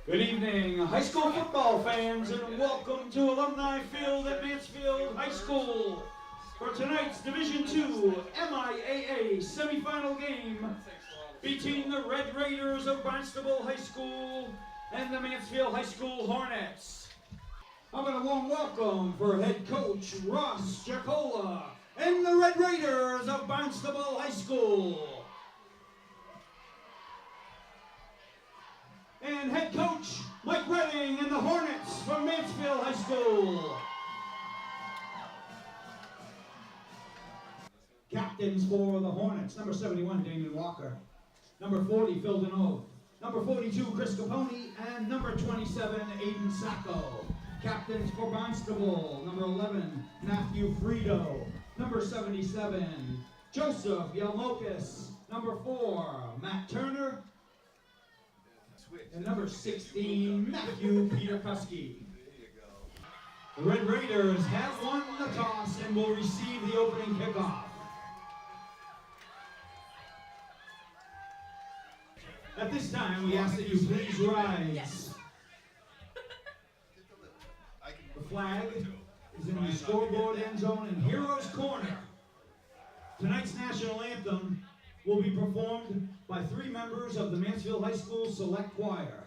Good evening, high school football fans, and welcome to Alumni Field at Mansfield High School for tonight's Division II MIAA semifinal game between the Red Raiders of Barnstable High School and the Mansfield High School Hornets. How about a warm welcome for head coach Ross Jacola and the Red Raiders of Barnstable High School. And head coach Mike Redding and the Hornets from Mansfield High School. Captains for the Hornets, number 71, Damon Walker. Number 40, Phil Deneau. Number 42, Chris Capone. And number 27, Aiden Sacco. Captains for Barnstable, number 11, Matthew Friedo. Number 77, Joseph Yalmokis. Number 4, Matt Turner. And number 16, Matthew Peterkuski. The Red Raiders have won the toss and will receive the opening kickoff. At this time, we ask that you please rise. Yes. The flag is in the scoreboard end zone in Heroes Corner. Tonight's national anthem will be performed by 3 members of the Mansfield High School Select Choir.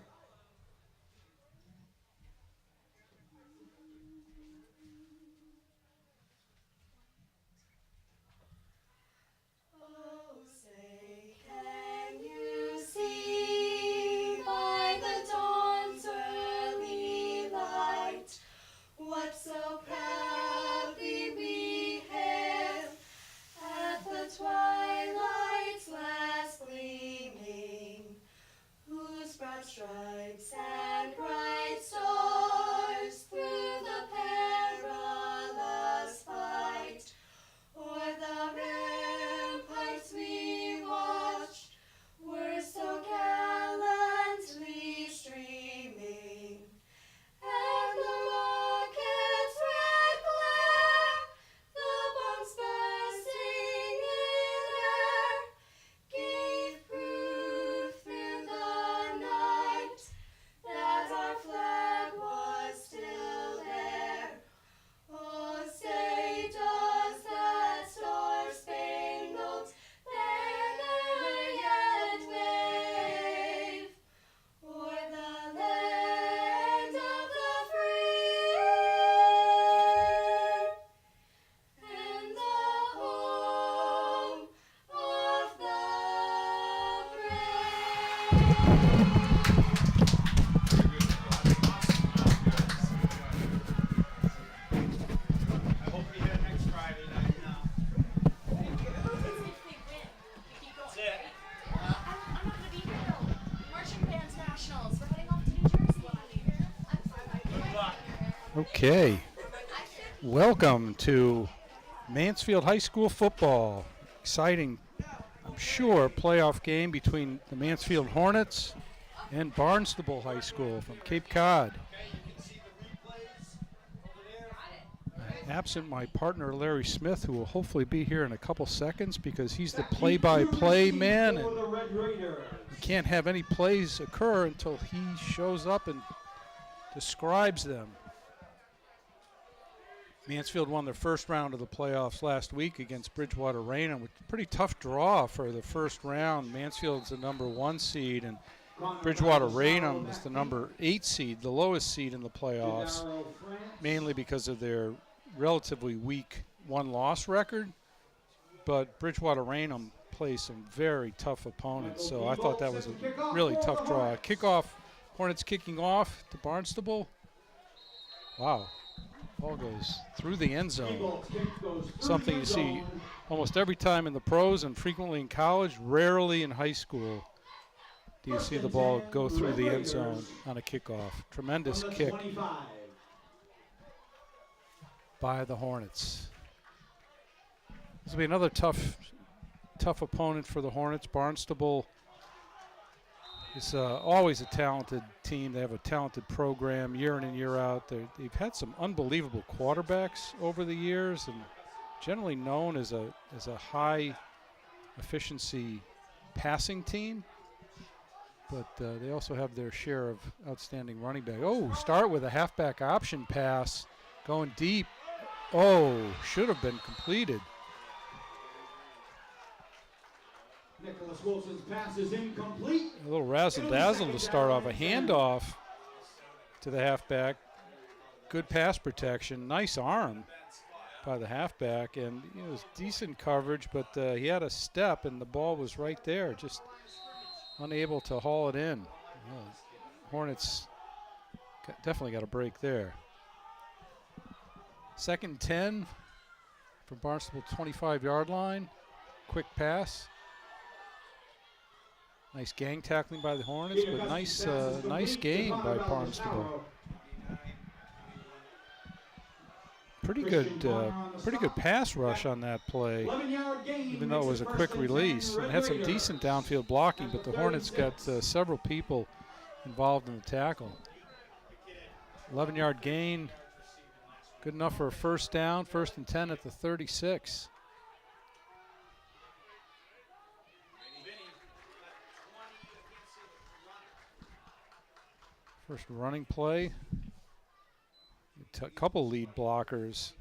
Oh, say, can you see by the dawn's early light what so proudly we hailed at the twilight's last gleaming, whose broad stripes and bright stars through the perilous fight o'er the ramparts we watched were so gallantly streaming, and the rocket's red glare, the bombs bursting in air, gave proof through the night that our flag was still there. Oh, say, does that star-spangled banner yet wave o'er the land of the free and the home of the I hope we hear next Friday night now. That's it. I'm not gonna be here though. Marching bands nationals. We're heading off to New Jersey. Good luck. Okay, welcome to Mansfield High School football. Exciting, I'm sure, playoff game between the Mansfield Hornets and Barnstable High School from Cape Cod. Absent my partner Larry Smith, who will hopefully be here in a couple seconds because he's the play-by-play man, and we can't have any plays occur until he shows up and describes them. Mansfield won their first round of the playoffs last week against Bridgewater Raynham, with a pretty tough draw for the first round. Mansfield's the number 1 seed, and Bridgewater Raynham is the number 8 seed, the lowest seed in the playoffs, mainly because of their relatively weak one-loss record. But Bridgewater Raynham plays some very tough opponents, so I thought that was a really tough draw. Kickoff, Hornets kicking off to Barnstable. Wow. Ball goes through the end zone. Something you see almost every time in the pros and frequently in college, rarely in high school do you see the ball go through the end zone on a kickoff. Tremendous kick by the Hornets. This will be another tough opponent for the Hornets. Barnstable is always a talented team. They have a talented program year in and year out. They've had some unbelievable quarterbacks over the years, and generally known as a high efficiency passing team. but they also have their share of outstanding running back. Oh, start with a halfback option pass, going deep. Oh, should have been completed. Nicholas Wilson's pass is incomplete. A little razzle-dazzle to start off. A handoff to the halfback. Good pass protection. Nice arm by the halfback, and it was decent coverage, but he had a step, and the ball was right there, just unable to haul it in. Hornets definitely got a break there. 2nd and 10 from Barnstable 25-yard line. Quick pass. Nice gang tackling by the Hornets, but nice gain by Barnstable. Pretty good pass rush on that play, even though it was a quick release. It had some decent downfield blocking, but the Hornets got several people involved in the tackle. 11-yard gain, good enough for a first down, 1st and 10 at the 36. First running play. A couple lead blockers.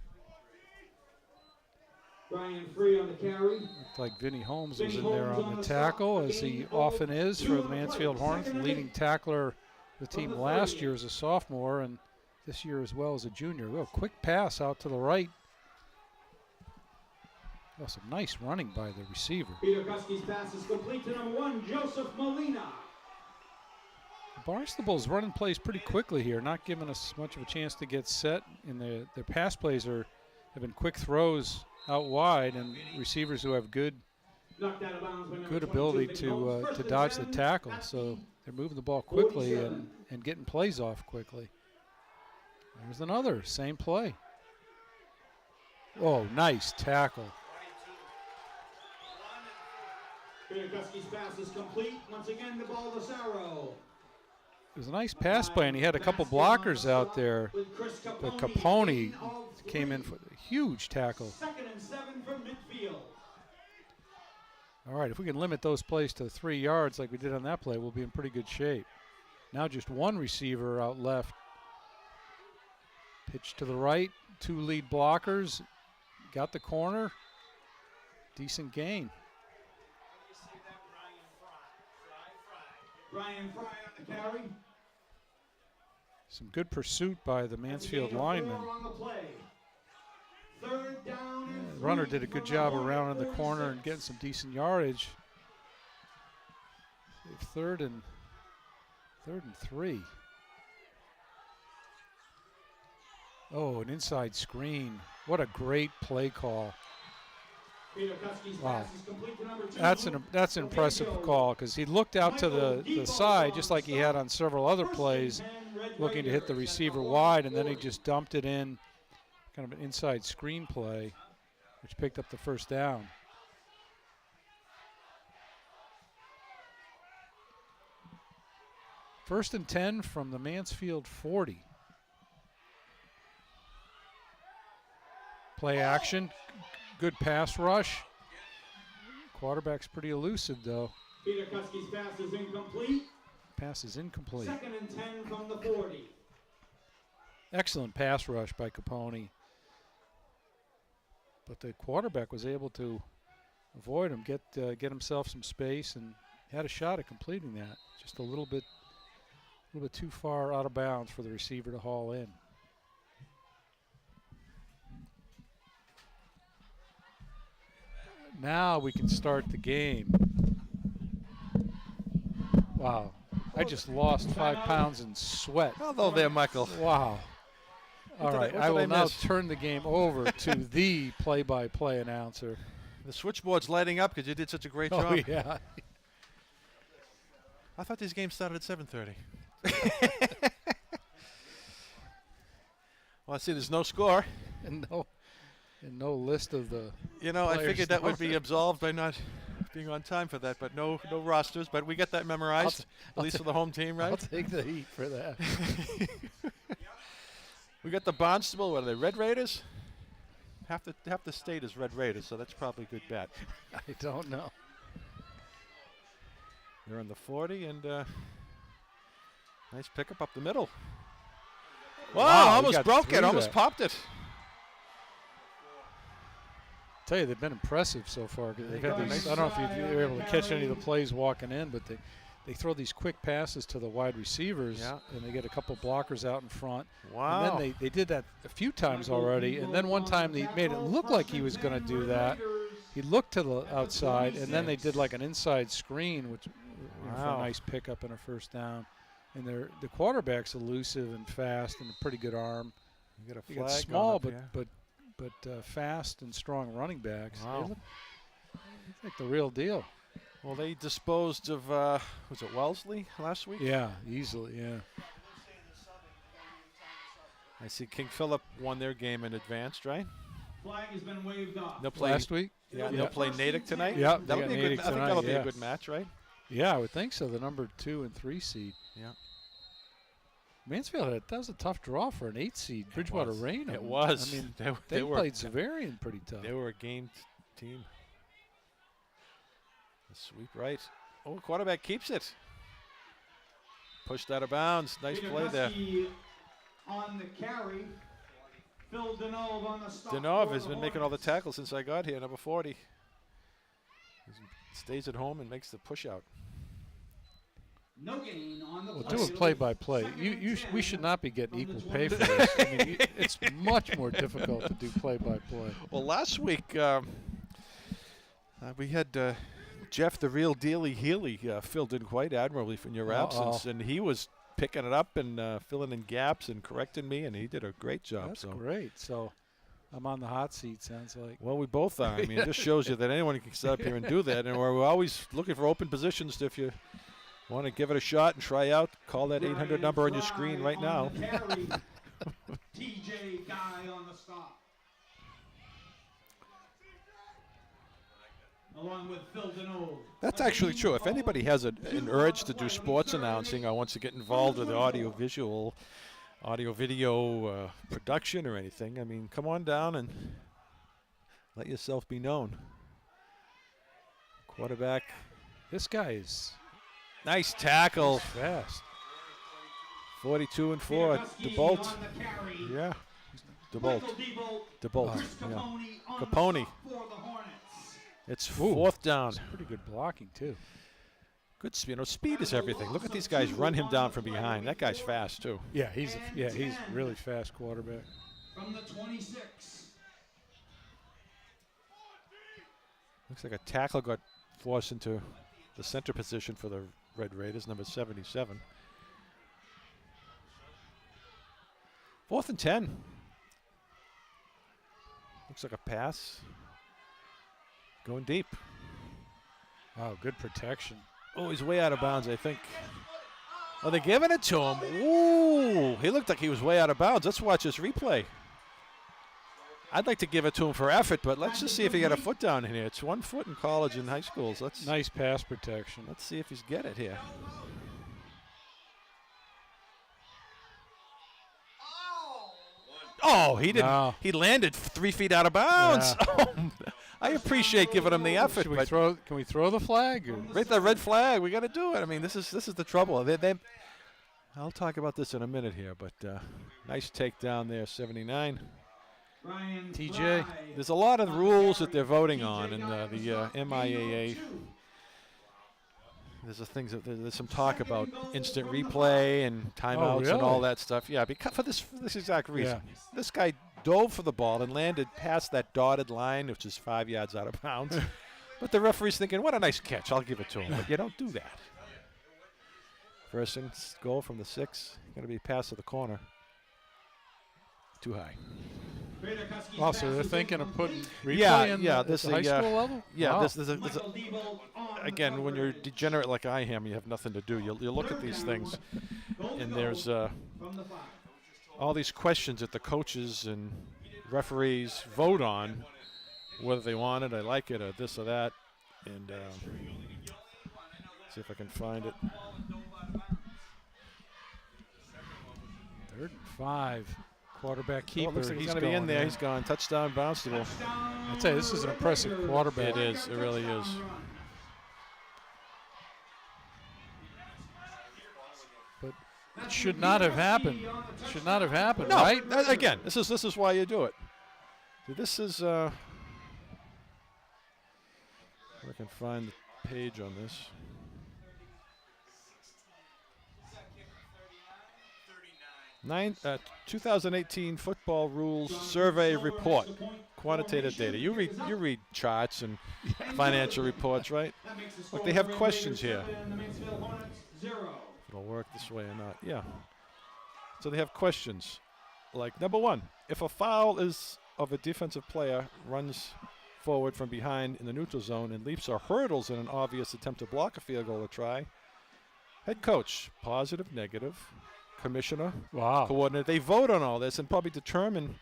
Brian Free on the carry. Looked like Vinny Holmes was in there on the tackle, as he often is for the Mansfield Hornets. The leading tackler of the team last year as a sophomore, and this year as well as a junior. Oh, quick pass out to the right. Oh, some nice running by the receiver. Peter Kuski's pass is complete to number 1, Joseph Molina. Barnstable's running plays pretty quickly here, not giving us much of a chance to get set. And their pass plays have been quick throws out wide, and receivers who have good ability to dodge the tackle. So they're moving the ball quickly and getting plays off quickly. There's another, same play. Oh, nice tackle. Peter Kuski's pass is complete. Once again, the ball to Sarro. It was a nice pass play, and he had a couple blockers out there. But Capone came in for a huge tackle. 2nd and 7 from midfield. All right, if we can limit those plays to 3 yards like we did on that play, we'll be in pretty good shape. Now just one receiver out left. Pitch to the right, 2 lead blockers. Got the corner. Decent gain. Brian Fry on the carry. Some good pursuit by the Mansfield lineman. Third down and The runner did a good job around in the corner and getting some decent yardage. 3rd and 3. Oh, an inside screen. What a great play call. Wow, that's an impressive call, because he looked out to the side just like he had on several other plays, looking to hit the receiver wide, and then he just dumped it in, kind of an inside screen play, which picked up the first down. First and 10 from the Mansfield 40. Play action. Good pass rush. Quarterback's pretty elusive, though. Peter Kuski's pass is incomplete. Pass is incomplete. 2nd and 10 from the 40. Excellent pass rush by Capone. But the quarterback was able to avoid him, get himself some space, and had a shot at completing that. Just a little bit too far out of bounds for the receiver to haul in. Now we can start the game. Wow. I just lost 5 pounds in sweat. Hello there, Michael. Wow. All right, I will now miss? turn the game over to the play-by-play announcer. The switchboard's lighting up because you did such a great Oh, job. yeah. I thought these games started at 7:30. Well, I see there's no score. And no list of the You know, I players figured that would be numbered. absolved by not being on time for that, but no rosters. But we get that memorized, at least for the home team, right? I'll take the heat for that. We got the Barnstable. What are they, Red Raiders? Half the state is Red Raiders, so that's probably a good bet. I don't know. They're on the 40, and nice pickup up the middle. Wow, Wow, he almost got broke through it, almost that. popped it. Tell you, they've been impressive so far. 'Cause they've had Nice. these, I don't know if you were able to catch any of the plays walking in, but they throw these quick passes to the wide receivers, Yeah. and they get a couple blockers out in front. Wow. And then they did that a few times already, and then one time they made it look like he was going to do that. He looked to the outside, and then they did like an inside screen, which for Wow. a nice pickup and a first down. And the quarterback's elusive and fast and a pretty good arm. You got a He flag got going small, up here. but fast and strong running backs. Wow. They look like the real deal. Well, they disposed of, was it Wellesley last week? Yeah, easily, yeah. I see King Philip won their game in advance, right? Flag has been waved off. They'll play, Last week? yeah, Yeah. they'll play Natick tonight. Yeah, they that'll got be a good. Natick I think tonight, that'll be yeah. a good match, right? Yeah, I would think so. The number 2 and 3 seed. Yeah. Mansfield, that was a tough draw for an 8 seed. Bridgewater was. Raynham. It was. I mean, They they were- played Severian pretty tough. They were a game team. The sweep right. Oh, quarterback keeps it. Pushed out of bounds. Nice play there. Peter on the carry. Phil Denov on the stop. Denov for has the been making all the Hornets. tackles since I got here, number 40. He stays at home and makes the push out. No gain on the We'll play. do it play-by-play. Second We and should 10 not be getting from the equal pay for 20. this. I mean, it's much more difficult to do play-by-play. Well, last week we had Jeff, the real Dealy Healy, filled in quite admirably in your absence, and he was picking it up and filling in gaps and correcting me, and he did a great job. That's so. great. So I'm on the hot seat, sounds like. Well, we both are. I mean, it just shows you that anyone can sit up here and do that, and we're always looking for open positions. If you want to give it a shot and try out, call that 800 number on your screen right now. TJ Guy on the stop. Along with Phil Denov. That's actually true. If anybody has an urge to do sports announcing or wants to get involved with audio-video production or anything, I mean, come on down and let yourself be known. Quarterback. This guy is Nice tackle. fast. 42 and 4. DeBolt. On the carry. Yeah. DeBolt. Michael DeBolt. DeBolt. Chris Yeah. Capone on the Capone. stop for the Hornets. It's fourth down. Pretty good blocking, too. Good speed. You know, speed is everything. Look at these guys run him down from behind. That guy's fast too. Yeah, he's a really fast quarterback. From the 26. Looks like a tackle got forced into the center position for the Red Raiders, number 77. 4th and 10. Looks like a pass. Going deep. Wow, good protection. Oh, he's way out of bounds, I think. Oh, they're giving it to him. Ooh, he looked like he was way out of bounds. Let's watch this replay. I'd like to give it to him for effort, but let's just see if he got a foot down in here. It's 1 foot in college and high schools. Nice pass protection. Let's see if he's get it here. Oh, he didn't. No. He landed 3 feet out of bounds. I appreciate giving him the effort, Should we but can we throw the flag? Or? right the red flag. We got to do it. I mean, this is the trouble. I'll talk about this in a minute here, but nice takedown there, 79. Ryan TJ. Fry. There's a lot of rules that they're voting on in the MIAA. There's some talk about instant replay and timeouts and all really? that stuff. Yeah, because for this exact reason. Yeah. This guy dove for the ball and landed past that dotted line, which is 5 yards out of bounds. But the referee's thinking, what a nice catch. I'll give it to him. But you don't do that. First and goal from the 6. Going to be pass to the corner. Too high. Peter Kuski's Oh, so they're pass is thinking of putting replay Yeah, in yeah, at this the is high a, school level? Yeah, Wow. there's a Michael DeBolt on the again, when you're coverage. degenerate like I am, you have nothing to do. You look at these things, Goal to and go there's from the 5. all these questions that the coaches and referees vote on, whether they want it, I like it, or this or that. And see if I can find it. 3rd and 5. Quarterback Oh, keeper. it looks like he's he's going to be in going there. in. He's gone. Touchdown, Barnstable. I'd say this is an impressive quarterback. It is. It really is. should not have happened. Should not have happened, No, right? again, this is why you do it. This is. If I can find the page on this. 2018 Football Rules Survey Report, quantitative data. You read charts and financial reports, right? Look, they have questions here. If it'll work this way or not, yeah. So they have questions, like number one, if a foul is of a defensive player runs forward from behind in the neutral zone and leaps or hurdles in an obvious attempt to block a field goal or try, head coach, positive, negative. Commissioner, coordinator. They vote on all this and probably determine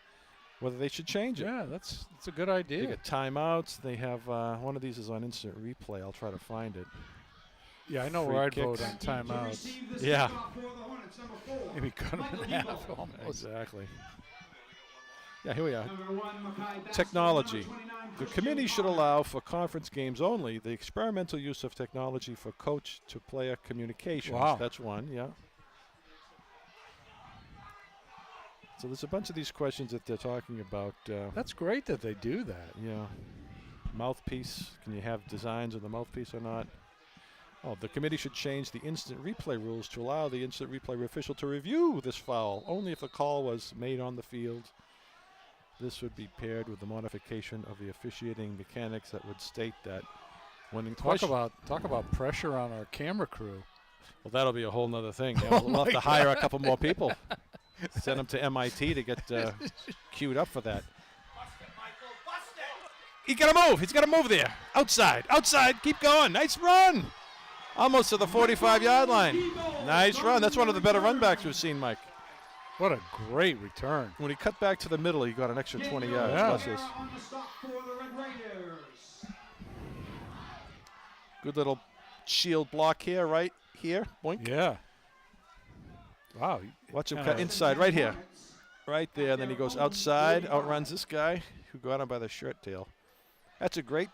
whether they should change it. Yeah, that's a good idea. They get timeouts. They have one of these is on instant replay. I'll try to find it. Yeah, I know Free where I'd kicks. vote on timeouts. Yeah. Maybe cut them in half almost. Exactly. Yeah, here we are. Technology. The committee should allow for conference games only the experimental use of technology for coach-to-player communications. Wow. That's one, yeah. So there's a bunch of these questions that they're talking about. That's great that they do that. Yeah. Mouthpiece. Can you have designs of the mouthpiece or not? Oh, the committee should change the instant replay rules to allow the instant replay official to review this foul only if a call was made on the field. This would be paired with the modification of the officiating mechanics that would state that when in Talk about pressure on our camera crew. Well, that'll be a whole nother thing. Yeah, we'll have to hire a couple more people. Send them to MIT to get queued up for that. He's got to move. He's got to move there. Outside. Outside. Keep going. Nice run. Almost to the 45-yard line. Nice run. That's one of the better run backs we've seen, Mike. What a great return. When he cut back to the middle, he got an extra 20 yards. Yeah. Watch this. Good little shield block here, right here. Boink. Yeah. Wow. Watch him cut inside right here. Right there. Then he goes outside, outruns this guy who got him by the shirt tail. That's a great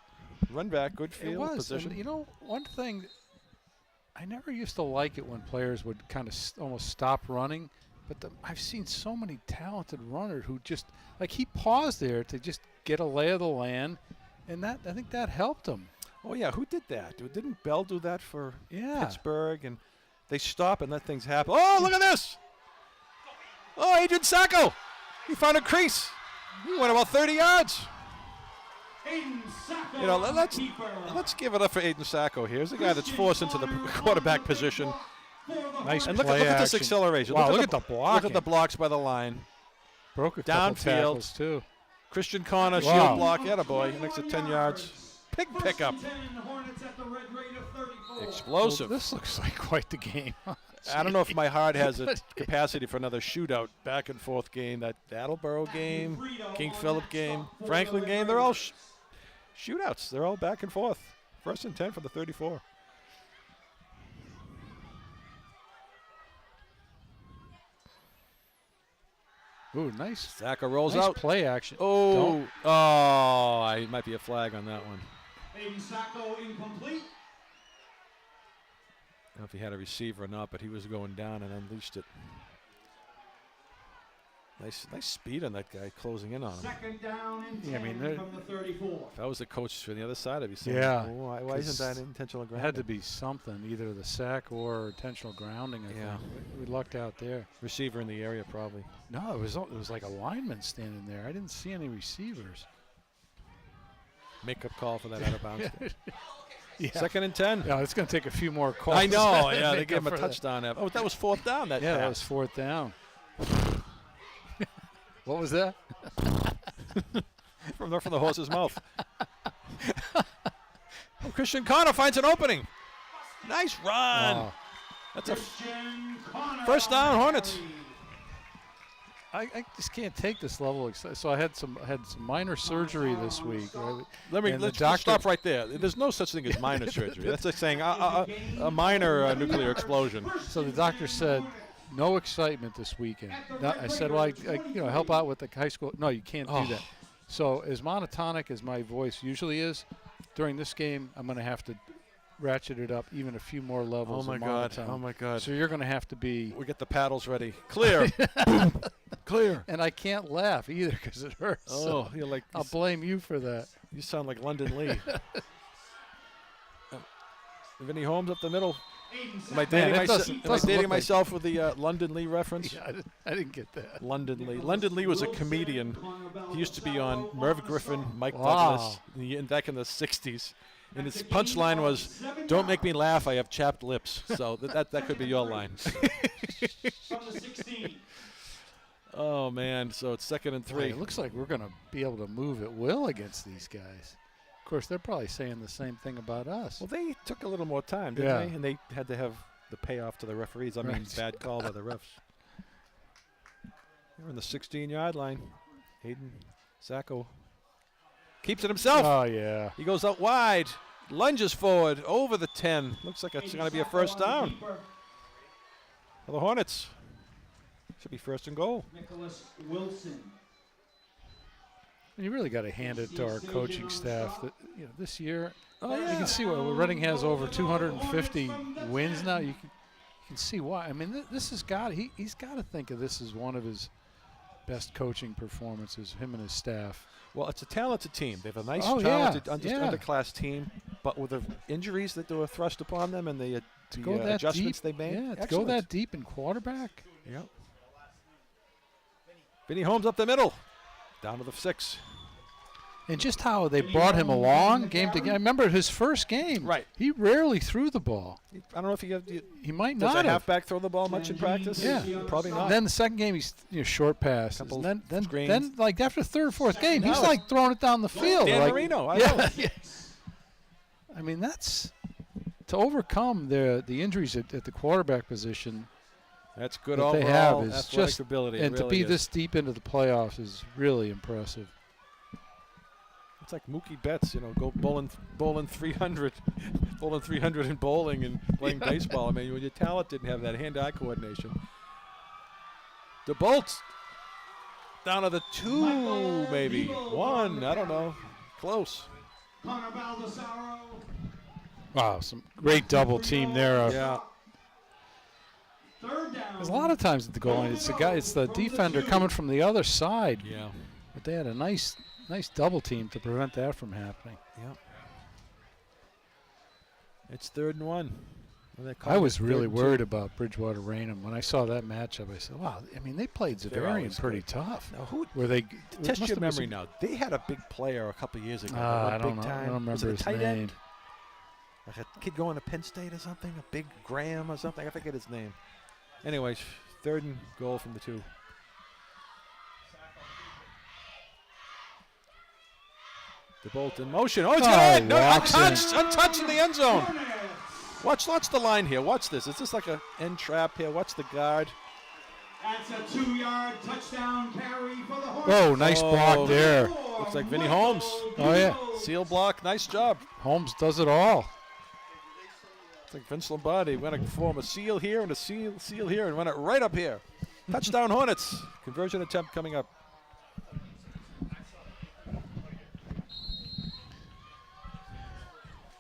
run back, good field position. And you know, one thing, I never used to like it when players would kind of almost stop running, but I've seen so many talented runners who just, like he paused there to just get a lay of the land, and that I think that helped him. Oh, yeah, who did that? Didn't Bell do that for Yeah. Pittsburgh? And they stop and let things happen. Oh, look at this. Oh, Adrian Sacco. He found a crease. He went about 30 yards. You know, let's give it up for Aiden Sacco here. Here's a guy that's forced into the quarterback position. Nice And play look at this action. acceleration. Wow, look at at the Look blocking. at the blocks by the line. Broke a couple Downfield. tackles too. Christian Connor, Wow. shield block. Attaboy. An extra 10 yards. Big pickup. Explosive. Well, this looks like quite the game. I don't know if my heart has a capacity for another shootout, back and forth game. That Attleboro game, King Philip game, Franklin game, they're all shootouts. They're all back and forth. 1st and 10 for the 34. Ooh, nice. Saka rolls Nice out. play action. Oh, it might be a flag on that one. Aiden Sacco incomplete. I don't know if he had a receiver or not, but he was going down and unleashed it. Nice speed on that guy closing in on him. Second down and 10 Yeah, I mean, from the 34. If I was the coach from the other side, I'd be saying, Yeah, why isn't that intentional It grounding? had to be something, either the sack or intentional grounding. I Yeah. think. We lucked out there. Receiver in the area, probably. No, it was like a lineman standing there. I didn't see any receivers. Makeup call for that out of bounds. Yeah. 2nd and 10. Yeah, it's going to take a few more calls. I know. Yeah, they Make gave up him a for that. touchdown. Oh, that was 4th down. That Yeah, that pass. was 4th down. What was that? from the horse's mouth. Oh, Christian Connor finds an opening. Nice run. Wow. That's a Christian Connor first down, on Hornets. carry. I just can't take this level of excitement. So I had some minor surgery this week. Let's stop right there. There's no such thing as minor surgery. That's like saying a minor nuclear explosion. So the doctor said, no excitement this weekend. I said, well, I help out with the high school. No, you can't do that. So as monotonic as my voice usually is, during this game, I'm going to have to ratchet it up even a few more levels. Oh my of God! monotone. Oh my God! So you're going to have to be. We get the paddles ready. Clear. Clear. And I can't laugh either because it hurts. Oh, so you're like. I'll blame you for that. You sound like London Lee. Vinny Holmes up the middle. Am I dating, myself with the London Lee reference? Yeah, I didn't get that. London Lee. London Lee was a comedian. He used to be on Merv Griffin, Mike Wow. Douglas, back in the 60s. And his punchline was, "Don't make me laugh, I have chapped lips." So that could be your line. From the 16. Oh, man. So it's 2nd and 3. Hey, it looks like we're going to be able to move at will against these guys. Of course, they're probably saying the same thing about us. Well, they took a little more time, didn't Yeah. they? And they had to have the payoff to the referees. I mean, Right. bad call by the refs. They're on the 16-yard line. Hayden Sacco keeps it himself. Oh, yeah. He goes out wide, lunges forward, over the 10. Looks like it's going to be a first down for the Hornets. Should be 1st and goal. Nicholas Wilson. And you really got to hand it to our coaching staff that this year. Oh, You yeah. can see why Reading has over 250 wins now. You can see why. I mean, this has got he's got to think of this as one of his best coaching performances. Him and his staff. Well, it's a talented team. They have a nice, Oh, talented, yeah. underclass team. But with the injuries that were thrust upon them and the Go that adjustments deep. they made, Yeah, to go excellent. that deep in quarterback. Yep. Vinny Holmes up the middle, down to the 6. And just how they brought him along game to game. I remember his first game. Right. He rarely threw the ball. I don't know if you He might does not a have. halfback throw the ball much in practice? Yeah. Probably not. Then the second game, he's short passes. Couple And then screens. like after the 3rd or 4th game, he's Now like throwing it down the field. Dan like, Marino, I yeah, know. yeah. I mean, that's to overcome the injuries at the quarterback position That's good that overall they have is athletic just ability. and It to really be is. this deep into the playoffs is really impressive. It's like Mookie Betts, go bowling 300, bowling 300 in bowling and playing baseball. I mean, when your talent didn't have that hand-eye coordination. DeBolt down to the 2, maybe 1. I don't know. Close. Connor Baldessaro. Wow, some great double team there. Yeah. 3rd down. There's a lot of times at the goal line, it's the defender coming from the other side. Yeah. But they had a nice double team to prevent that from happening. Yeah. It's 3rd and 1. I was really worried about Bridgewater Raynham when I saw that matchup. I said, "Wow, I mean, they played Zavarian always pretty tough." Now, who Were they test must your have been memory some- now? They had a big player a couple of years ago. I big don't know. time. I don't remember Was it a his tight name. end? Like a kid going to Penn State or something? A big Graham or something? I forget his name. Anyways, 3rd and goal from the 2. DeBolt in motion. Oh, he's got it! No, walks in. untouched in the end zone. Hornets. Watch the line here. Watch this. Is this like a end trap here? Watch the guard. That's a 2-yard touchdown carry for the Hornets. Oh, nice block there. Looks like Vinny Holmes. Oh, yeah. Seal block. Nice job. Holmes does it all. It's like Vince Lombardi went to form a seal here and a seal here and went it right up here. Touchdown Hornets. Conversion attempt coming up.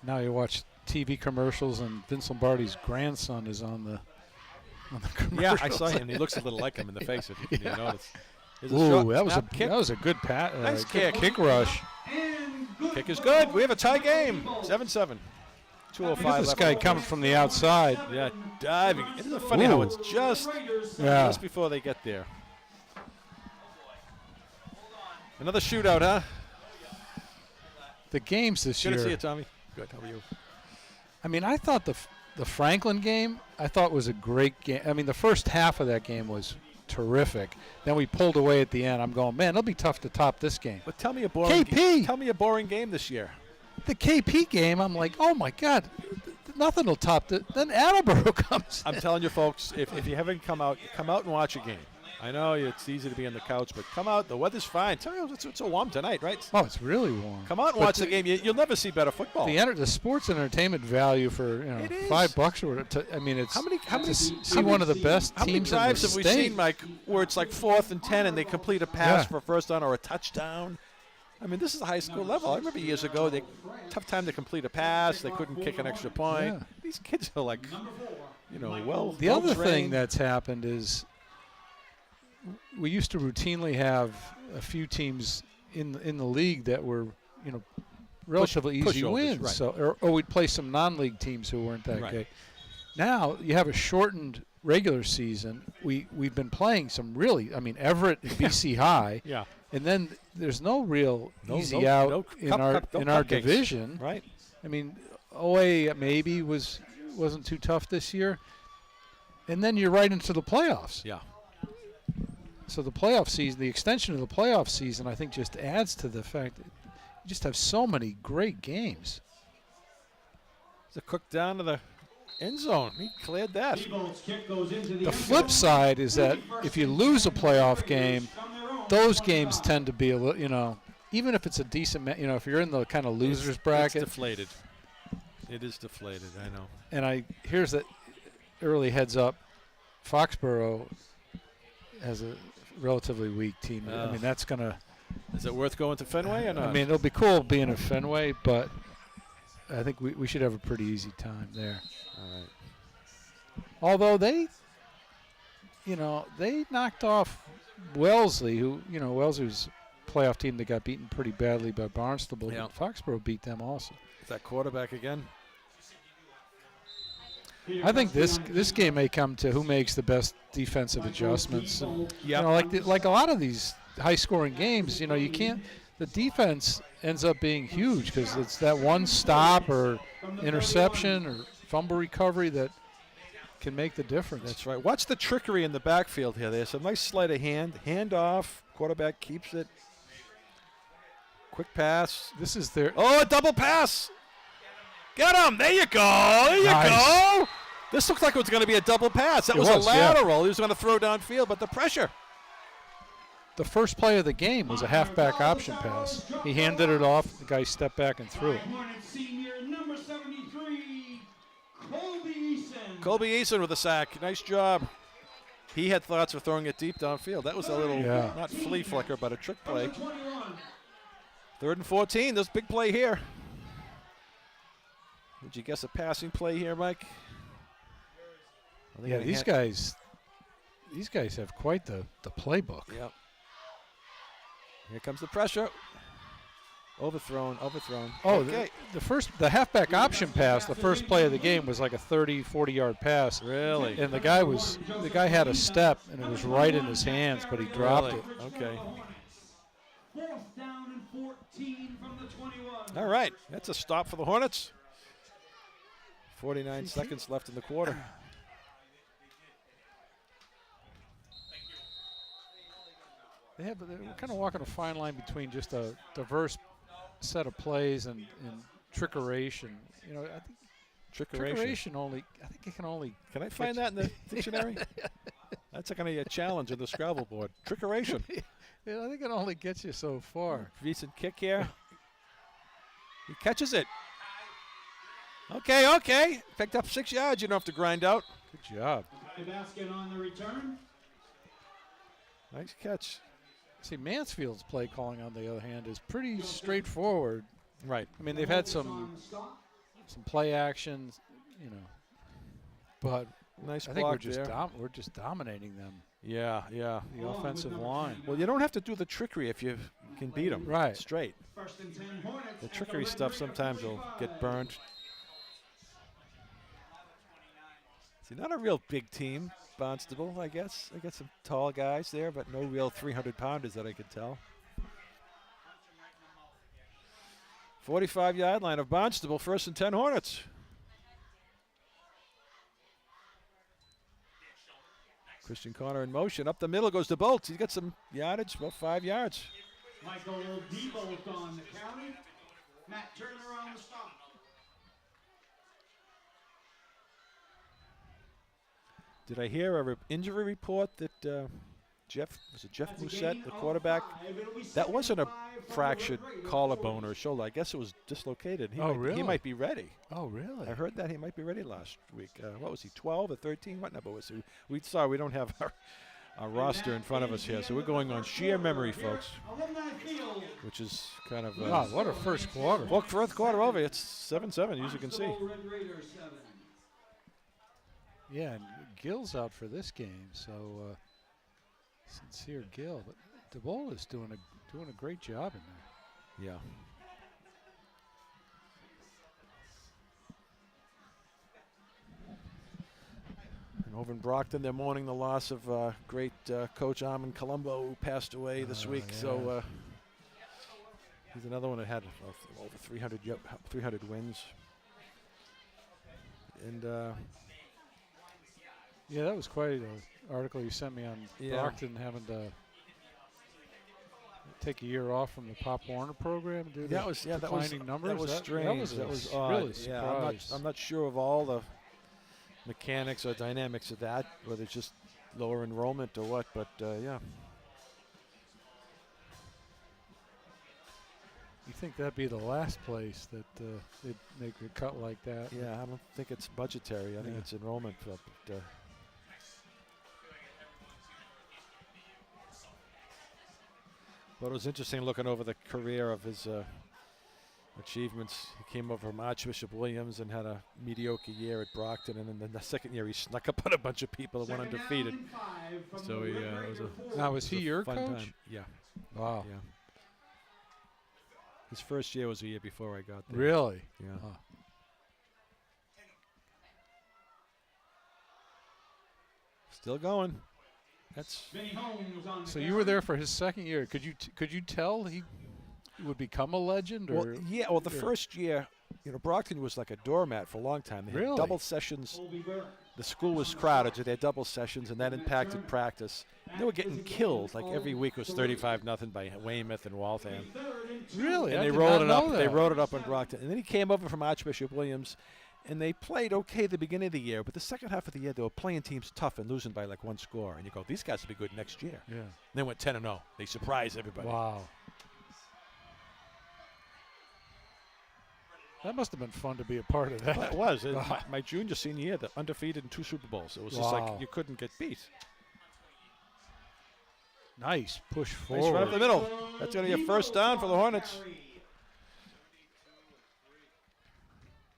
Now you watch TV commercials, and Vince Lombardi's grandson is on the commercials. Yeah, I saw him. He looks a little like him in the face, if you notice. Here's a Ooh, short that was snap kick. that was a good Nice good kick. rush. And good Kick is for good. the We have a tie game. 7-7. 2:05 Look at this left. guy coming from the outside. Yeah, diving. Isn't it funny how Ooh. it's just Yeah. before they get there? Another shootout, huh? The games this Good to see you, year. Tommy. Good. How are you? I mean, I thought the Franklin game, I thought was a great game. I mean, the first half of that game was terrific. Then we pulled away at the end. I'm going, man, it'll be tough to top this game. But tell me a boring KP. Tell me a boring game this year. The KP game, I'm like, oh my God, nothing will top it. Then Attleboro comes. I'm telling you, folks, if you haven't come out and watch a game. I know it's easy to be on the couch, but come out. The weather's fine. Tell you, it's so warm tonight, right? Oh, it's really warm. Come out and But watch the game. You'll never see better football. The sports entertainment value for It is. $5 or I mean, it's How many see one of the best How many teams in the drives have we state. seen, Mike, where it's like 4th and 10 and they complete a pass Yeah. for a first down or a touchdown? I mean, this is a high school level. I remember years ago, tough time to complete a pass. They couldn't kick an extra point. Yeah. These kids are like, well. The other thing well-trained. that's happened is we used to routinely have a few teams in the league that were, relatively easy pushovers, wins. right. So, or we'd play some non-league teams who weren't that Right. great. Now you have a shortened regular season. We've been playing some really, Everett and BC High, Yeah. and then there's no real easy no out in cup- our cup- no in our cupcakes. division. Right. OA maybe wasn't too tough this year, and then you're right into the playoffs. Yeah. So the playoff season, the extension of the playoff season, I think just adds to the fact that you just have so many great games. It's a cook down to the end zone. He cleared that. Diebold's kick goes into the The end flip zone. side is that if you lose a playoff game, those games tend to be a little, even if it's a decent, if you're in the kind of losers bracket. It's deflated. It is deflated, I know. And here's that early heads up. Foxborough has a relatively weak team. That's going to. Is it worth going to Fenway or not? It'll be cool being at Fenway, but I think we should have a pretty easy time there. All right. Although they knocked off Wellesley, Wellesley's a playoff team that got beaten pretty badly by Barnstable. Yeah. But Foxborough beat them also. Is that quarterback again? I think this game may come to who makes the best defensive adjustments. And, Yeah. like a lot of these high-scoring games, you can't. The defense ends up being huge because it's that one stop or interception or fumble recovery that can make the difference. That's right. Watch the trickery in the backfield here. There's a nice sleight of hand off. Quarterback keeps it. Quick pass. This is their. Oh, a double pass. Get him. There you go. There you Nice. go. This looked like it was going to be a double pass. That It was was, a yeah. lateral. He was going to throw downfield, but the pressure. The first play of the game was a halfback option pass. He handed it off. The guy stepped back and threw it. Hornets senior number 73, Colby Eason. Colby Eason with a sack. Nice job. He had thoughts of throwing it deep downfield. That was a little, Yeah. not flea flicker, but a trick play. Number 21. 3rd and 14. This big play here. Would you guess a passing play here, Mike? Yeah, these guys have quite the playbook. Yep. Here comes the pressure. Overthrown. Oh, okay. the halfback option pass, the first play of the game was like a 30, 40-yard pass. Really? And the guy had a step and it was right in his hands, but he dropped Really? it. Okay. 4th down and 14 from the 21. All right. That's a stop for the Hornets. 49 seconds left in the quarter. They're kind of walking a fine line between just a diverse set of plays and trickeration. I think trickeration I think it can only. Can I find that in the dictionary? That's going to be a challenge on the Scrabble board. Trickeration. Yeah, I think it only gets you so far. Recent kick here. He catches it. Okay. Picked up 6 yards. You don't have to grind out. Good job. High basket on the return. Nice catch. See, Mansfield's play calling, on the other hand, is pretty straightforward. Right. They've had some play actions, but Nice I think block there. we're just dominating them. Yeah. The offensive line. Well, you don't have to do the trickery if you can beat them. Right. Straight. 1st and 10 Hornets. The at trickery Red stuff Brick sometimes will 35. get burned. See, not a real big team, Barnstable, I guess. I got some tall guys there, but no real 300-pounders that I could tell. 45-yard line of Barnstable, 1st and 10 Hornets. Christian Connor in motion. Up the middle goes to Bolts. He's got some yardage, about 5 yards. Michael Diebold on the county. Matt Turner on the stop. Did I hear an injury report that Jeff Musset, the quarterback, that wasn't a fractured collarbone or shoulder. I guess it was dislocated. He really? might be ready. Oh, really? I heard that he might be ready last week. What was he, 12 or 13? What number was he? We don't have our roster in front of us here. So we're going on sheer memory, folks, Alumni Field. which is kind of Wow, what a first quarter. well, first quarter over. It's 7-7, as you can see. Barnstable Red Raiders 7. Yeah, and Gill's out for this game, so sincere Gill. But DeBoll is doing a great job in there. Yeah. And over in Brockton, they're mourning the loss of great coach Armin Colombo, who passed away this week. Yeah. So he's another one that had over 300 wins. And Yeah, that was quite an article you sent me on Yeah. Brockton having to take a year off from the Pop Warner program due to that was declining numbers. That was strange. That was odd. really Yeah, surprised. I'm not sure of all the mechanics or dynamics of that, whether it's just lower enrollment or what. But yeah. You think that'd be the last place that they'd make a cut like that? Yeah, I don't think it's budgetary. I think Yeah. it's enrollment. But it was interesting looking over the career of his achievements. He came over from Archbishop Williams and had a mediocre year at Brockton, and then the second year he snuck up on a bunch of people and went Second undefeated. down and 5 from So the he, Red it was a- Raider 4. Now, was he It was a your fun coach? time. Yeah, Wow. yeah. His first year was the year before I got there. Really? Yeah. Oh. Still going. That's Vinny Holmes on the So you were there for his second year. Could you tell he would become a legend? well, Or yeah. Well, the or- first year, Brockton was like a doormat for a long time. They had Really? double sessions. Colby Burke. The school was crowded, so they had double sessions, and that impacted practice. They were getting killed. Like every week was 35-0 by Weymouth and Waltham. Third and 2. Really? And I they did rolled not it up. know They that. wrote it up on Brockton, and then he came over from Archbishop Williams, and they played okay at the beginning of the year. But the second half of the year, they were playing teams tough and losing by like one score. And you go, these guys will be good next year. Yeah. And they went 10-0. They surprised everybody. Wow. That must have been fun to be a part of Well, that. it was. My junior, senior year, the undefeated in 2 Super Bowls. It was just Wow. like you couldn't get beat. Nice push Nice forward. right up the middle. That's going to be a first down for the Hornets.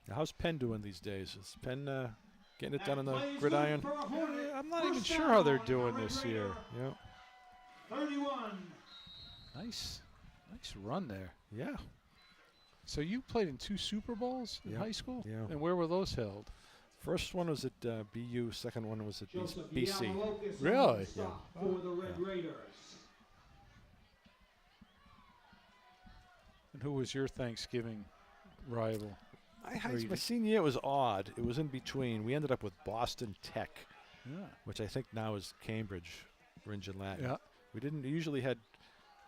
Now, how's Penn doing these days? Is Penn getting it done on the gridiron? I'm not even sure how they're doing this year. Yeah. 31. Nice run there. Yeah. So you played in 2 Super Bowls in Yeah. high school? Yeah. And where were those held? First one was at BU. Second one was at Joseph BC. Yamamokas on Really? the stop for the Red Raiders. And who was your Thanksgiving rival? My senior year was odd. It was in between. We ended up with Boston Tech, Yeah. which I think now is Cambridge, Ringe and Latin. Yeah. We didn't usually had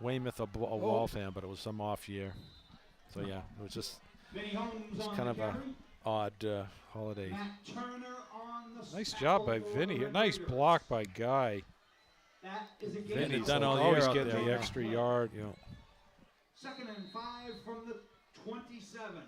Weymouth or Waltham, but it was some off year. So yeah, it was just Vinny Holmes It's on kind the of a carry. odd holiday. Matt Turner on the Nice snap job by for Vinny. the Red Nice Raiders. block by Guy. That is a gain. Vinny's Vinny's done like all year always out getting there, the yeah. extra yard. You know, Second and 5 from the 27.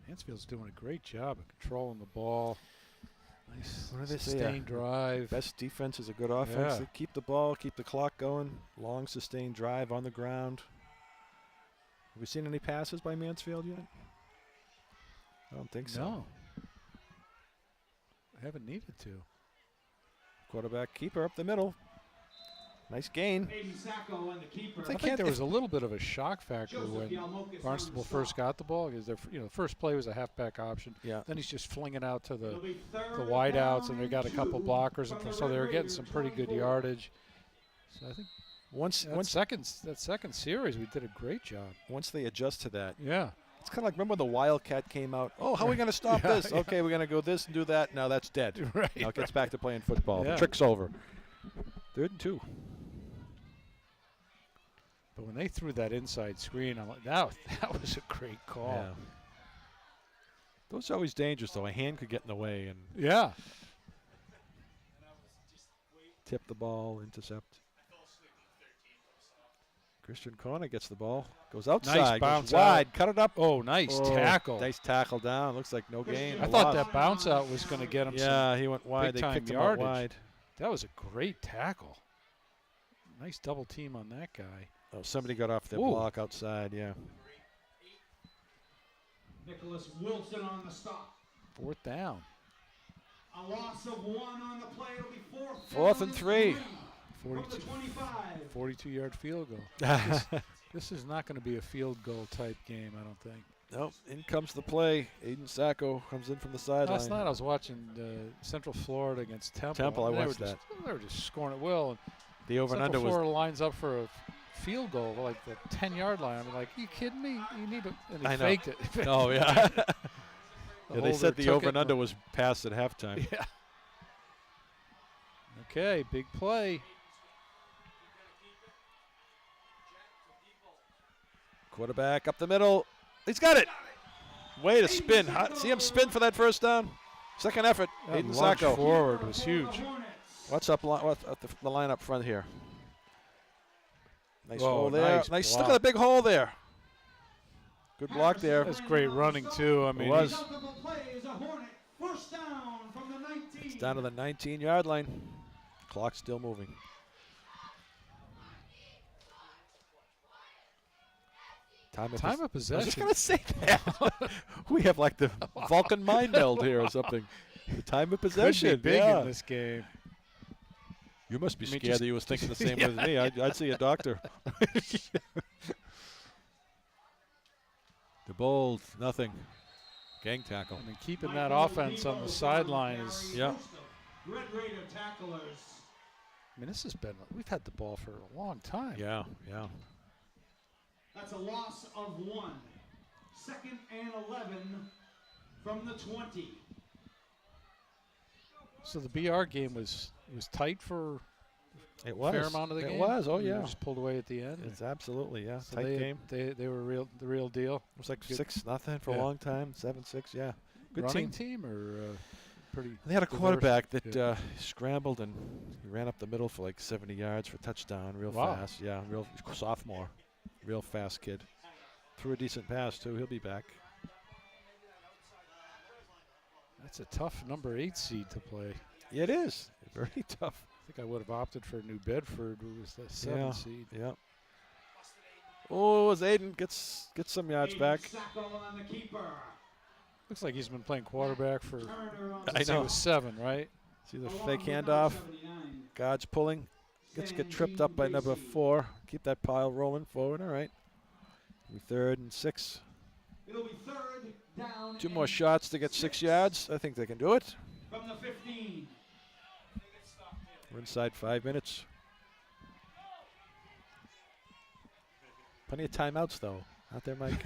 Mansfield's doing a great job of controlling the ball. Nice What do they say? sustained drive. best defense is a good offense. Yeah. They keep the ball, keep the clock going. Long sustained drive on the ground. Have we seen any passes by Mansfield yet? I don't think so. No. Haven't needed to. Quarterback keeper up the middle. Nice gain. Aiden Sacco and the keeper. They I can't- think there was a little bit of a shock factor Joseph when Yamamokas Barnstable on the first stop. got the ball because the first play was a halfback option. Yeah. Then he's just flinging out to It'll the be third wideouts, and they down got a couple 2 blockers, from and the so they Red were getting Raiders, some pretty good 24. yardage. So I think Once that second series, we did a great job. once they adjust to that, Yeah. it's kind of like, remember when the Wildcat came out? Oh, how are we going to stop Yeah, this? yeah. Okay, we're going to go this and do that. Now that's dead. Right. Now it gets back to playing football. Yeah. The trick's over. 3rd and 2. But when they threw that inside screen, I'm like, that was a great call. Yeah. Those are always dangerous, though. A hand could get in the way and Yeah. tip the ball, intercept. Christian Corner gets the ball. Goes outside. bounce goes wide. out. Cut it up. Oh, nice tackle. Nice tackle down. Looks like no gain. I a thought loss. that bounce out was going to get him Yeah, he went wide. They big-time kicked him out yardage. wide. That was a great tackle. Nice double team on that guy. Oh, somebody got off their Ooh. block outside, yeah. Nicholas Wilson on the stop. 4th down. A loss of 1 on the play. It'll be 4th and 3. From the 25. 42-yard field goal. This is not going to be a field goal type game, I don't think. Nope, in comes the play. Aiden Sacco comes in from the sideline. Last night I was watching Central Florida against Temple. Temple, I and watched that. They were just scoring at will. And The over and under Central was Florida lines up for a field goal, like the 10-yard line. I'm like, you kidding me? You need to. And he I know. faked it. Oh, yeah. The Yeah, they holder said the took over it and under was passed at halftime. Yeah. Okay, big play. Quarterback up the middle. He's got it. Way to spin. See him spin for that first down. Second effort. That Aiden lunge Sacco. forward was huge. What's up the line up front here? Nice Whoa, hole there. nice Look at block. the big hole there. Good block there. That's great running too. I mean, was. he's- First down from the 19. It's down to the 19-yard line. Clock still moving. Time time of I was possession. just going to say that. We have like the Vulcan mind meld here or something. The time of Could possession. be big yeah. in this game. You must be I mean, scared just- that you was thinking the same as me. I'd see a doctor. The bold, nothing. Gang tackle. I mean, keeping that offense on the sideline is. Yeah. Red Raider tacklers. I mean, this has been. We've had the ball for a long time. Yeah, yeah. That's a loss of 1. 2nd and 11 from the 20. So the BR game was tight for It a was. fair amount of the game. It was. Oh And yeah. they just pulled away at the end. It's absolutely So tight game. They were the real deal. It was like Good. 6-0 for Yeah. a long time. 7-6. Yeah. Good Running team. team or pretty. They had a diverse? quarterback that Yeah. scrambled and he ran up the middle for like 70 yards for a touchdown, real Wow. fast. Yeah, real sophomore, real fast kid. Threw a decent pass too. He'll be back. That's a tough number 8 seed to play. Yeah, it is very tough. I think I would have opted for New Bedford, who was the 7 Yeah. seed. Yeah. Oh, as Aiden gets some yards back. Sacco on the keeper. Looks like he's been playing quarterback for Turner on I since he know. was 7, right? See the along fake with number handoff. 79. Guards pulling. Gets get tripped up by number 4. Keep that pile rolling forward. All right. 3rd and 6. It'll be 3rd down. 2 more and shots to get 6 yards. I think they can do it. from the 15. We're inside 5 minutes. Plenty of timeouts, though. Out there, Mike.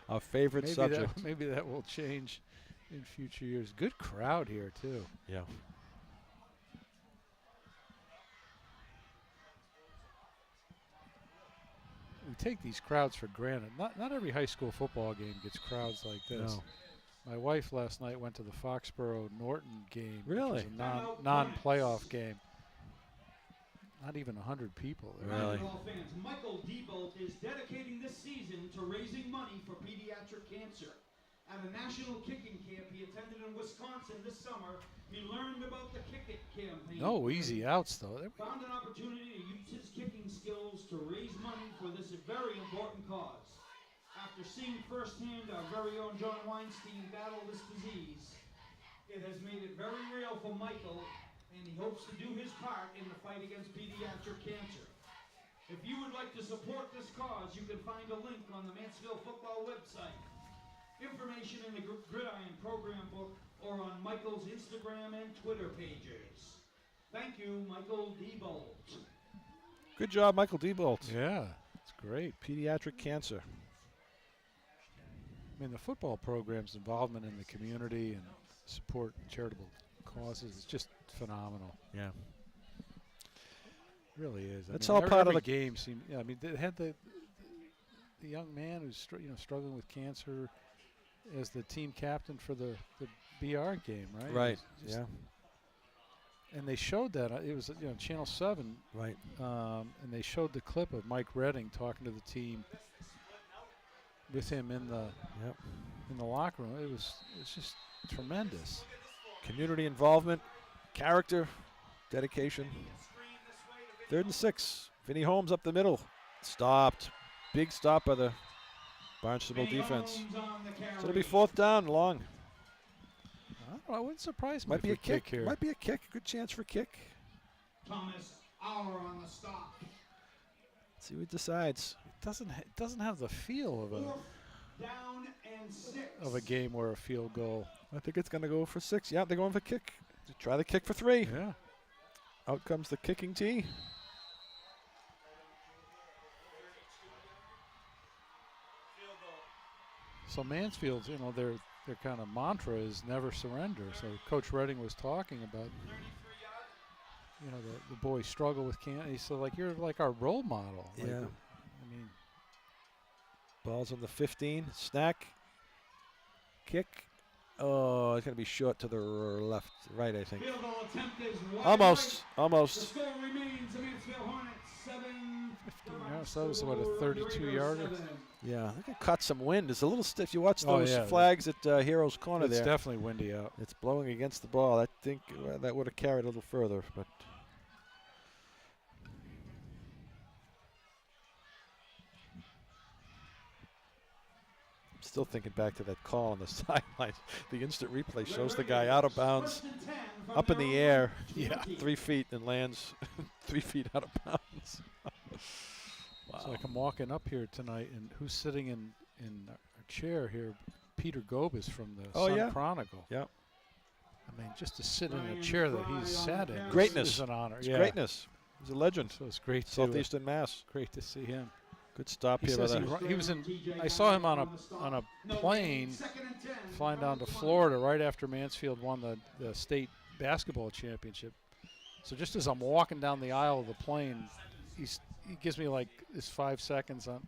Our favorite subject. Maybe that will change in future years. Good crowd here too. Yeah. We take these crowds for granted. Not every high school football game gets crowds like this. No. My wife last night went to the Foxborough Norton game. Really? Which was a non-playoff game. Not even 100 people there. Really? Basketball fans, Michael Diebold is dedicating this season to raising money for pediatric cancer. At a national kicking camp he attended in Wisconsin this summer, he learned about the Kick It campaign. No easy outs though. Found an opportunity to use his kicking skills to raise money for this very important cause. After seeing firsthand our very own John Weinstein battle this disease, it has made it very real for Michael, and he hopes to do his part in the fight against pediatric cancer. If you would like to support this cause, you can find a link on the Mansfield Football website. Information in the Gridiron program book or on Michael's Instagram and Twitter pages. Thank you, Michael Diebold. Good job, Michael Diebold. Yeah, it's great. Pediatric cancer. I mean, the football program's involvement in the community and support charitable causes is just phenomenal. Yeah. It really is. That's all part of every the game. Seemed, I mean, they had the young man who's struggling with cancer as the team captain for the BR game, right? Right. Just Yeah. And they showed that. It was, Channel 7. Right. And they showed the clip of Mike Redding talking to the team with him in the locker room. It was just tremendous. Community involvement, character, dedication. 3rd and 6. Vinny Holmes up the middle. Stopped. Big stop by the Barnstable defense. So it'll be 4th down, long. I don't know. I wouldn't surprise me. Might be a if we kick here. Might be a kick. Good chance for a kick. Thomas Auer on the stop. Let's see what decides. It doesn't have the feel of Down and 6. a game where a field goal. I think it's going to go for 6. Yeah, they're going for kick. Try the kick for 3. Yeah. Out comes the kicking tee. So Mansfield's, their kind of mantra is never surrender. So Coach Redding was talking about, the boys struggle with can't. He said, you're like our role model. Yeah. I mean, Ball's on the 15. Snack. Kick. Oh, it's going to be short to the right, I think. Field goal attempt is wide Almost. right. Almost. The score remains the Mansfield Hornets 7. 15 yards. So that was what, a 32-yarder? Yeah, I think it caught some wind. It's a little stiff. You watch Oh, those yeah. flags at Heroes Corner It's there. definitely windy out. It's blowing against the ball. I think that would have carried a little further, but I'm still thinking back to that call on the sideline. The instant replay shows the guy out of bounds, up in the air, 3 feet, and lands 3 feet out of bounds. Wow. It's like I'm walking up here tonight, and who's sitting in a chair here? Peter Gobis from the Sun Chronicle. Yeah. I mean, just to sit in a chair that he's sat in Greatness. is an honor. It's greatness. He's a legend. So it's great Southeastern Mass. Great to see him. Good stop He here. says he was in. I saw him on a plane flying down to Florida right after Mansfield won the state basketball championship. So just as I'm walking down the aisle of the plane, he gives me like this 5 seconds on.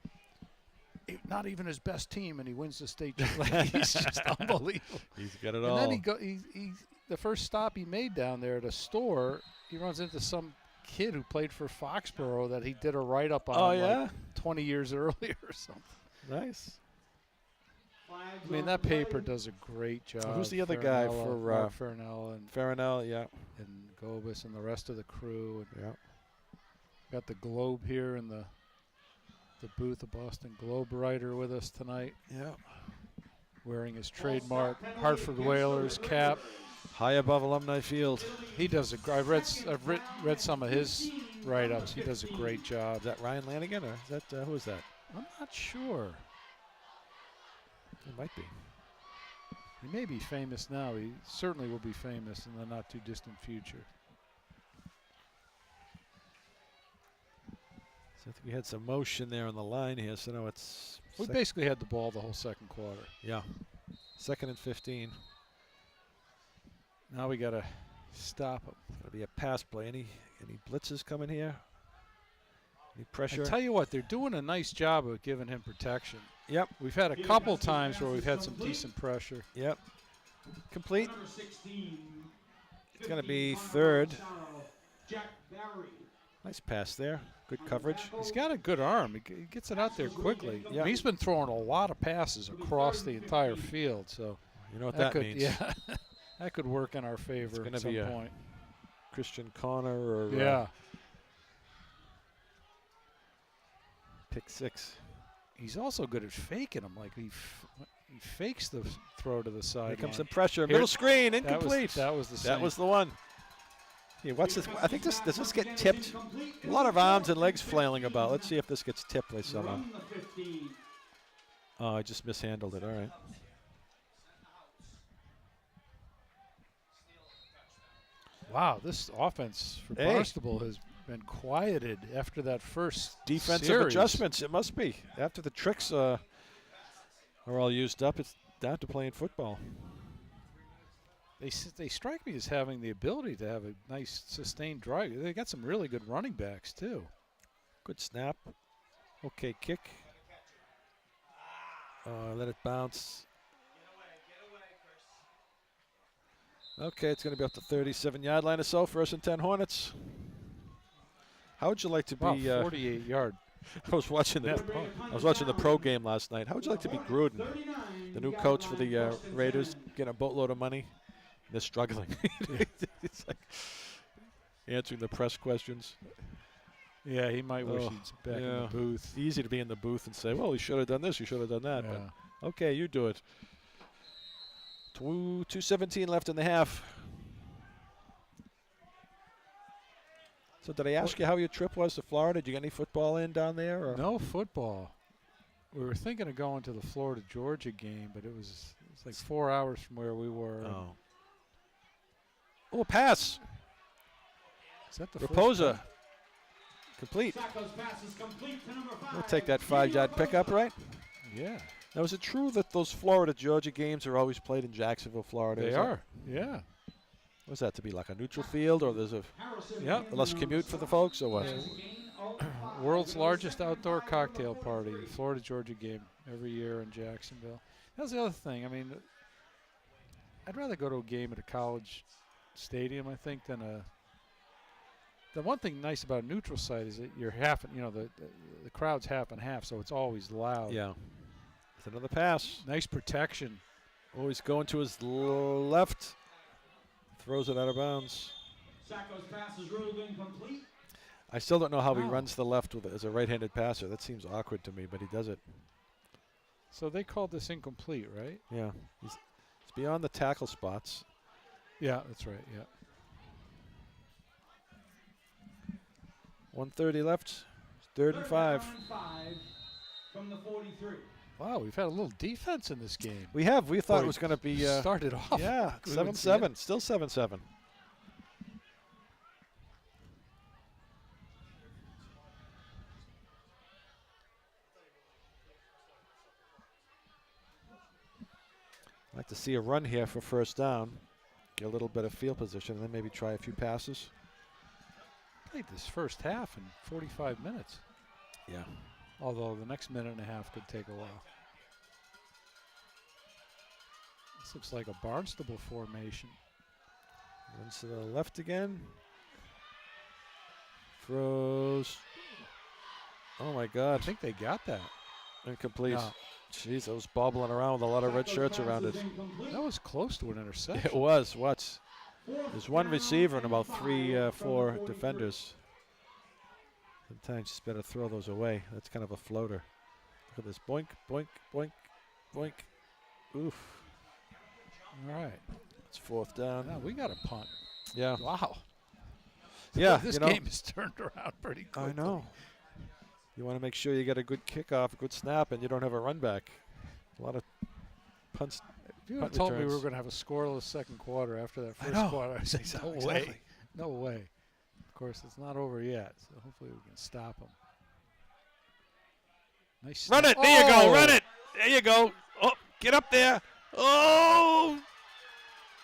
Not even his best team, and he wins the state. He's just unbelievable. He's got it and all. And then he the first stop he made down there at a store, he runs into some kid who played for Foxborough that he did a write-up on like 20 years earlier or something. Nice. I mean, that paper does a great job. Who's the other guy for Mark Farnell and Farnell, yeah. And Gobis and the rest of the crew. And yeah. Got the Globe here in the booth, the Boston Globe writer with us tonight. Yeah. Wearing his trademark Hartford Whalers cap. High above Alumni Field. He does I've read some of his write-ups. He does a great job. Is that Ryan Lanigan, or is that who is that? I'm not sure. It might be. He may be famous now. He certainly will be famous in the not too distant future. So I think we had some motion there on the line here. So now it's. We basically had the ball the whole second quarter. Yeah. 2nd and 15. Now we got to stop him. It's going to be a pass play. Any blitzes coming here? Any pressure? I tell you what, they're doing a nice job of giving him protection. Yep. We've had a couple times where we've had some decent pressure. Yep. Complete. It's going to be 3rd. Nice pass there. Good coverage. He's got a good arm. He gets it out there quickly. Yeah. He's been throwing a lot of passes across the entire field. So you know what that means. Yeah. That could work in our favor at some point. Christian Connor or pick 6. He's also good at faking them. Like he fakes the throw to the side. Here comes some pressure. Middle screen, incomplete. That was the same. That was the one. Here, what's this? I think does this get tipped? A lot of arms and legs flailing about. Let's see if this gets tipped by someone. Oh, I just mishandled it. All right. Wow, this offense for Barnstable has been quieted after that first defensive series. adjustments. It must be after the tricks are all used up. It's down to playing football. They strike me as having the ability to have a nice sustained drive. They got some really good running backs too. Good snap. Okay, kick. Let it bounce. Okay, it's going to be up to 37-yard line or so. First and 10 Hornets. How would you like to be? Wow, 48-yard. I was watching the pro game last night. How would you like to be Gruden, the new coach for the Raiders, getting a boatload of money? They're struggling. It's like answering the press questions. Yeah, he might wish he's back in the booth. Easy to be in the booth and say, well, you should have done this, you should have done that. Yeah. But okay, you do it. 2:17 left in the half. So did I ask you how your trip was to Florida? Did you get any football in down there? Or? No football. We were thinking of going to the Florida-Georgia game, but it's like 4 hours from where we were. Oh, pass. Is that the Raposa. Complete. Sacco's pass is complete to number 5. We'll take that 5-yard pickup, right? Yeah. Now, is it true that those Florida-Georgia games are always played in Jacksonville, Florida? They are, yeah. What's that, to be like a neutral field, or there's a less commute for the folks, or what? World's largest outdoor cocktail party, Florida-Georgia game every year in Jacksonville. That's the other thing. I mean, I'd rather go to a game at a college stadium, I think, than a. The one thing nice about a neutral site is that you're half, the crowd's half and half, so it's always loud. Yeah. It's another pass. Nice protection. Always going to his left. Throws it out of bounds. Sacco's pass is ruled incomplete. I still don't know how he runs to the left as a right-handed passer. That seems awkward to me, but he does it. So they called this incomplete, right? Yeah. It's beyond the tackle spots. Yeah, that's right, yeah. 1:30 left. 3rd and 5. From the 43. Wow, we've had a little defense in this game. We have. We thought it was going to be. Started off. Yeah, 7-7. Still 7-7. I'd like to see a run here for first down. Get a little bit of field position, and then maybe try a few passes. Played this first half in 45 minutes. Yeah. Although the next minute and a half could take a while. This looks like a Barnstable formation. Runs to the left again. Throws. Oh, my God. I think they got that. Incomplete. No. Jeez, I was bobbling around with a lot of red shirts around it. That was close to an interception. It was. Watch. There's one receiver and about 3, 4 defenders. Sometimes it's better throw those away. That's kind of a floater. Look at this. Boink, boink, boink, boink. Oof. All right. It's 4th down. Now we got a punt. Yeah. Wow. Yeah. This game is turned around pretty quickly. I know. You want to make sure you get a good kickoff, a good snap, and you don't have a run back. A lot of punts. If you had told me we were going to have a scoreless second quarter after that first quarter, I said, no way. No way. Of course, it's not over yet, so hopefully we can stop them. Nice. Run it. There you go. Run it. There you go. Oh, get up there. Oh.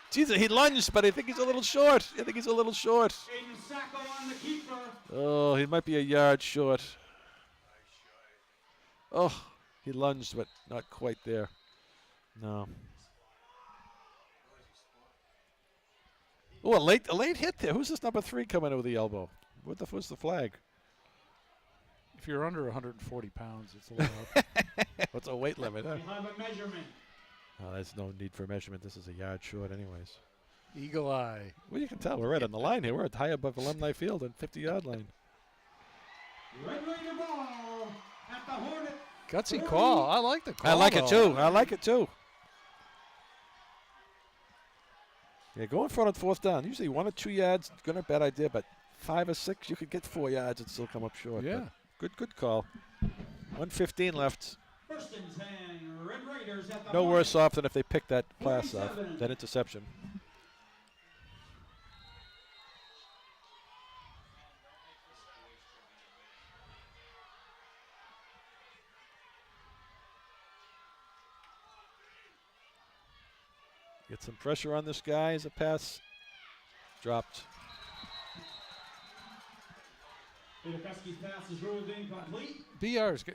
Jesus, he lunged, but I think he's a little short. Aiden Sacco on the keeper. Oh, he might be a yard short. Oh, he lunged, but not quite there. No. Oh, a late hit there. Who's this number 3 coming in with the elbow? What the was the flag? If you're under 140 pounds, it's allowed. What's a weight limit? Huh? We'll have a measurement. Oh, there's no need for measurement. This is a yard short anyways. Eagle eye. Well, you can tell. We're right on the line here. We're high above Alumni Field and 50-yard line. Red Raider ball at the Hornet. Gutsy call. I like the call. I like it though. too. I like it too. Yeah, go in front on 4th down. Usually 1 or 2 yards, not a bad idea, but 5 or 6, you could get 4 yards and still come up short. Yeah. Good call. 1:15 left. 1st and 10. Red Raiders at the No Hornet. worse off than if they picked that pass off, 47. that interception. Get some pressure on this guy as a pass dropped. Peterkeski's pass is ruled incomplete. BR's.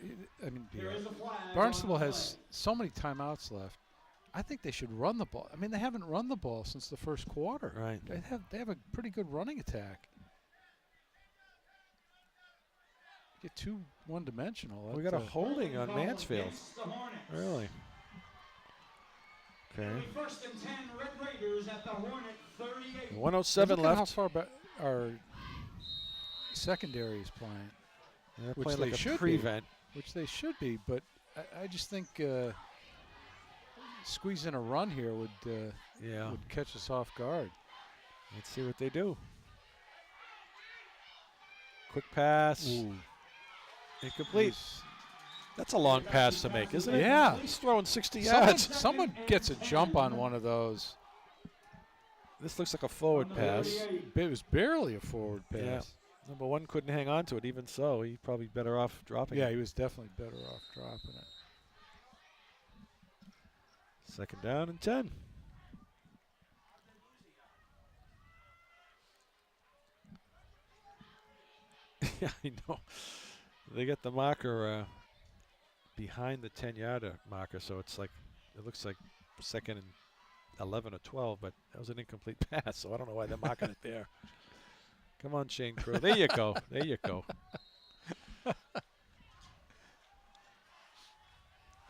I mean, There is a flag. Barnstable on the has so many timeouts left. I think they should run the ball. I mean, they haven't run the ball since the first quarter. Right. They have a pretty good running attack. Get too one-dimensional. We got a holding on Mansfield. Really? Okay. First and 10, Red Raiders at the Hornet 38. 107 Look at how left. far back our secondary is playing, They're which playing they like a should be. prevent. which they should be. But I just think squeezing a run here would catch us off guard. Let's see what they do. Quick pass. Ooh. Incomplete. That's a long pass to make, isn't it? Yeah. He's throwing 60 yards. Someone gets a jump on one of those. This looks like a forward pass. It was barely a forward pass. Yeah. Number one couldn't hang on to it. Even so, he's probably better off dropping Yeah, it. he was definitely better off dropping it. Second down and 10. Yeah, I know. They get the marker behind the 10-yarder marker, so it's like it looks like second and 11 or 12, but that was an incomplete pass, so I don't know why they're marking it there. Come on, Shane Crow. There you go. There you go.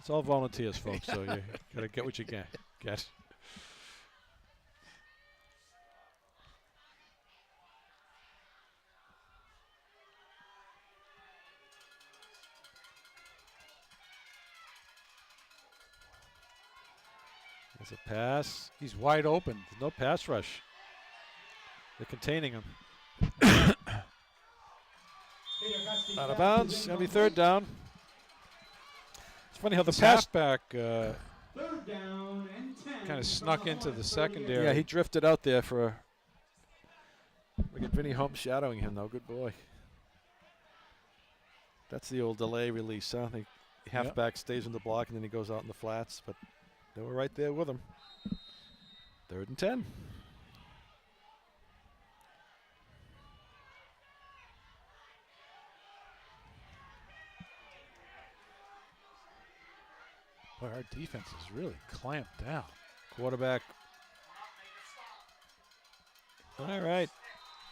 It's all volunteers, folks, so you got to get what you get. There's a pass. He's wide open. There's no pass rush. They're containing him. Out of bounds. Going to be third down. It's funny how the pass halfback Third down and 10. kind of snuck into the secondary. Yeah, he drifted out there for a. Look at Vinny Holmes shadowing him, though. Good boy. That's the old delay release, huh? The halfback stays in the block and then he goes out in the flats, but they were right there with him. Third and 10. Boy, our defense is really clamped down. Quarterback. All right.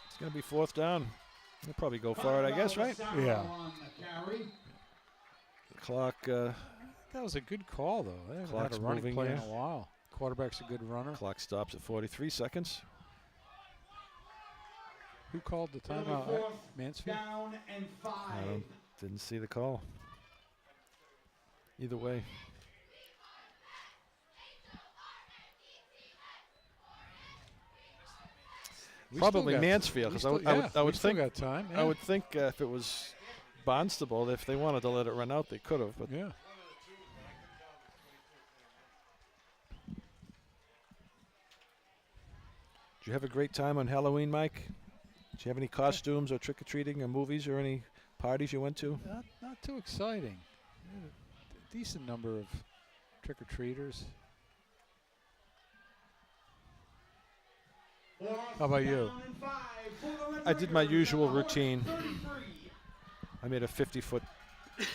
It's going to be fourth down. They'll probably go for it, I guess, right? Yeah. Clock. That was a good call, though. They haven't had Clock's a running moving play in here. a while. Quarterback's a good runner. Clock stops at 43 seconds. Who called the timeout? Mansfield? Down and 5. Didn't see the call. Either way. We Probably still got- Mansfield, we 'cause I would- still- I would- yeah, I we would still think- got time. I would think if it was Barnstable, if they wanted to let it run out, they could have. But Yeah. did you have a great time on Halloween, Mike? Did you have any costumes or trick-or-treating or movies or any parties you went to? Not too exciting. We had a decent number of trick-or-treaters. How about you? I did my usual routine. I made a 50-foot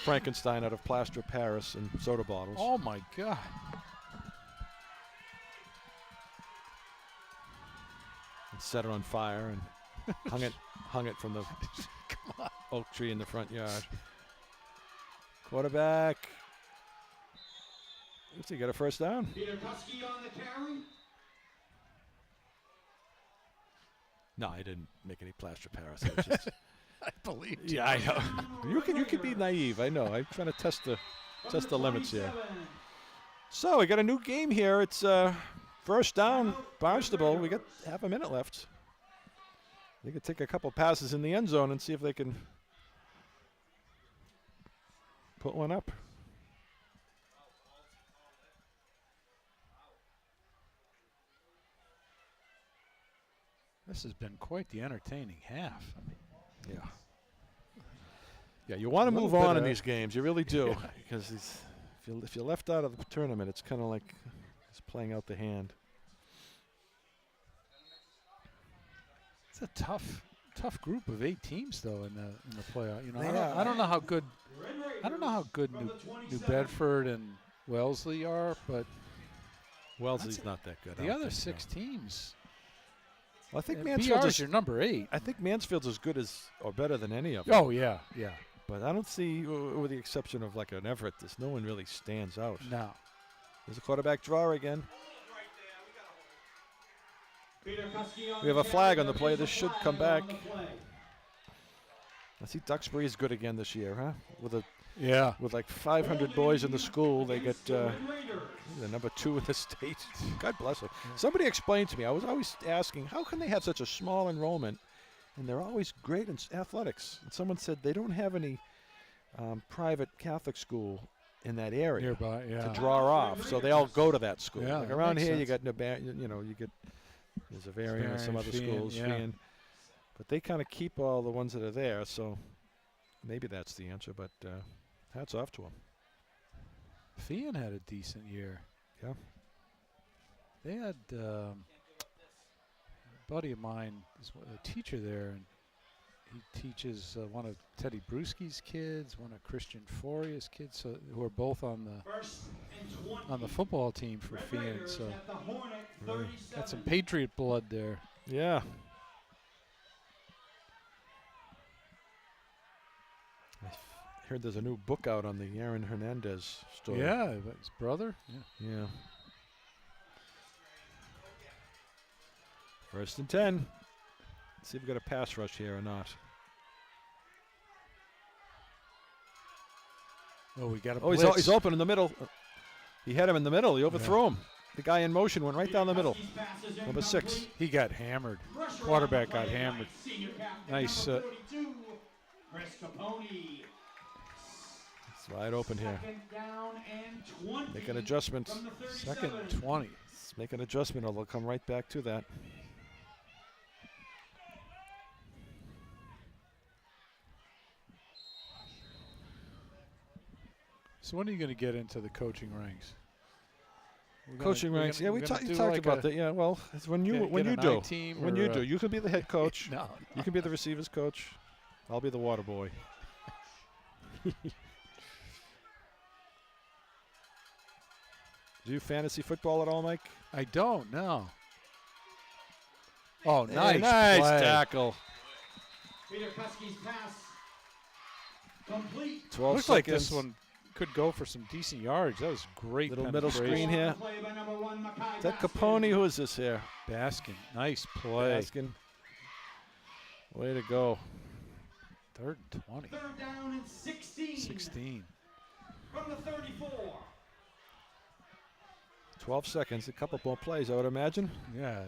Frankenstein out of plaster of Paris and soda bottles. Oh, my God. And set it on fire and hung it from the oak tree in the front yard. Quarterback. Looks like he got a first down. Peter Kusky on the carry. No, I didn't make any plaster of Paris. I was just I believe yeah, I know. You can be naive. I know. I'm trying to test the limits here. So we got a new game here. It's first down, Barnstable. We got half a minute left. They could take a couple passes in the end zone and see if they can put one up. This has been quite the entertaining half. I mean, Yeah. Yeah, you want to Little move bit on in of- these games. You really do, Yeah. because if you're left out of the tournament, it's kind of like just playing out the hand. it's a tough group of 8 teams, though, in the playoff. You know, Yeah. I don't know how good New Bedford and Wellesley are, but Wellesley's not that good. I The don't other think, 6 teams. Well, I think BR Mansfield's is your number 8. I think Mansfield's as good as or better than any of them. Oh, yeah, yeah. But I don't see, with the exception of like an Everett, there's no one really stands out. No. There's a quarterback draw again. We have a flag on the play. This should come back. I see Duxbury is good again this year, huh? With like 500 boys in the school, they get the number 2 in the state. God bless them. Somebody explained to me, I was always asking, how can they have such a small enrollment and they're always great in athletics? And someone said they don't have any private Catholic school in that area Nearby, yeah. to draw off, so they all go to that school. Yeah, like that around makes here, you sense. got you get there's Avarian and some other Feehan, schools, yeah. Feehan. But they kind of keep all the ones that are there, so maybe that's the answer. But hats off to them. Feehan had a decent year. Yeah. They had a buddy of mine is a teacher there, and he teaches one of Teddy Bruschi's kids, one of Christian Foria's kids, so who are both on the football team for Feehan. So got some Patriot blood there. Yeah. I heard there's a new book out on the Aaron Hernandez story. Yeah, his brother. Yeah. Yeah. 1st and 10. Let's see if we got a pass rush here or not. Oh, we got a Oh, blitz. he's open in the middle. He had him in the middle. He overthrew him. The guy in motion went right down the middle. Number 6. He got hammered. Quarterback got hammered. Nice. Chris Capone. It's wide open here. Down and 20 Make an adjustment. from the 2nd 37. and 20. Let's make an adjustment, or they'll come right back to that. So when are you going to get into the coaching ranks? Coaching ranks. Yeah, we we're talked gonna do like about a- that. Yeah, well, it's when you get when you an do. I-team When or you do, a- you can be the head coach. No. You can be the receivers coach. I'll be the water boy. Do you fantasy football at all, Mike? I don't know. Oh, Hey, nice nice play. tackle. Peter Kuski's pass complete. 12 Looks seconds. like this one could go for some decent yards. That was great. Little middle penetration. screen here. Play by number 1, Mackay Is that Baskin. Capone? Who is this here? Baskin. Nice play. Baskin. Way to go. 3rd and 20. 3rd down and 16. 16. From the 34. 12 seconds. A couple more plays, I would imagine. Yeah.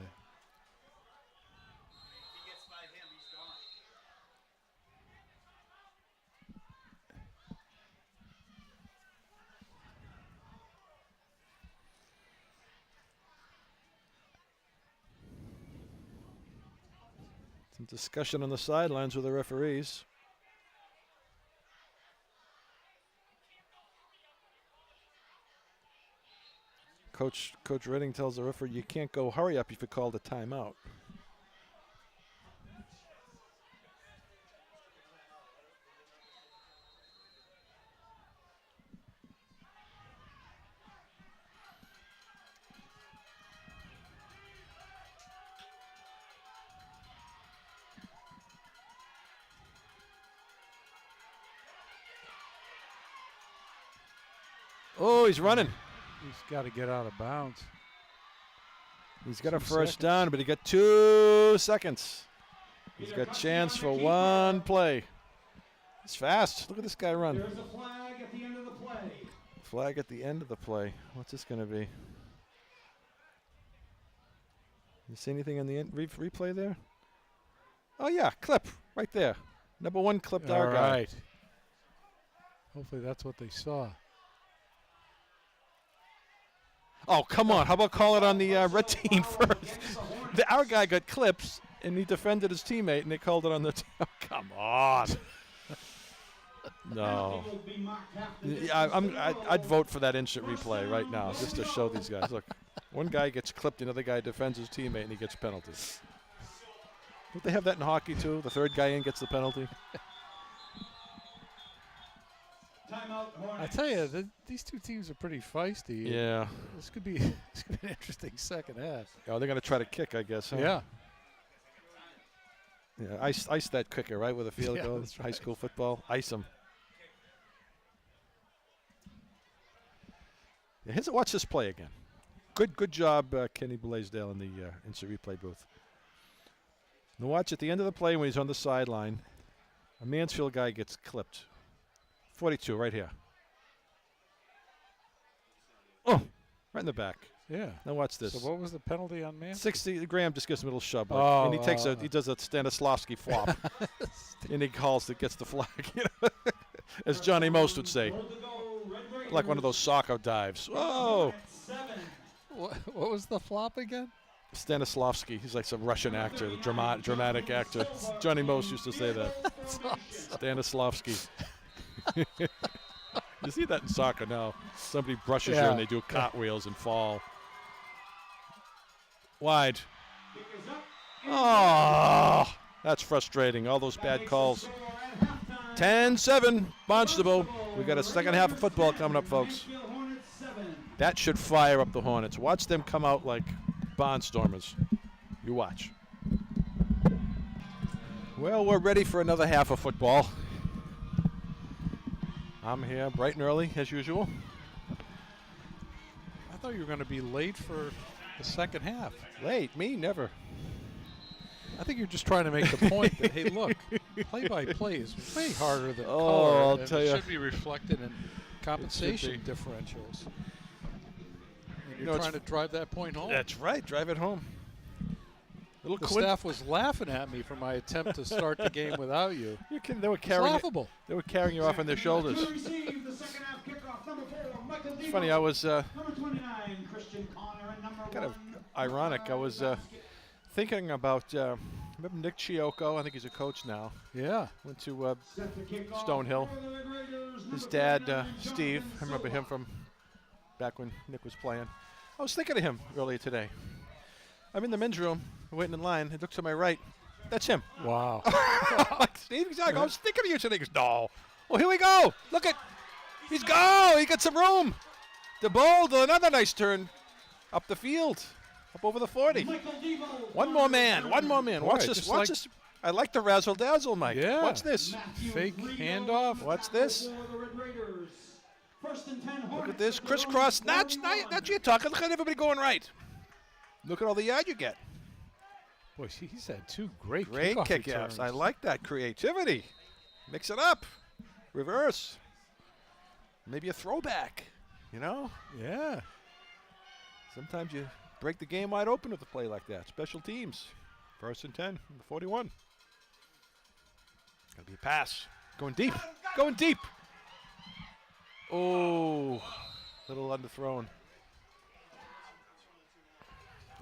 Some discussion on the sidelines with the referees. Coach Redding tells the referee, you can't go hurry up if you called a timeout. Oh, he's running. He's got to get out of bounds. He's got a 2 first seconds. down, but he got 2 seconds. He's got chance for one play. He's fast. Look at this guy run. There's a flag at the end of the play. Flag at the end of the play. What's this going to be? You see anything in the replay there? Oh, yeah, clip right there. Number 1 clipped All our guy. right. Hopefully that's what they saw. Oh, come on. How about call it on the red team first? Our guy got clips, and he defended his teammate, and they called it on the oh, come on. No. Yeah, I'd vote for that instant replay right now just to show these guys. Look, one guy gets clipped, another guy defends his teammate, and he gets penalties. Don't they have that in hockey, too? The third guy in gets the penalty? timeout, I Hornets. tell you, these two teams are pretty feisty. Yeah. This could be an interesting second half. Oh, they're going to try to kick, I guess. Huh? Yeah. Yeah. Ice that kicker, right, with a field Yeah, goal. that's High right. school football. Ice them. Yeah, watch this play again. Good job, Kenny Blaisdell in the instant replay booth. Now watch at the end of the play when he's on the sideline, a Mansfield guy gets clipped. 42 right here. Oh, right in the back. Yeah. Now watch this. So what was the penalty on man? 60. Graham just gives him a little shove, like, Oh, and he does a Stanislavski flop, and he calls it, gets the flag. You know? As Johnny Most would say, Goal to go, Red like one of those soccer dives. Whoa, Raiders. 7. What was the flop again? Stanislavski. He's like some Russian actor, the dramatic actor. Johnny Most used to say that. Stanislavski. You see that in soccer now. Somebody brushes you Yeah. and they do cartwheels and fall. Wide. Kick is up. Oh, that's frustrating. All those bad calls. 10-7, Barnstable. We got a second half of football coming up, folks. Mansfield Hornets 7. That should fire up the Hornets. Watch them come out like barnstormers. You watch. Well, we're ready for another half of football. I'm here bright and early, as usual. I thought you were going to be late for the second half. Late? Me? Never. I think you're just trying to make the point that, hey, look, play-by-play is way harder than Oh, color. I'll and tell it ya. should be reflected in compensation be. differentials. And You you're know, trying to drive that point home. That's right. Drive it home. Little The staff was laughing at me for my attempt to start the game without you. They were It's carrying. laughable. They were carrying you off on their shoulders. To receive the second half kickoff, number 4, Michael It's Debo. funny. I was Number 29, Christian Connor, and number kind of 1. ironic. I was thinking about. Remember Nick Chioco? I think he's a coach now. Yeah. Went to Set the kickoff Stonehill. for the Red Raiders, His number dad, 39, Steve. Jonathan I remember him Silva. from back when Nick was playing. I was thinking of him earlier today. I'm in the men's room, waiting in line. He looks to my right. That's him. Wow. I'm like, Steve, he's like, I was thinking of you today. He goes, no. Well, here we go. Look at, he's go. He got some room. The ball, another nice turn up the field, up over the 40. Michael Debo, One more man. One more man. Boy, Watch this. just Watch like- this. I like the razzle dazzle, Mike. Yeah. Watch this. Matthew Fake Rigo, handoff. Watch this. for the Red Raiders. First and 10 Look Hornets at this. at their Crisscross. own That's 41. you're talking. Look at everybody going right. Look at all the yard you get. Boy, he's had two great Great kickoff kick-offs. returns. I like that creativity. Mix it up. Reverse. Maybe a throwback. You know? Yeah. Sometimes you break the game wide open with a play like that. Special teams. First and 10, 41. Gotta be a pass. Going deep. Going deep. Oh, little underthrown.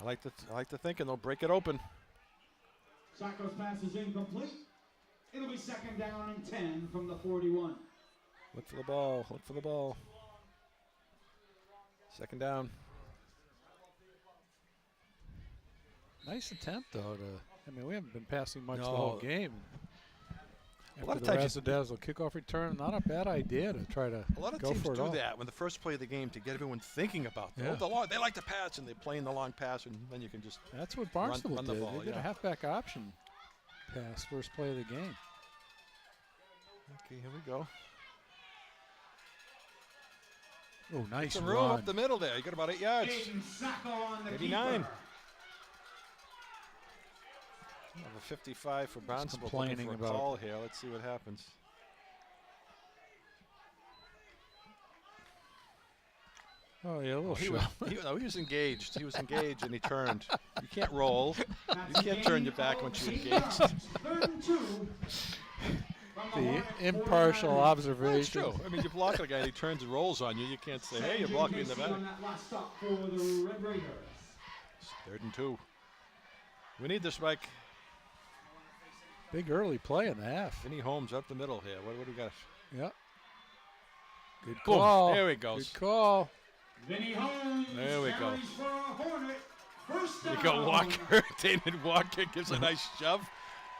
I like the thinking they'll break it open. Sacco's pass is incomplete. It'll be second down and 10 from the 41. Look for the ball. Look for the ball. Second down. Nice attempt, though. We haven't been passing much the No. whole game. A lot After of the times you- razzle-dazzle kickoff return, not a bad idea to try to A lot of go teams for it do all. that when the first play of the game to get everyone thinking about Yeah. they like to pass and they're playing the long pass and then you can just That's what Barnstable run the did. ball, They did yeah. a halfback option pass first play of the game. okay, here we go. Oh, nice Some room run. up the middle there. You got about 8 yards. Aiden Sacco on the 89. keeper. Number 55 for Barnstable. complaining Looking for a about- call here. Let's see what happens. Oh, yeah, a little He shot. was engaged. He was engaged and he turned. You can't roll. You can't turn your back once you're engaged. Third and 2. from The Hornets impartial 49. That's observation. true. I mean, you block a guy and he turns and rolls on you. You can't say, hey, you're blocking me in the back. On that last stop for the Red Raiders. Third and 2. We need this, Mike. Big early play in the half. Vinny Holmes up the middle here. What do we got? Yeah. Good Boom. call. There he goes. Good call. Vinny Holmes There we go. carries for a Hornet. First down. You go Walker. David Walker gives a nice shove.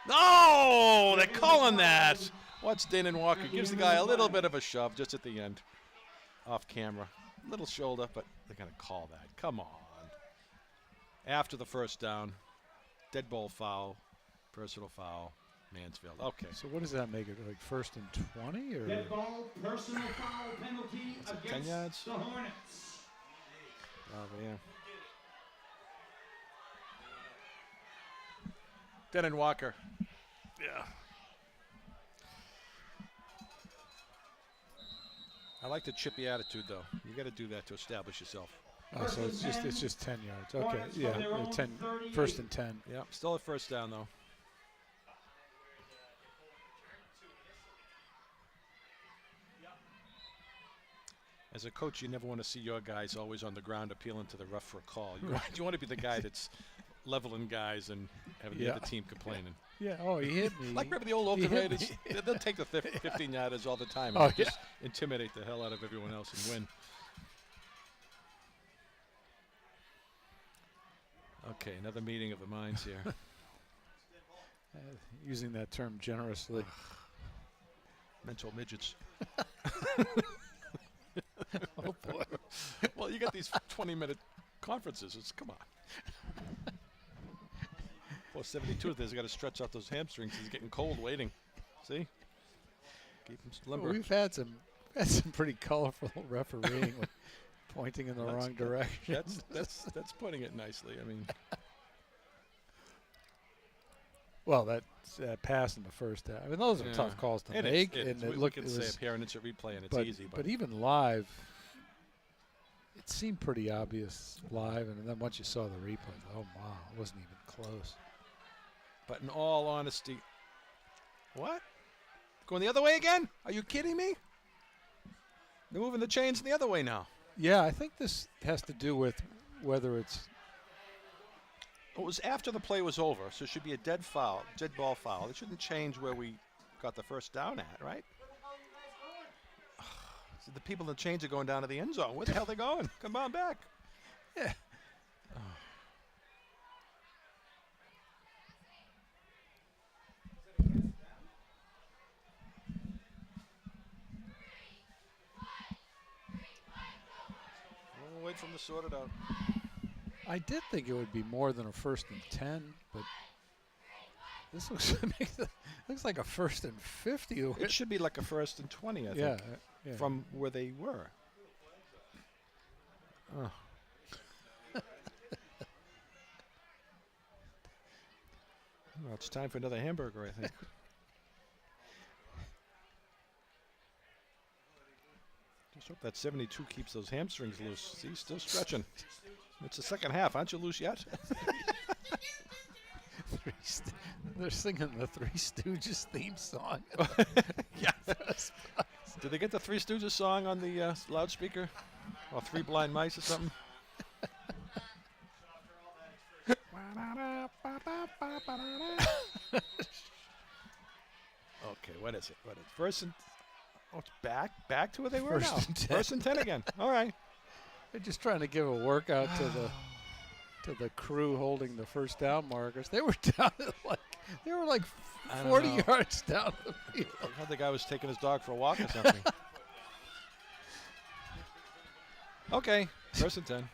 No, they're calling that. Watch Danon Walker. Gives the guy a little bit of a shove just at the end. Off camera. Little shoulder, but they're going to call that. Come on. After the first down. Dead ball foul. Personal foul. Mansfield. Okay. So what does that make it? Like 1st and 20 or? Dead ball, personal foul penalty Is it 10 against yards? the Hornets. Oh, yeah. Danon Walker. Yeah. I like the chippy attitude, though. You got to do that to establish yourself. Oh, so it's just 10 yards. Okay, Hornets yeah, from their own 10, 38. 1st and 10. Yeah, still a first down, though. As a coach, you never want to see your guys always on the ground appealing to the ref for a call. You want to be the guy that's leveling guys and having the Yeah. other team complaining. Yeah. Oh, he hit me. Like remember the old He Oakland hit Raiders? me. They'll take the 15-yarders all the time Oh, and just intimidate the hell out of everyone else and win. Okay, another meeting of the minds here. Using that term generously. Mental midgets. Oh boy. Well, you got these 20-minute conferences. Come on. Well, 72, they've got to stretch out those hamstrings. He's getting cold waiting. See? Keep him limber. We've had some pretty colorful refereeing with pointing in the wrong direction. That's putting it nicely. I mean, Well, that pass in the first half. I mean, those are Yeah. tough calls to and make. it's, and we it looked can it say was, a parent it's a replay and it's but, easy. but even live, it seemed pretty obvious live. And then once you saw the replay, oh wow, it wasn't even close. But in all honesty, what? Going the other way again? Are you kidding me? They're moving the chains the other way now. Yeah, I think this has to do with whether it's It was after the play was over, so it should be a dead ball foul. It shouldn't change where we got the first down at, right? So the people in the chains are going down to the end zone. Where the hell are they going? Come on back. yeah. We'll wait for them to sort it out. I did think it would be more than a 1st and 10, but this looks like a 1st and 50. It should be like a 1st and 20, I yeah, think, yeah. from where they were. Oh. Well, it's time for another hamburger, I think. Just hope that 72 keeps those hamstrings loose. See, still stretching. It's the second half. Aren't you loose yet? They're singing the Three Stooges theme song. Yeah. Did they get the Three Stooges song on the loudspeaker? Or Three Blind Mice or something? Okay, what is it? First and it's back to where they were First now. and 10. 1st and 10 again. All right. They're just trying to give a workout to the crew holding the first down markers. They were down at like I don't 40 know. yards down the field. I thought the guy was taking his dog for a walk or something. Okay, 1st and 10.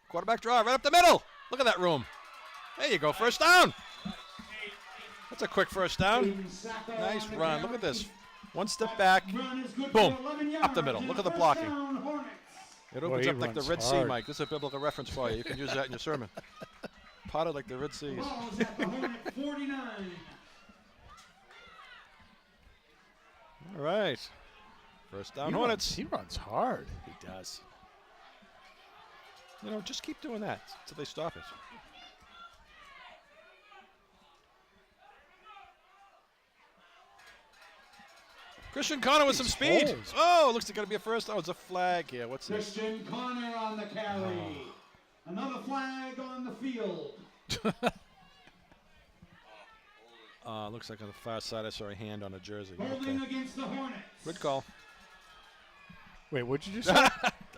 Quarterback draw right up the middle. Look at that room. There you go, first down. That's a quick first down. Nice run. Look at this. One step back. Boom. Up the middle. Look at the blocking. It Boy, opens he up like the runs Red Sea, hard. Mike. This is a biblical reference for you. You can use that in your sermon. Potted like the Red Seas. Ball's at the Hornet 49. All right. First down, He Hornets. runs hard. He does. You know, just keep doing that until they stop it. Christian Connor with some speed. holes. Oh, looks like it's going to be a first. Oh, it's a flag here. What's this? Christian Connor on the carry. Another flag on the field. Looks like on the far side I saw a hand on a jersey. Holding Okay. against the Hornets. Good call. Wait, what'd you just say?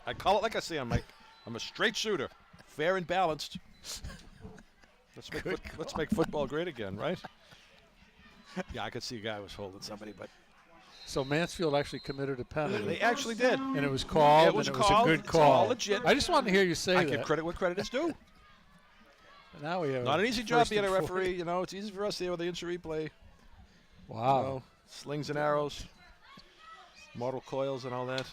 I call it like I see. I'm a straight shooter. Fair and balanced. Let's make football great again, right? Yeah, I could see a guy was holding somebody, but So Mansfield actually committed a penalty. they actually did. And it was called, Yeah, it was and called. it was a good It's call. all legit. I just wanted to hear you say I that. give credit what credit is due. Now we have Not an easy job first being a and 40. referee. You know, it's easy for us here with the instant replay. Wow. You know, slings and arrows, mortal coils, and all that.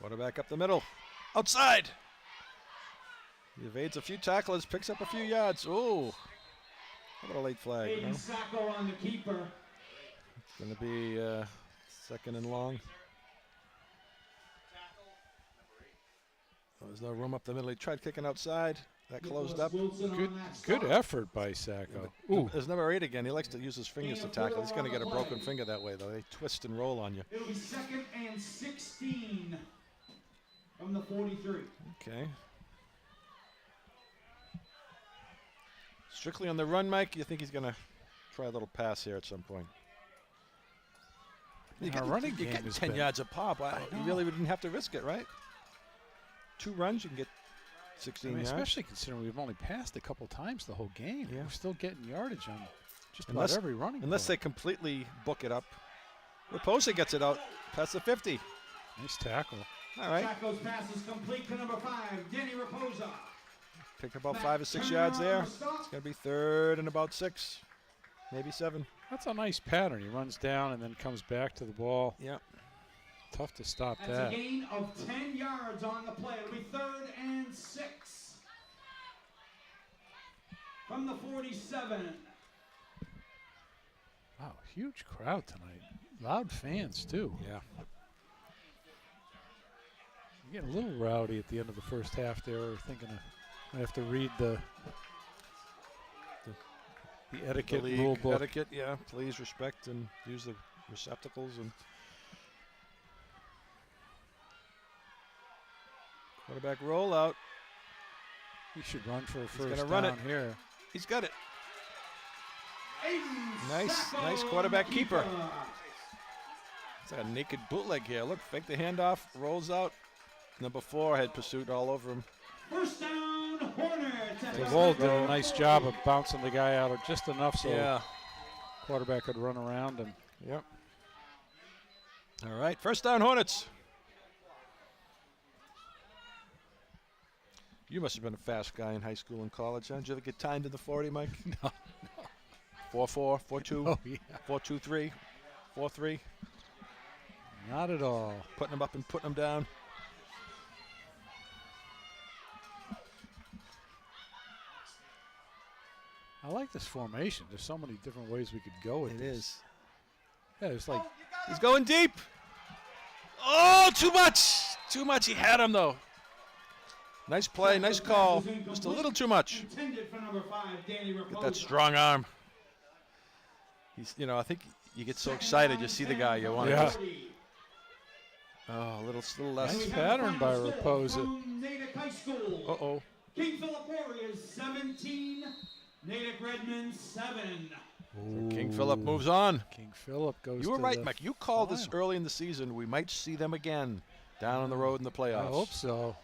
Quarterback up the middle, outside. He evades a few tacklers, picks up a few yards. Ooh, how about a late flag? Aiden Sacco on the keeper. It's going to be second and long. Oh, there's no room up the middle. He tried kicking outside. That closed up. Good effort by Sacco. Ooh. There's number 8 again. He likes to use his fingers to tackle. He's going to get a broken finger that way, though. They twist and roll on you. It'll be 2nd and 16 from the 43. Okay. Strictly on the run, Mike. You think he's going to try a little pass here at some point? Our running you game get has 10 been- yards a pop. You really didn't have to risk it, right? 2 runs, you can get 16 yards. Especially considering we've only passed a couple times the whole game. Yeah. We're still getting yardage on just Unless- about every running Unless play. they completely book it up. Raposa gets it out past the 50. Nice tackle. All right. Sacco's pass is complete to number 5, Danny Raposa. Picked about 5 or 6 yards there. It's going to be 3rd and about 6, maybe 7. That's a nice pattern. He runs down and then comes back to the ball. Yeah. Tough to stop That's that. a gain of 10 yards on the play. It'll be 3rd and 6 from the 47. Wow, huge crowd tonight. Loud fans, too. Yeah. You're getting a little rowdy at the end of the first half there. We're thinking I have to read the etiquette The league rule book. etiquette, yeah. Please respect and use the receptacles. And quarterback rollout. He should run for a gonna first run down it. here. He's got it. Aiden Nice Sacco, quarterback keeper. It's like a naked bootleg here. Look, fake the handoff, rolls out. Number 4 had pursuit all over him. First down, Hornets. DeWalt did a nice job of bouncing the guy out of just enough so Yeah. quarterback could run around him. Yep. All right, first down, Hornets. You must have been a fast guy in high school and college, huh? Did you ever get timed in the 40, Mike? No. 4-4, 4-2, Oh, yeah. 4-2-3, 4-3. Not at all. Putting them up and putting them down. I like this formation. There's so many different ways we could go with It this. is. Yeah, it's like He's going deep. Oh, too much. Too much. He had him, though. Nice play, nice call. Just a little too much. Intended for number 5, Danny Get Raposa. that strong arm. He's, I think you get so excited, you see the guy, you want to Yeah. just, a little less. Nice pattern by Raposa. Natick High School. Uh-oh. King Philip Warriors 17, Natick Redmond 7. King Philip moves on. King Philip goes You were to right, the Mike. You called this final. early in the season. We might see them again down on the road in the playoffs. I hope so.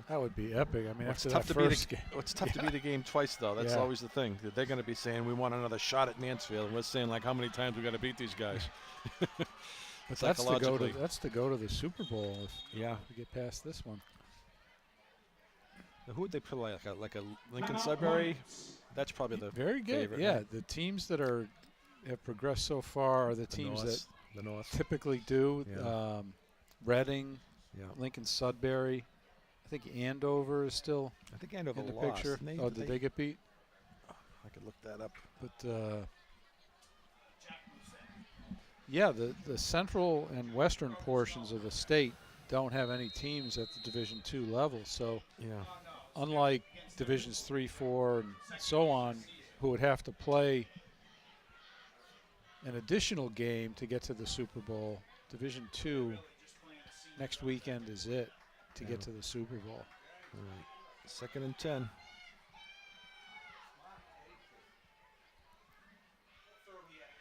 That would be epic. I mean, Well, it's after tough that to beat first game. It's tough to beat the game twice, though. That's Yeah. always the thing. They're going to be saying we want another shot at Mansfield, and we're saying like how many times we got to beat these guys. But that's to go Psychologically. to the Super Bowl if Yeah. we get past this one. Who would they put like a Lincoln Sudbury? That's probably the Very good. favorite, Yeah, right? the teams that have progressed so far are the teams that the North. typically do. Yeah. Reading, Yeah. Lincoln Sudbury. I think Andover is still I think Andover in the lost. picture. Didn't Oh, did they get beat? I could look that up. But yeah, the central and western portions of the state don't have any teams at the Division II level. So Yeah. unlike Divisions 3, 4, and so on, who would have to play an additional game to get to the Super Bowl, Division II next weekend is it to get to the Super Bowl. All right. 2nd and 10.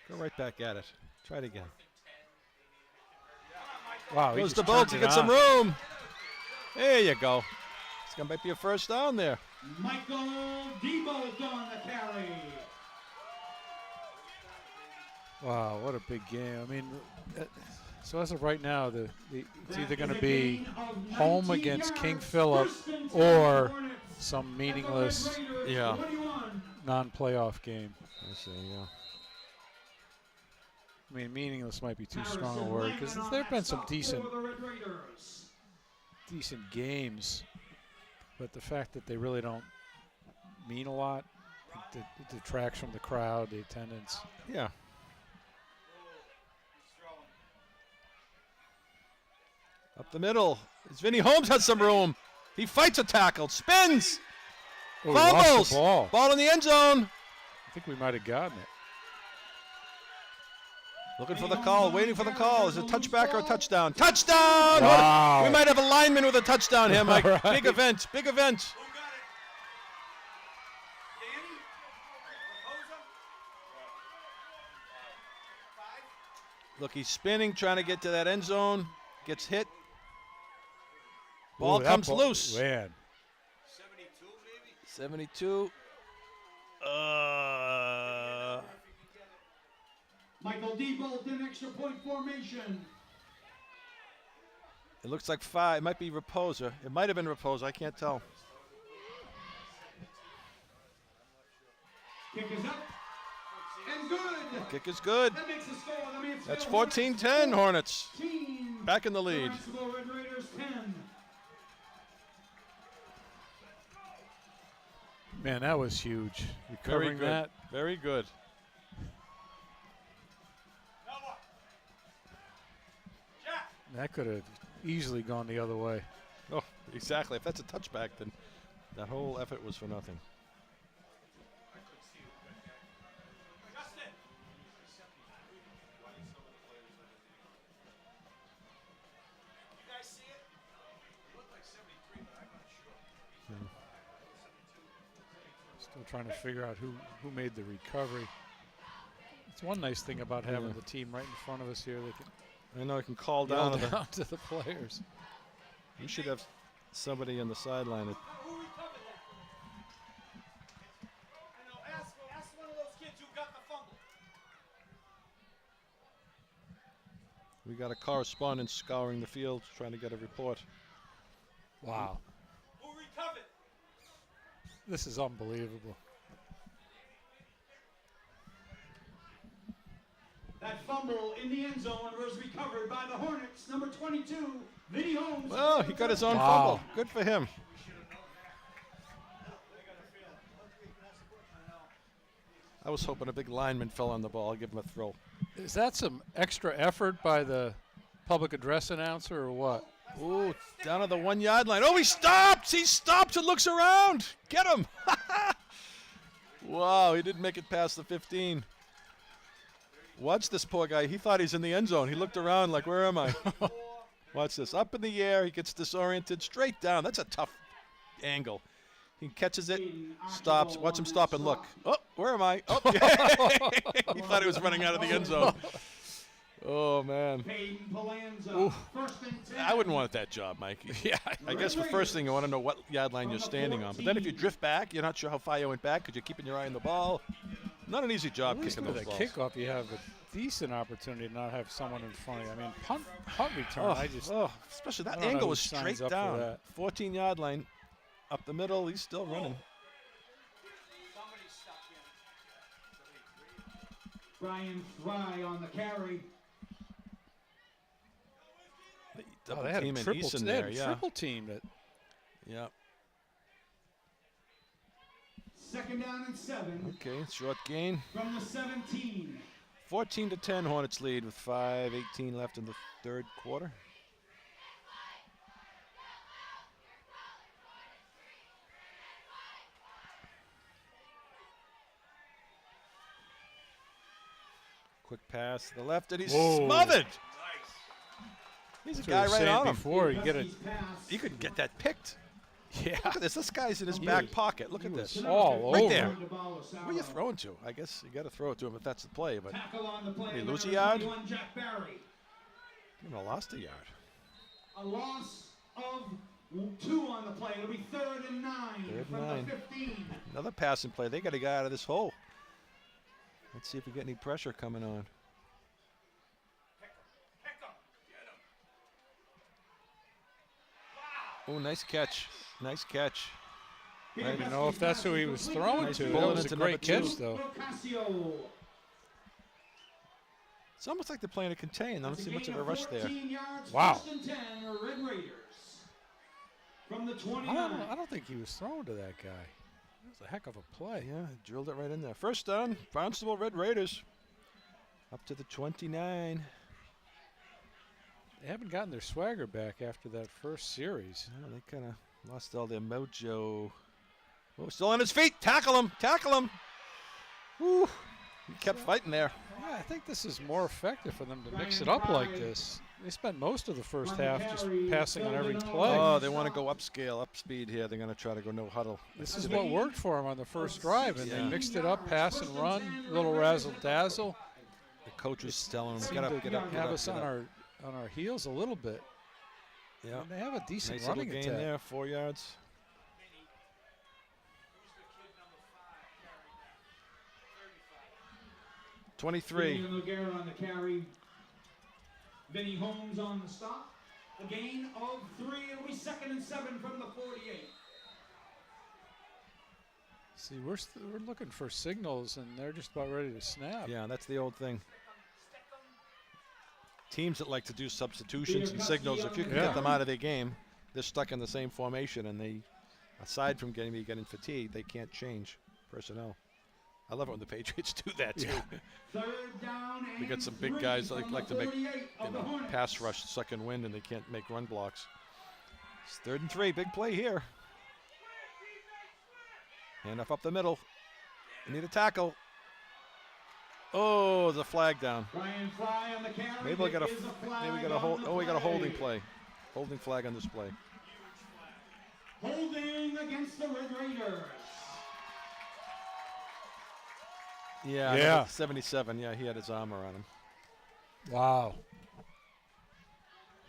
Go right back at it. Try it again. Wow, he Goes just the ball turned to it get some on. room. There you go. It's going to might be a first down there. Michael Debolt on the carry. Wow, what a big game. I mean, so as of right now, it's either going to That is a be gain of home 19 against King yards. Philip First and 10 or Hornets some at the meaningless Red Raiders Yeah. 21. non-playoff game. I see, yeah. I mean, meaningless might be too strong a Harrison word because Lyman on there have that been some stop decent for the Red Raiders. games, but the fact that they really don't mean a lot, it detracts from the crowd, the attendance. Yeah. Up the middle. It's Vinny Holmes has some room. He fights a tackle, spins, Oh, he lost fumbles. the ball. Ball in the end zone. I think we might have gotten it. Looking for the call, waiting for the call. Is it a touchback or a touchdown? Touchdown! Wow. We might have a lineman with a touchdown here, Mike. All right. Big event, big event. Look, he's spinning, trying to get to that end zone. Gets hit. Ball Ooh, that comes ball- loose. Man, 72. Michael Debolt in extra point formation. It looks like 5. It might be Raposa. It might have been Raposa. I can't tell. Kick is up. And good. Kick is good. That makes the score. The Mansfield That's Hornets 14-10 Hornets. 14. Back in the lead. Barnstable Red Raiders 10. man, that was huge. Very Recovering good. that. Very good. That could have easily gone the other way. Oh, exactly. If that's a touchback, then that whole effort was for nothing. Still trying to figure out who made the recovery. It's one nice thing about having Yeah. the team right in front of us here. They can I know I can call yell down. down to the players. You should have somebody on the sideline. Who recovered that? I know. Ask one of those kids who got the fumble. We got a correspondent scouring the field trying to get a report. Wow, Who recovered? this is unbelievable. That fumble in the end zone was recovered by the Hornets. Number 22, Vinny Holmes. Oh, he got his own Wow. fumble. Good for him. I was hoping a big lineman fell on the ball. I'll give him a throw. Is that some extra effort by the public address announcer or what? Ooh, down on the 1 yard line. Oh, he stops! He stops and looks around. Get him! Wow, he didn't make it past the 15. Watch this poor guy. He thought he's in the end zone. He looked around like, where am I? Watch this. Up in the air. He gets disoriented. Straight down. That's a tough angle. He catches it, stops. Watch him stop and look. Oh, where am I? Oh, he thought he was running out of the end zone. Oh, man. Peyton Palanza. First and 10. I wouldn't want that job, Mike. Yeah, I guess the first thing you want to know what yard line you're standing on. But then if you drift back, you're not sure how far you went back because you're keeping your eye on the ball. Not an easy job at least kicking with those a balls. kickoff, you have a decent opportunity to not have someone in front of you. I mean, punt return. Especially I that don't know angle who was signs straight up for down. that. 14-yard line, up the middle. He's still running. Brian Fry on the carry. Double they had team a and triple, Easton they had there. a Yeah. triple team. That Yeah. Second down and 7 Okay. Short gain. from the 17. 14-10 Hornets lead with 5:18 left in the third quarter. Quick pass to the left, and he's Whoa. smothered. He's a that's what guy we were right saying on him. before. You get it. Huskies pass. He couldn't get that picked. Yeah, look at this. This guy's in his back pocket. Look at this. All Right over. there. The ball is Where are you throwing to? I guess you got to throw it to him if that's the play. But Tackle on the play. Hey, number lose a yard? 21, Jack Barry. you know, lost a yard. A loss of 2 on the play. It'll be 3rd and 9 Third and from 9. the 15. Another passing play. They got to get out of this hole. Let's see if we get any pressure coming on. Oh, nice catch. Nice catch. I don't even know if that's who he was throwing Nice to. That bullet was a into great number 2. catch, though. Ocasio. It's almost like they're playing a contain. I don't see much of a rush there. 14 yards, Wow. 1st and 10, Red Raiders. From the I 29. don't think he was throwing to that guy. That was a heck of a play. Yeah, drilled it right in there. First down, Barnstable Red Raiders. Up to the 29. They haven't gotten their swagger back after that first series. Yeah, they kind of lost all their mojo. Oh, still on his feet. Tackle him. Tackle him. Woo. He kept fighting there. Yeah, I think this is more effective for them to mix it up like this. They spent most of the first half just passing on every play. Oh, they want to go upscale, up speed here. They're going to try to go no huddle. This is what worked for them on the first drive, and Yeah. they mixed it up, pass and run, little razzle dazzle. The coach was telling them, Seemed get up, to get up, get have up, us get on up. our heels a little bit. Yeah. And they have a decent Nice little running gain attack. there, 4 yards. Vinny 23. Noguera on the carry. Vinny Holmes on the stop. A gain of 3. It'll be 2nd and 7 from the 48. See, we're looking for signals, and they're just about ready to snap. Yeah, that's the old thing. Teams that like to do substitutions and signals, if you can Yeah. get them out of their game, they're stuck in the same formation, and they, aside from getting fatigued, they can't change personnel. I love it when the Patriots do that too. Yeah. 3rd down and They got some big 3 guys from like the to make 48 of the Hornets. pass rush, second wind, and they can't make run blocks. It's 3rd and 3, big play here. Hand up the middle. We need a tackle. Oh, the flag down. Brian Fry on the carry. Maybe we got There is maybe we flag got a hold. on the Oh, we got a holding play. play. Holding flag on this play. Holding against the Red Raiders. Yeah. Yeah. Number 77. Yeah, he had his armor on him. Wow.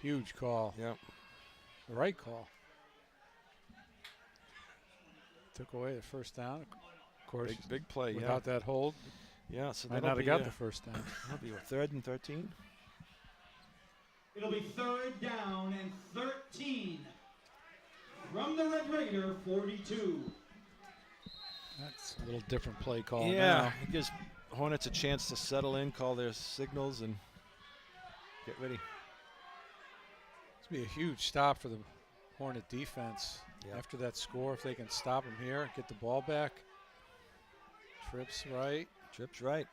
Huge call. Yeah. The right call. Took away the first down. Of course, Big play. without that hold, Yeah. So might that'll not be, have got the first down. that'll be what, 3rd and 13. It'll be 3rd down and 13 from the Red Raider 42. That's a little different play call Yeah. now. It gives Hornets a chance to settle in, call their signals, and get ready. It's be a huge stop for the Hornet defense. Yeah. After that score, if they can stop them here, get the ball back. Trips right. Trips right.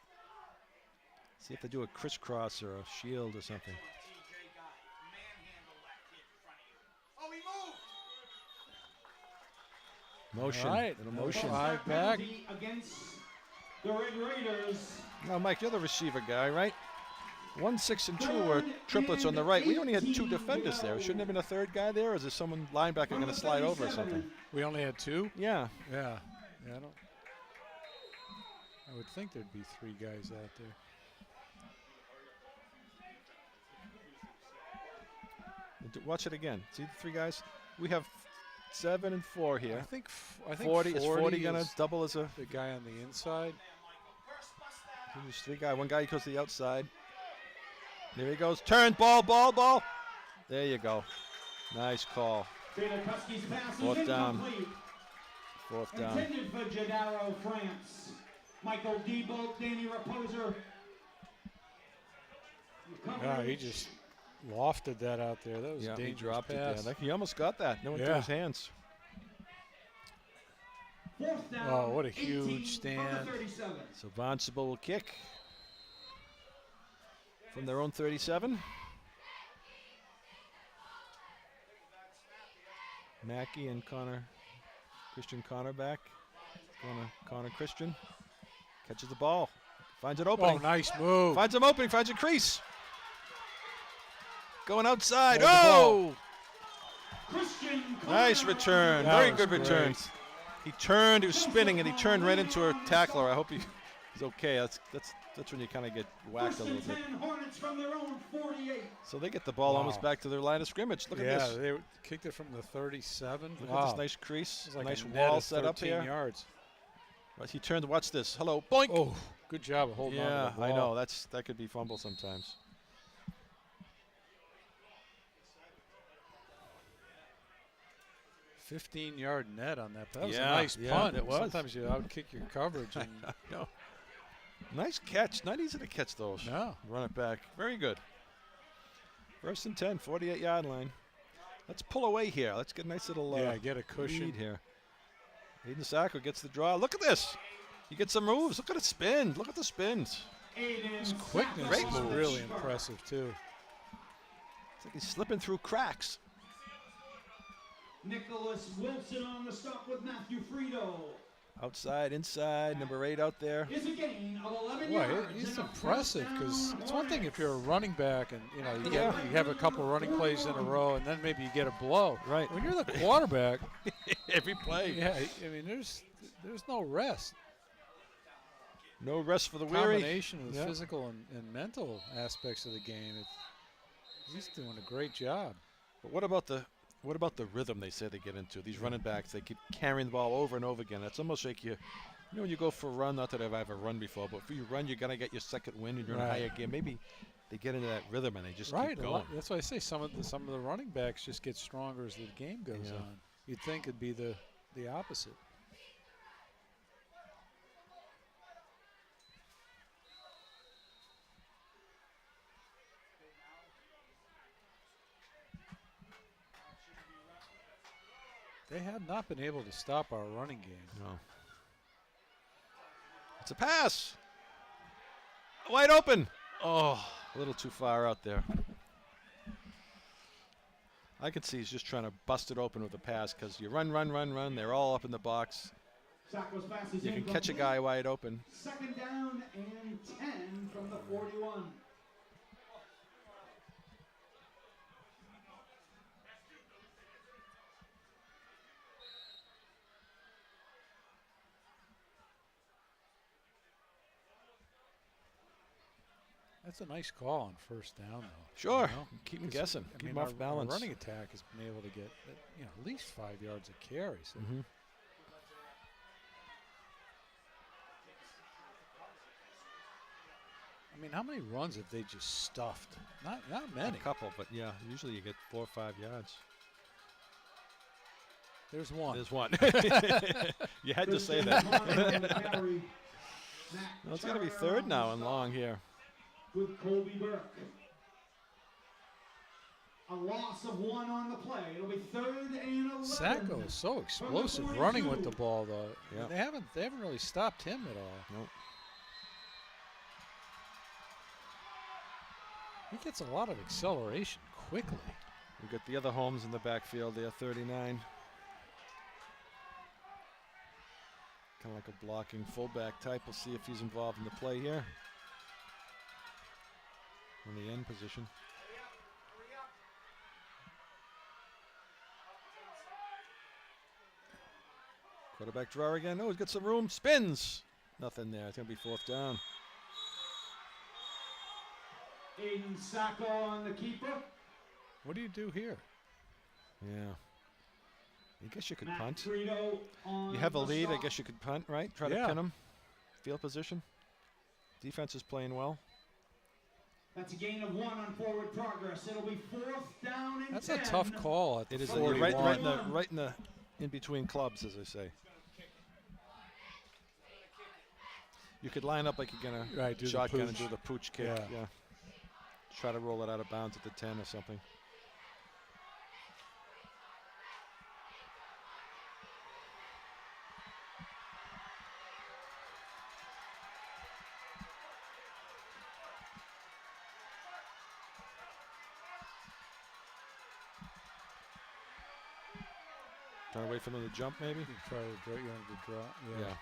See if they do a crisscross or a shield or something. Motion. All right. Little motion. Five back. Penalty against the Red Raiders. Now, Mike, you're the receiver guy, right? 1, 6, and 2 are triplets on the right. We only had 2 defenders there. Shouldn't have been a third guy there, or is there someone linebacker going to slide over or something? We only had 2? Yeah. Yeah. Yeah, I would think there'd be 3 guys out there. Watch it again. See the 3 guys? We have 7 and 4 here. I think 40 is 40 going to double as a the guy on the inside. There's 3 guys. One guy goes to the outside. There he goes. Turn. Ball, ball, ball. There you go. Nice call. Taylor Kuski's pass is 4th down. incomplete. 4th down. Intended for Jadaro, France. Michael Debo, Danny Reposer. Yeah, he just lofted that out there. That was a Yeah, he dangerous dropped it pass. there. He almost got that. No one threw Yeah. his hands. 4th down. Oh, what a 18 huge from the stand. 37. So Barnstable will kick from their own 37. Mackey and Christian Connor back. Connor Christian catches the ball. Finds an opening. Oh, nice move. Finds an opening. Finds a crease. Going outside. Hold the ball. Oh! Christian Nice return. That Very was good great. return. He turned, he was spinning, and he turned right into a tackler. I hope he's okay. That's when you kind of get whacked a little bit. Hornets from their own 48. So they get the ball Wow. almost back to their line of scrimmage. Look at Yeah, this. they kicked it from the 37. Look Wow. at this nice crease, It's like nice a net wall of set up 13 here. yards. Right, he turned. Watch this. Hello, boink. Oh, good job of holding on yeah, to the I ball. know. That could be fumble sometimes. – 15-yard net on that. That was Yeah, a nice yeah, punt. it was. Sometimes you outkick your coverage. And No. Nice catch. Not easy to catch those. no. Run it back. Very good. First and 10, 48-yard line. Let's pull away here. Let's get a nice little Yeah, get a cushion. lead here. Aiden Sacco gets the draw. Look at this. You get some moves. Look at it spin. Look at the spins. His quickness Great is move. really impressive, too. It's like he's slipping through cracks. Nicholas Wilson on the stop with Matthew Frito. Outside, inside, number 8 out there. Is a gain of 11 Boy, yards. he's and a impressive first because down it's one thing if you're a running back and you Yeah. have a couple running plays in a row and then maybe you get a blow. Right. When you're the quarterback, Every play. yeah, I mean there's no rest. No rest for the weary. Combination of the Yeah. physical and mental aspects of the game. He's doing a great job. But what about the rhythm they say they get into? These running backs, they keep carrying the ball over and over again. It's almost like you know, when you go for a run, not that I've ever run before, but if you run, you're going to get your second win and you're in a Right. higher gear. Maybe they get into that rhythm and they just Right. keep a going. lot- That's why I say some of the running backs just get stronger as the game goes Yeah. on. You'd think it'd be the opposite. They have not been able to stop our running game. No. It's a pass. Wide open. Oh, a little too far out there. I can see he's just trying to bust it open with a pass because you run. They're all up in the box. Sacco's pass is You can catch a incomplete. guy wide open. Second down and 10 from the 41. That's a nice call on first down, though. Sure. You know? Keep him 'Cause, guessing. I Keep mean, him off our balance. running attack has been able to get at least 5 yards of carry. So Mm-hmm. I mean, how many runs have they just stuffed? Not A many. couple, but yeah, usually you get 4 or 5 yards. There's one. There's one. You had to say that. Well, it's going to be third now and long here. With Colby Burke. A loss of 1 on the play. It'll be third and 11. Sacco is so explosive running with the ball, though. Yeah. They haven't really stopped him at all. Nope. He gets a lot of acceleration quickly. We got the other Holmes in the backfield there, 39. Kind of like a blocking fullback type. We'll see if he's involved in the play here. In the end position. Quarterback draw again. Oh, he's got some room. Spins. Nothing there. It's going to be fourth down. Aiden Sacco on the keeper. What do you do here? Yeah. I guess you could Matt punt. Frito on You have a the lead. I stop. guess you could punt, right? Try to Yeah. pin him. Field position. Defense is playing well. That's a gain of 1 on forward progress. It'll be fourth down and That's 10. a tough call at the It is 41. right in the in between clubs, as I say. You could line up like you're gonna Right, do the shotgun and pooch. do the pooch kick. Yeah. Yeah. Try to roll it out of bounds at the 10 or something. Trying to wait for them to jump, maybe. You try to draw, you wanted to draw. Yeah,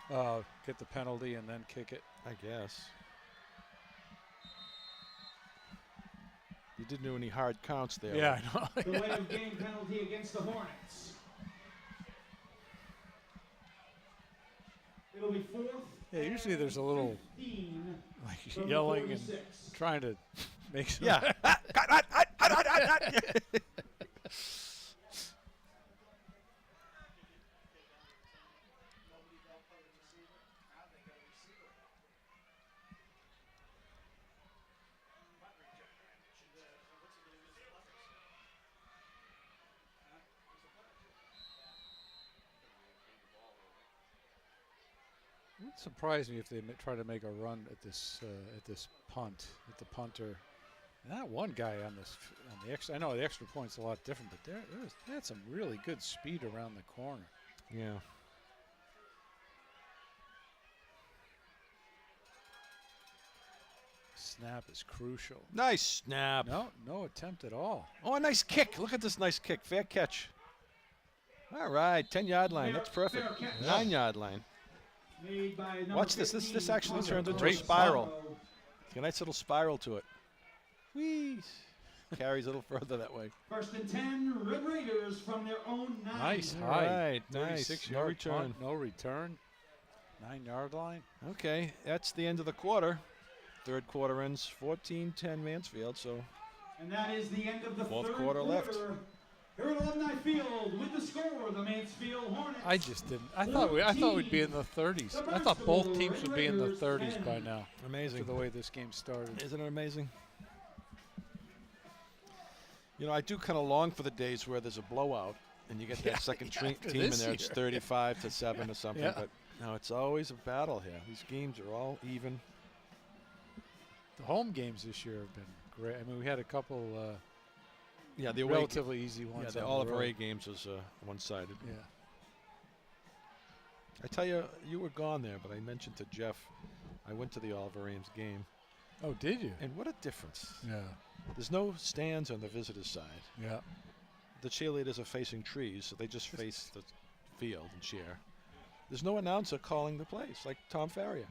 Yeah. Get the penalty and then kick it. I guess. didn't do any hard counts there. Yeah, I know. The way of game penalty against the Hornets. It'll be 4th. Yeah, usually there's a little 15 like from the yelling and 46. trying to make some. Yeah. It would surprise me if they try to make a run at this punt, at the punter. And that one guy on the extra. I know the extra point's a lot different, but they had some really good speed around the corner. Yeah. Snap is crucial. Nice snap. No attempt at all. Oh, a nice kick. Look at this nice kick. Fair catch. All right, 10-yard line. That's perfect. Fair catch. 9-yard line. Made by number Watch this. 15, This actually Connor turned into a Great spiral. It's a nice little spiral to it. Whee! Carries a little further that way. 1st and 10, Red Raiders from their own 9. Nice All high. right, nice. 36-yard No return. punt, no return. 9-yard line. Okay, that's the end of the quarter. Third quarter ends 14-10 Mansfield, so And that is the end of the Fourth third quarter left. Here at Alumni Field with the score, the Mansfield Hornets. I just didn't. I thought we'd be in the 30s. I thought both teams would be in the 30s by now. amazing. After the way this game started. Isn't it amazing? You know, I do kind of long for the days where there's a blowout and you get that second team in this there. It's year. 35-7 or something. Yeah. But no, it's always a battle here. These games are all even. The home games this year have been great. I mean, we had a couple Yeah, the away relatively easy ones. Yeah, the on Oliver road. A games was one-sided. Yeah. I tell you, you were gone there, but I mentioned to Jeff, I went to the Oliver Ames game, Oh, did you? and what a difference. Yeah. There's no stands on the visitor's side. Yeah. The cheerleaders are facing trees, so they just face the field and cheer. There's no announcer calling the plays, like Tom Farrier.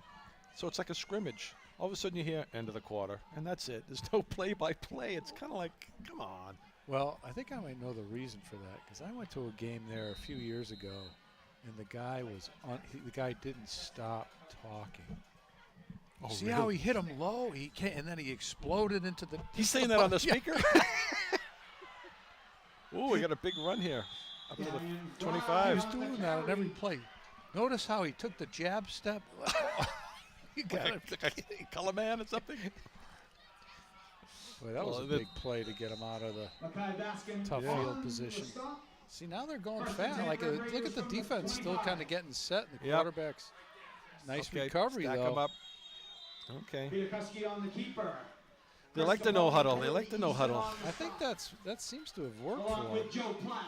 So it's like a scrimmage. All of a sudden you hear end of the quarter, and that's it. There's no play-by-play. It's kind of like, come on. Well, I think I might know the reason for that because I went to a game there a few years ago, and the guy the guy didn't stop talking. Oh, See how he hit him low? And then he exploded into the. He's saying that on the Yeah. speaker? Ooh, we got a big run here. Up to the 25. He was doing that on every play. Notice how he took the jab step. You got it. Like a color man or something? Boy, that was a big play to get him out of the tough field position. See, now they're going fast. Like, look at the defense still kind of getting set. And the Yep. quarterback's nice Okay, recovery, stack though. 'em up. Okay. Peter Kuski on the keeper. They like the no huddle. They like the no huddle. I think that seems to have worked Along for with him. Joe Plath.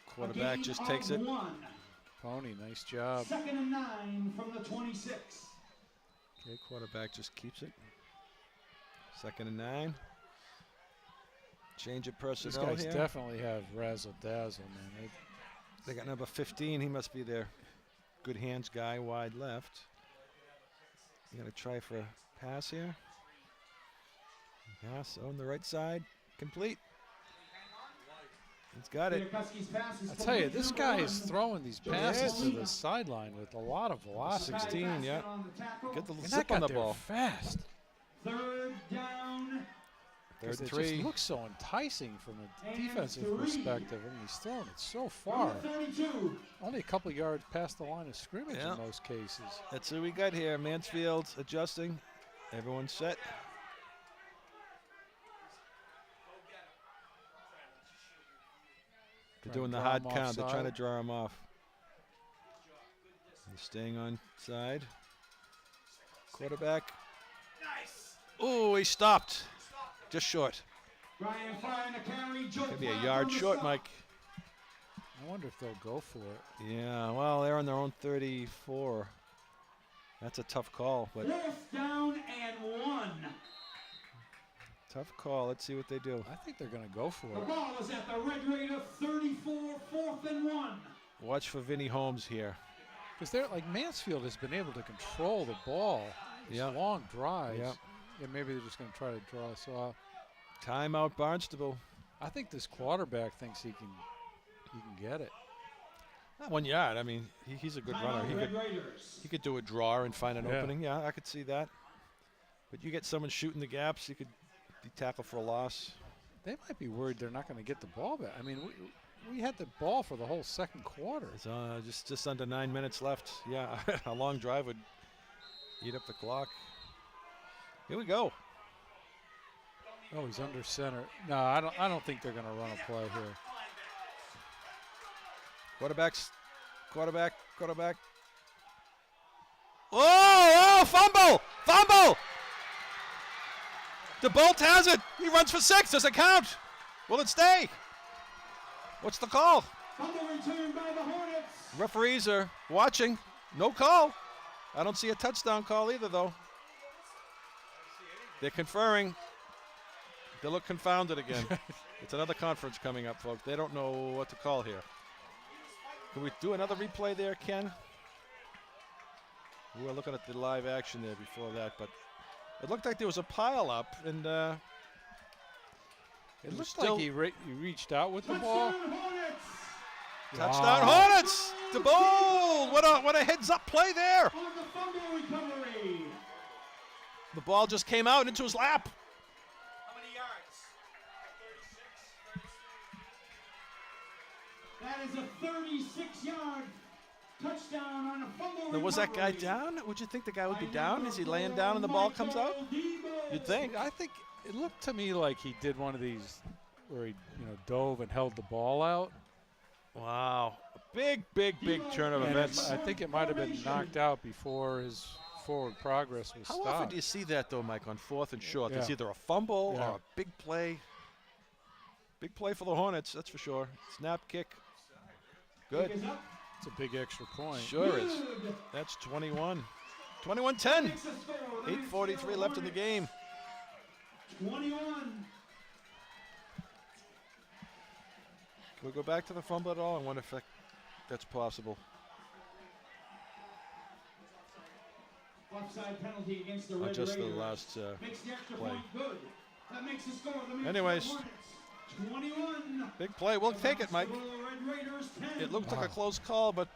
Quarterback just takes it. Pony, nice job. 2nd and 9 from the 26. Okay, quarterback just keeps it. 2nd and 9. Change of These personnel guys here. definitely have razzle dazzle, man. They got number 15. He must be their good hands guy, wide left. You got to try for a pass here. Pass on the right side. Complete. He's got it. Peter Kuski's pass is I tell you, this guy is complete. throwing these passes to the sideline with a lot of velocity. 16, yeah. On the tackle. Get the And zip that on got the there ball. fast. 3rd down. 3rd and It 3. just looks so enticing from a And defensive 3. perspective. I mean, he's throwing it so From far. the 32. Only a couple yards past the line of scrimmage Yeah. in most cases. That's who we got here. Mansfield's adjusting. Everyone's set. They're Trying doing to the draw hard him count. They're trying to offside. draw him off. They're staying on side. Quarterback. Oh, he stopped. Just short. Brian firing a carry. Joe Could be a Plath yard on the short, stop. Mike. I wonder if they'll go for it. Yeah, well, they're on their own 34. That's a tough call, but 4th down and 1. tough call. Let's see what they do. I think they're going to go for The it. ball is at the Red Raider 34, 4th and 1. Watch for Vinnie Holmes here. Because they're like Mansfield has been able to control the ball. These Yeah. long drives. Yeah. And maybe they're just going to try to draw us off. Timeout, Barnstable. I think this quarterback thinks he can get it. Not 1 yard. I mean, he's a good runner. He could do a draw and find an opening. Yeah, I could see that. But you get someone shooting the gaps, you could be tackled for a loss. They might be worried they're not going to get the ball back. I mean, we had the ball for the whole second quarter. It's just under 9 minutes left. Yeah, a long drive would eat up the clock. Here we go. Oh, he's under center. No, I don't think they're going to run a play here. Quarterback. Oh, fumble! DeBolt has it. He runs for 6. Does it count? Will it stay? What's the call? Fumble return by the Hornets. Referees are watching. No call. I don't see a touchdown call either, though. They're conferring. They look confounded again. It's another conference coming up, folks. They don't know what to call here. Can we do another replay there, Ken? We were looking at the live action there before that, but it looked like there was a pile up, and it looked like he reached out with the ball. Hornets. Touchdown Hornets! DeBold! What a heads-up play there! On the fumble recovery. The ball just came out into his lap. How many yards? That is a 36-yard touchdown on a fumble Now, was that guy recovery. down? Would you think the guy would be down? Is he laying down and the ball comes out? You'd think. I think it looked to me like he did one of these where he dove and held the ball out. Wow. Big turn of And events. I think it might have been knocked out before his forward progress was How stopped. often do you see that, though, Mike, on 4th and short? Yeah. There's either a fumble Yeah. or a big play. Big play for the Hornets, that's for sure. Snap, kick. Good. Kick is up. It's a big extra point. Sure is. Good. That's 21. 21-10. Makes a score. The 8:43 left in the game. 21. Can we go back to the fumble at all? I wonder if that's possible. Offside penalty against the Red Just the Raiders. last Makes the extra play. point good. That makes the score. The Minnesota Anyways. Hornets, 21. Big play. We'll take it, Mike. Barnstable Red Raiders 10. It looked like a close call, but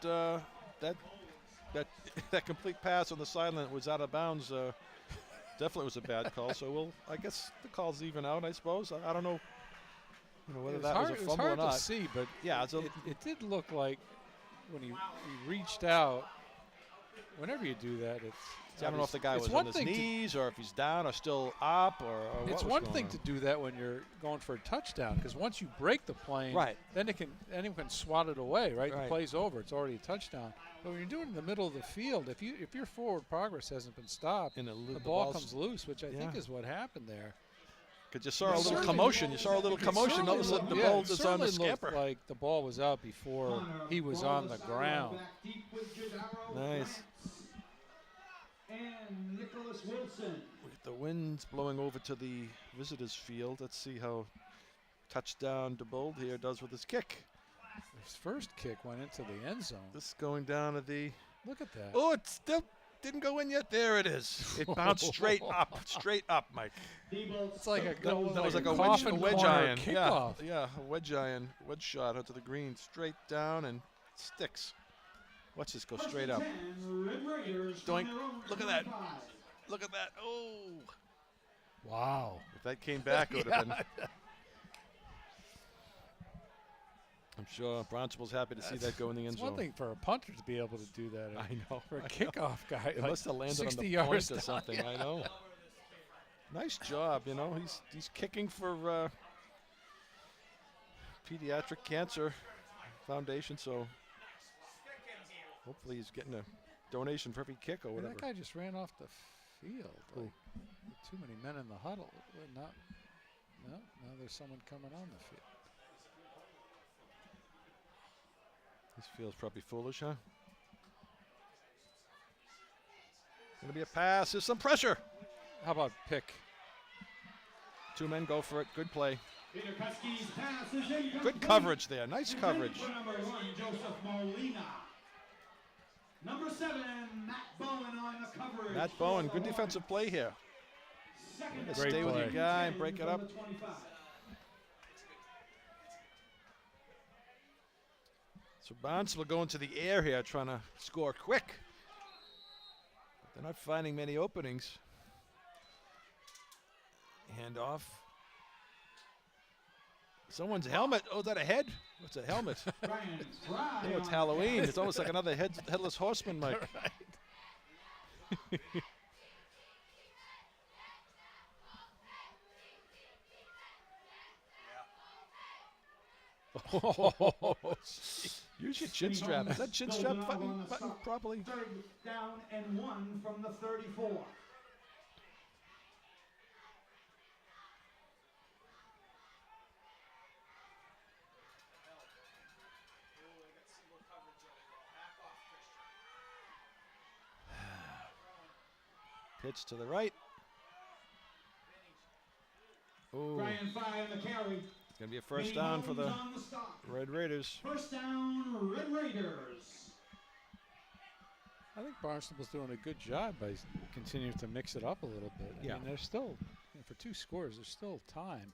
that complete pass on the sideline was out of bounds. Definitely was a bad call. So I guess the call's even out, I suppose. I don't know, whether that was a It was fumble or hard not. to see, but Yeah, it did look like when he reached out. Whenever you do that, I don't know if the guy it's was one on his thing to- knees or if he's down or still up or what It's was one going thing on. to do that when you're going for a touchdown, because once you break the plane, Right. then anyone can swat it away, right? Right. The play's over. It's already a touchdown. But when you're doing it in the middle of the field, if your forward progress hasn't been stopped, And the the ball ball's- comes loose, which I think Yeah. is what happened there. Because you saw a little certainly- commotion. You saw a little commotion. All of a sudden, the ball it is on the certainly looked scamper. like the ball was out before he was on the ground. Back deep with Jadaro Nice. Grant and Nicholas Wilson. With the wind's blowing over to the visitors' field. Let's see how touchdown DeBold here does with his kick. His first kick went into the end zone. This going down to the. Look at that. Oh, it still didn't go in yet. There it is. It bounced straight up, Mike. It's like a That was like a coffin wedge corner iron. kickoff. Yeah, a wedge shot onto the green, straight down and sticks. Watch this go straight up. Doink. Look at that. Look at that. Oh. Wow. If that came back, it would have been. I'm sure Barnstable's happy to see that go in the end It's zone. one thing for a punter to be able to do that. I know. For a I know. kickoff guy, It like must have landed on 60 the yards point or down, something. yeah. I know. Nice job. He's kicking for Pediatric Cancer Foundation, so hopefully he's getting a donation for every kick or Yeah, whatever. that guy just ran off the field. Who? Like, too many men in the huddle. No, there's someone coming on the field. This feels probably foolish, huh? Gonna be a pass. There's some pressure. How about pick? 2 men go for it. Good play. Peter Kuski's pass is incomplete. Good coverage there. Nice Intended coverage. for number 1, Joseph Molina. Number 7, Matt Bowen on the coverage. Matt Bowen, good defensive play here. Second Way to Great stay with your play. guy and break it from up. the 25. So Barnstable going to the air here, trying to score quick. But they're not finding many openings. Hand off. Someone's helmet. Oh, is that a head? What's a helmet? Ryan Fry Oh, it's on Halloween. the It's almost like another headless horseman, Mike. Use your chin strap. Is that chin strap button properly? Third down and 1 from the 34. Pitch to the right. Oh, Brian Fry on the carry. it's going to be a first down for the On the stop. Red Raiders. First down, Red Raiders. I think Barnstable's doing a good job by continuing to mix it up a little bit. I Yeah. mean, there's still, for 2 scores, there's still time.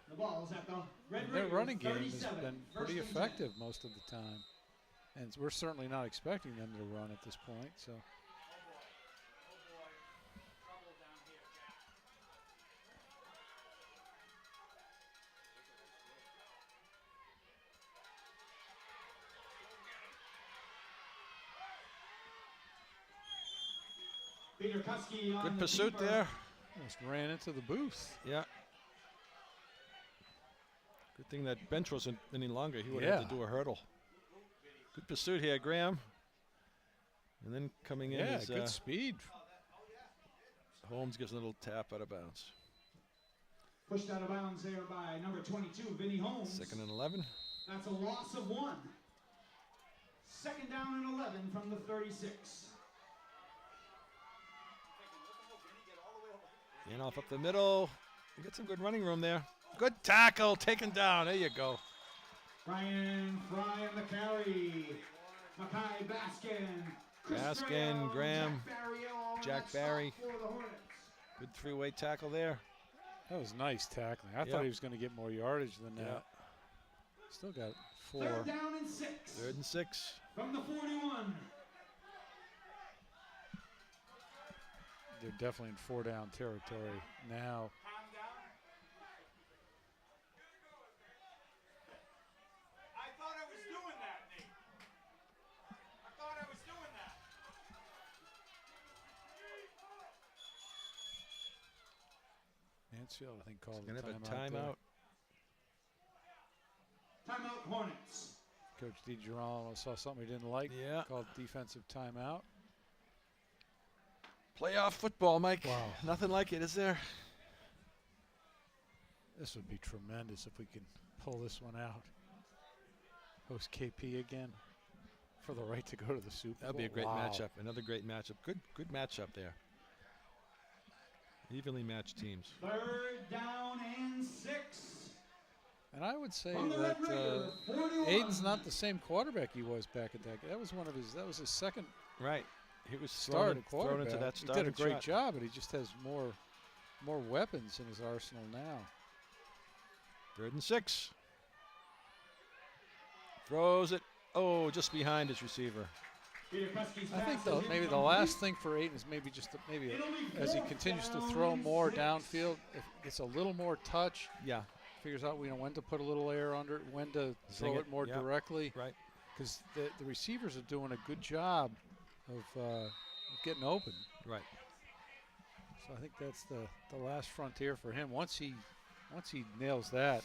The ball's at the Red And Raiders. their running game has 37. been First pretty and 10. effective most of the time. And we're certainly not expecting them to run at this point. So Peter Kuski on Good the pursuit keeper. there. almost ran into the booth. Yeah. Good thing that bench wasn't any longer. He would have had to do a hurdle. Good pursuit here, Graham. And then coming in Yeah, is good speed. Holmes gives a little tap out of bounds. Pushed out of bounds there by number 22, Vinny Holmes. 2nd and 11. That's a loss of 1. Second down and 11 from the 36. And off up the middle. You got some good running room there. Good tackle, taken down. There you go. Ryan Fry on the carry. Mackay Baskin. Chris Baskin, Graham, Graham, Jack Barry all on Jack that stop Barry. for the Hornets. Good 3-way tackle there. That was nice tackling. I Yep. thought he was going to get more yardage than Yeah. that. Still got 4. Third down and 6 3rd and 6. from the 41. They're definitely in 4-down territory now. I thought I was doing that, Nate. I thought I was doing that. Mansfield, I think, called Gonna the have a timeout. there. timeout. Timeout Hornets. Coach DiGirolamo saw something he didn't like. Yeah. Called defensive timeout. Playoff football, Mike. Wow. Nothing like it, is there? This would be tremendous if we can pull this one out. Host KP again for the right to go to the Super Bowl. That'd be a great Wow. matchup. Another great matchup. Good matchup there. Evenly matched teams. Third down and 6. And I would say From the that Red Raiders, 41. Aiden's not the same quarterback he was back at that. That was that was his second Right. He was start at thrown quarterback. into that He did a starting great shot. job, but he just has more weapons in his arsenal now. 3rd and 6. Throws it. Oh, just behind his receiver. Peter Kuski's I think pass is maybe the incomplete. last thing for Aiden is maybe just maybe It'll be as he fourth continues to down throw and more 6. downfield, if it's a little more touch, Yeah. figures out when to put a little air under it, when to Zing throw it, it more yep. directly. Right. Because the receivers are doing a good job of getting open. Right. So I think that's the last frontier for him. Once he nails that,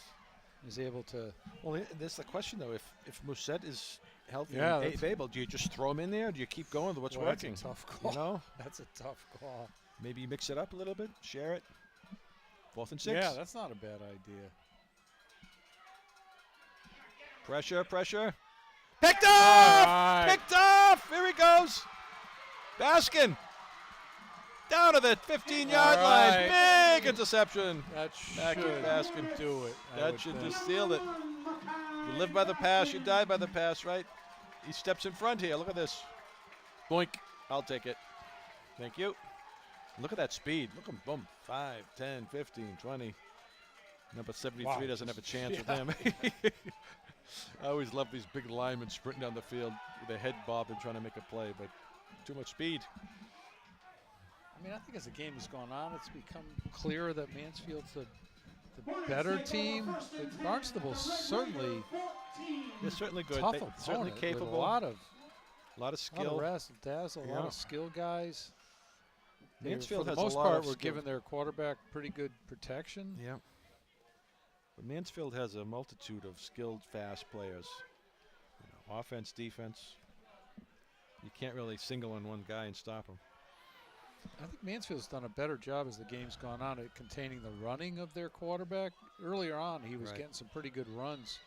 he's able to. Well, there's the question though. If Musset is healthy Yeah, and that's- able, do you just throw him in there? Do you keep going with what's Well, working? That's a tough call. You know, That's a tough call. maybe you mix it up a little bit, share it. 4th and 6. Yeah, that's not a bad idea. Pressure. Picked off! right. Picked off! Here he goes. Baskin. Down to the 15-yard All line. right. Big interception. That Back should at Baskin. do it. I That would should think. just seal it. You live by the pass, you die by the pass, right? He steps in front here. Look at this. Boink. I'll take it. Thank you. Look at that speed. Look at him. Boom. 5, 10, 15, 20. Number 73 Wow. doesn't have a chance with Yeah. him. I always love these big linemen sprinting down the field with their head bobbing trying to make a play, but too much speed. I mean, I think as the game has gone on, it's become clearer that Mansfield's the better team. But Barnstable's certainly They're certainly good. tough They- opponent certainly with capable. a lot of skill. razzle dazzle, a lot Yeah. of skill guys. Mansfield for has the a most lot part, of we're skill. giving their quarterback pretty good protection. Yeah. But Mansfield has a multitude of skilled, fast players. You know, offense, defense. You can't really single on one guy and stop him. I think Mansfield's done a better job as the game's gone on at containing the running of their quarterback. Earlier on, he was Right. getting some pretty good runs.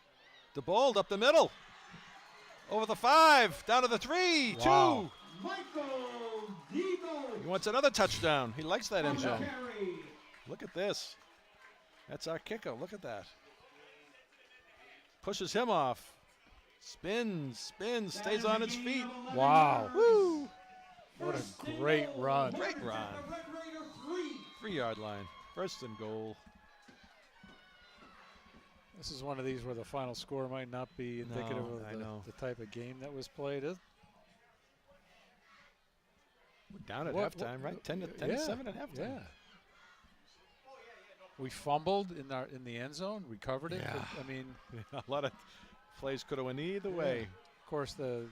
DeBold up the middle. Over the 5, down to the 3, Wow. 2. Michael Debo. He wants another touchdown. He likes that end zone. Carry. Look at this. That's our kicker. Look at that. Pushes him off. Spins, stays on its feet. Wow. Woo! What a great run. Great run. The Red Raider 3. 3-yard line. First and goal. This is one of these where the final score might not be indicative No, of I know. the type of game that was played. We're down at What- halftime, right? 10 to yeah, 7 at halftime. Yeah. We fumbled in the end zone, recovered it. Yeah. But, I mean, A lot of plays could have went either way. of course, the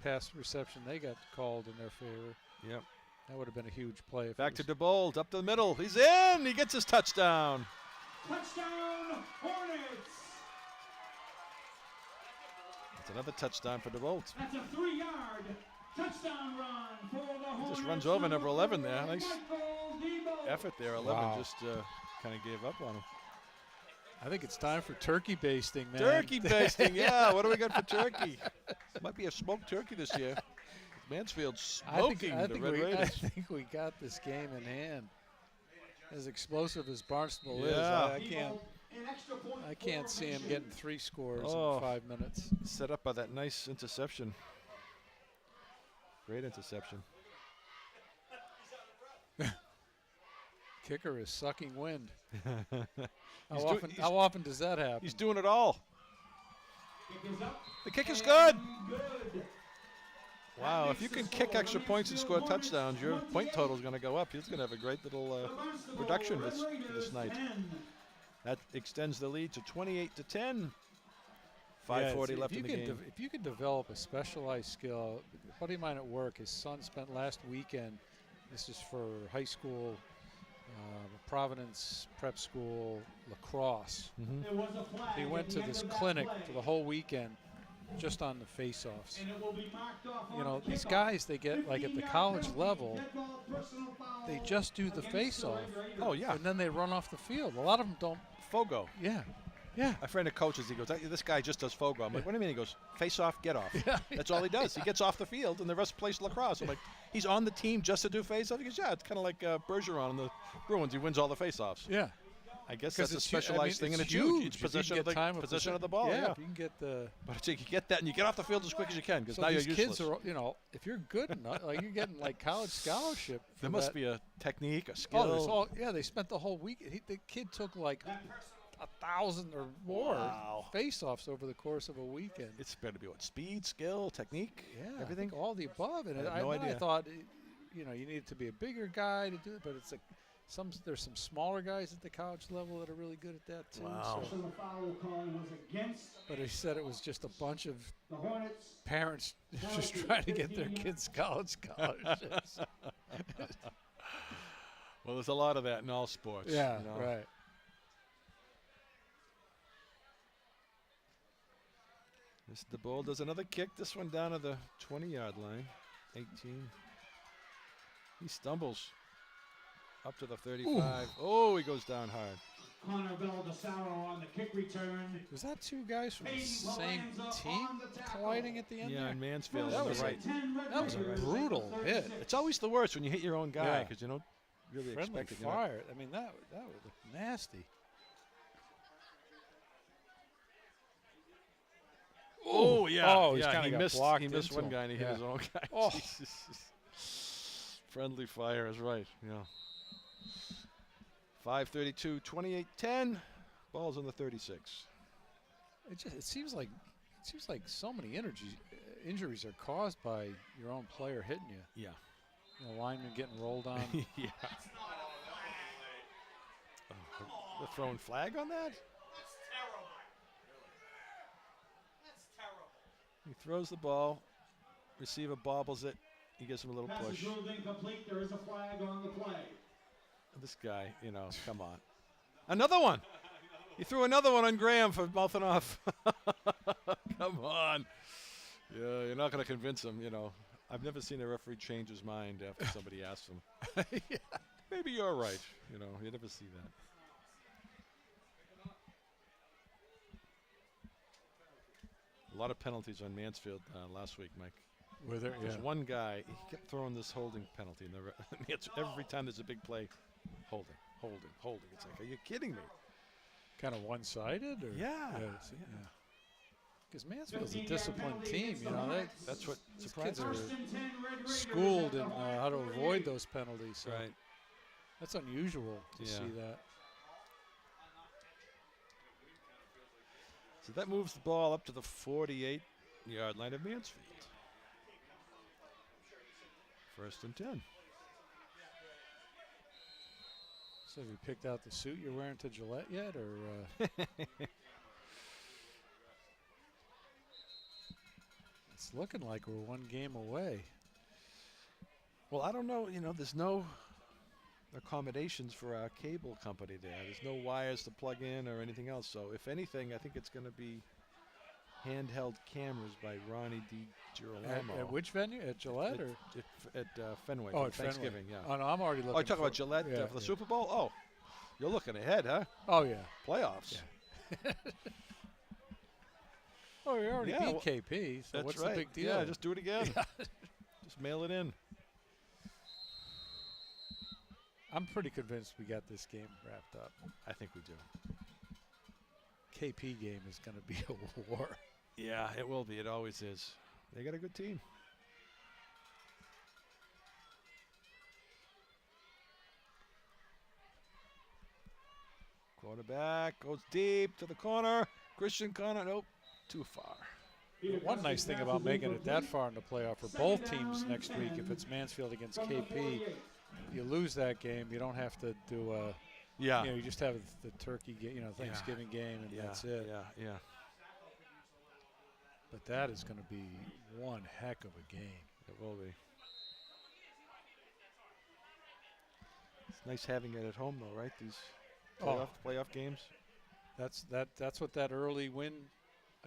pass reception they got called in their favor. Yep. That would have been a huge play. If Back to it was, DeBold, up the middle. He's in. He gets his touchdown. Touchdown Hornets. That's another touchdown for DeBold. That's a 3-yard touchdown run for the Hornets. Just runs over number 11 there. Nice Michael Debo. effort there. 11 Wow. just kind of gave up on him. I think it's time for turkey basting, man. Turkey basting, yeah. What do we got for turkey? Might be a smoked turkey this year. Mansfield smoking the Red I Raiders. think we got this game in hand. As explosive as Barnstable is, Yeah. I can't. An extra point I can't see him formation. getting 3 scores Oh. in 5 minutes. Set up by that nice interception. Great interception. Kicker is sucking wind. He's How often does that happen? He's doing it all. Kick is up The kick is and good. good. Wow, That if you makes can the kick score extra the points and Mansfield score Hornets touchdowns, your point 28. total is going to go up. He's going to have a great little The Barnstable production Red this Raiders night. 10. That extends the lead to 28-10. Yeah, 5:40 left if in you the can game. if you can develop a specialized skill, a buddy of mine at work, his son spent last weekend. This is for high school, Providence Prep School lacrosse. There was a flag He at went the to end this of that clinic play, for the whole weekend, just on the face-offs. and it will be marked off You on know, the these kickoff. guys, they get like at the 15-yard college penalty, level, dead ball, personal foul they just do the against face-off, Red Raiders. Oh, yeah. and then they run off the field. A lot of them don't. Fogo. Yeah, yeah. A friend of coaches, he goes, this guy just does Fogo. I'm like, what do you mean? He goes, face off, get off. Yeah, That's all he does. He gets off the field, and the rest plays lacrosse. I'm like, he's on the team just to do face-off? He goes, yeah, it's kind of like Bergeron on the Bruins. He wins all the face-offs. Yeah. I guess 'Cause that's a it's hu- I mean, specialized thing, and it's huge. huge. If It's you can possession get of time the possession of the ball. Yeah. if you can get the. But it's like you get that, and you get off the field as quick as you can, because So now you're these useless. kids are, you know, if you're good enough, like you're getting like college scholarship. There for must that. be a technique, a skill. Oh, there's all. Yeah, they spent the whole week. The kid took like 1,000 or more Wow. face-offs over the course of a weekend. It's better to be what? Speed, skill, technique, Yeah, everything. I think all the above. And I have no I idea. thought, you know, you needed to be a bigger guy to do it, but it's like there's some smaller guys at the college level that are really good at that too. Wow. So, Personal foul call was against but he said it was just a bunch of the Hornets. parents just trying to get their kids college scholarships. Well, there's a lot of that in all sports. Yeah, you know. right. The ball does another kick. This one down to the 20-yard line. 18. He stumbles up to the 35. Oh, he goes down hard. Connor Baldessaro on the kick return. Was that 2 guys from the Payne same Valenza team on the tackle. colliding at the end Yeah, there? in Mansfield That on was the a- right. That was a brutal hit. It's always the worst when you hit your own guy Yeah. because you don't really Friendly expect it. You're not- fire. I mean, that would look nasty. Oh, yeah. Oh, he's yeah. kinda He got missed, blocked he missed into one him. guy and he hit Yeah. his own guy. Oh. Jesus. Friendly fire is right. Yeah. 5:32, 28-10. Ball's on the 36. It seems like so many injuries are caused by your own player hitting you. Yeah. The lineman getting rolled on. Yeah. Oh, they're throwing flag on that? That's terrible. That's terrible. He throws the ball. Receiver bobbles it. He gives him a little Pass push. is ruled incomplete. There is a flag on the play. This guy, come on. Another one. He threw another one on Graham for mouthing off. Come on. Yeah, you're not going to convince him, I've never seen a referee change his mind after somebody asks him. Yeah. Maybe you're right. You never see that. A lot of penalties on Mansfield last week, Mike. Were there? There's one guy, he kept throwing this holding penalty. And every time there's a big play, holding. It's like, are you kidding me? Kind of one-sided? Or? Yeah. Because Mansfield's a disciplined team, That's what these surprised kids me. are schooled in how to avoid those penalties. So Right. that's unusual to see that. So that moves the ball up to the 48-yard line of Mansfield. 1st and 10. So have you picked out the suit you're wearing to Gillette yet, or? It's looking like we're one game away. Well, I don't know. There's no accommodations for our cable company there. There's no wires to plug in or anything else. So if anything, I think it's going to be handheld cameras by Ronnie DiGirolamo. At which venue? At Gillette or? At Fenway. Oh, for at Fenway. Thanksgiving, yeah. Oh, no, I'm already looking. Oh, you talking about Gillette for the Super Bowl? Oh, you're looking ahead, huh? Oh, yeah. Playoffs. Yeah. Oh, we already Yeah, beat well, KP, so that's what's right. the big deal? Yeah, just do it again. Just mail it in. I'm pretty convinced we got this game wrapped up. I think we do. KP game is going to be a war. Yeah, it will be. It always is. They got a good team. Quarterback goes deep to the corner. Christian Connor, nope, too far. One nice thing about making it that far in the playoff for both teams next week, if it's Mansfield against KP, you lose that game, you don't have to do a, you just have the turkey game, Thanksgiving game, and that's it. Yeah. But that is going to be one heck of a game. It will be. It's nice having it at home, though, right? These playoff games. That's what that early win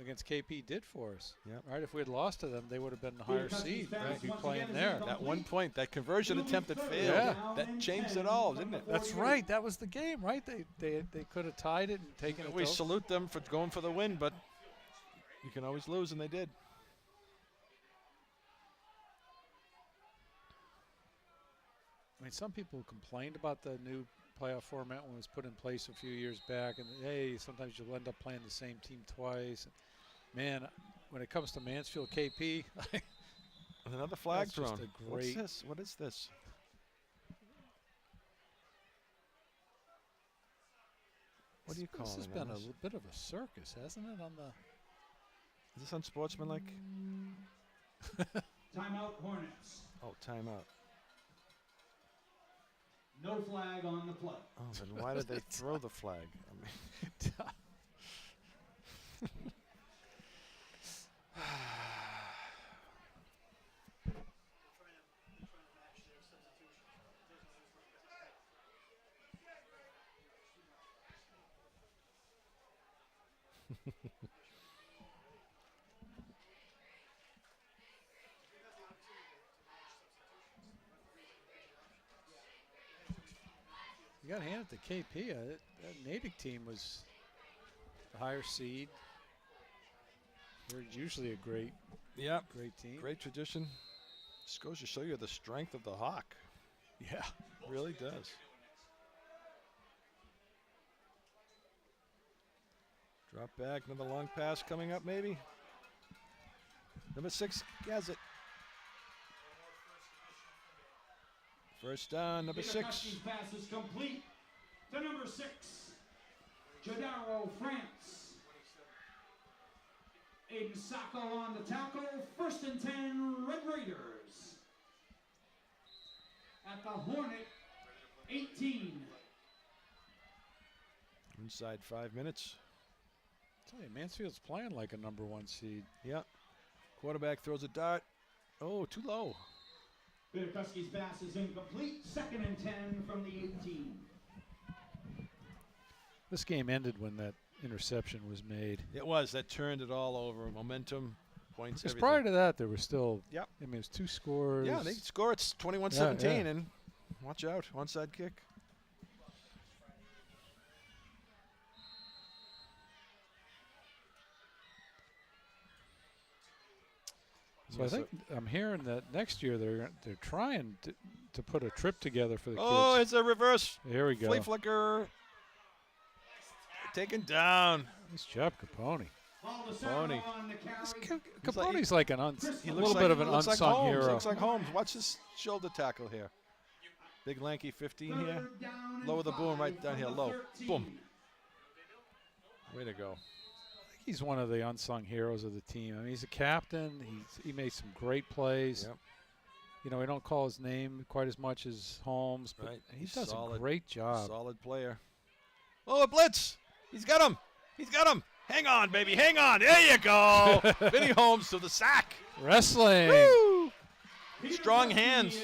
against KP did for us. Yep. Right? If we had lost to them, they would have been the higher seed. Right? Be playing there. At one point, that conversion attempt that failed, Yeah. that changed it all, didn't it? That's right. That was the game, right? They could have tied it and taken it. We salute them for going for the win, but you can always lose, and they did. I mean, some people complained about the new playoff format when it was put in place a few years back, and hey, sometimes you'll end up playing the same team twice. Man, when it comes to Mansfield KP, Another flag that's just thrown. a What's great. this? What is this? What do you call it? This has been a little bit of a circus, hasn't it? On the Is this unsportsmanlike? Timeout Hornets. Oh, timeout. No flag on the play. Oh, then why did they throw the flag? I mean, you got to hand it to KP. That Natick team was the higher seed. They're usually a great team. great tradition. Just goes to show you the strength of the Hawk. Yeah. Really does. Drop back, another long pass coming up maybe. Number 6 has it. First down, number 6. Peter pass is complete to number 6, Jadaro France. Aiden Sacco on the tackle. 1st and 10, Red Raiders. At the Hornet 18. Inside 5 minutes. Tell you, Mansfield's playing like a number 1 seed. Yeah. Quarterback throws a dart. Oh, too low. Bidakowski's pass is incomplete. 2nd and 10 from the 18. This game ended when that interception was made. It was. That turned it all over. Momentum, points, Because everything. prior to that, there was still. Yep. I mean, it was 2 scores. Yeah, they score. It's 21-17, Yeah. and watch out, onside kick. So I think I'm hearing that next year they're trying to put a trip together for the Oh, kids. it's a reverse. Here we go. Flea flicker. Taken down. Nice job, Capone. Capone. Capone's like an He a looks little like, bit of an looks like unsung Holmes. hero. Looks like Holmes. Watch this shoulder tackle here. Big lanky 15 here. Lower the boom right down here. Low. Boom. Way to go. He's one of the unsung heroes of the team. I mean, he's a captain. He made some great plays. Yep. You know, we don't call his name quite as much as Holmes, but Right. he He's does solid. a great job. Solid player. Oh, a blitz. He's got him. He's got him. Hang on, baby. Hang on. There you go. Vinny Holmes to the sack. Wrestling. Woo! Strong hands.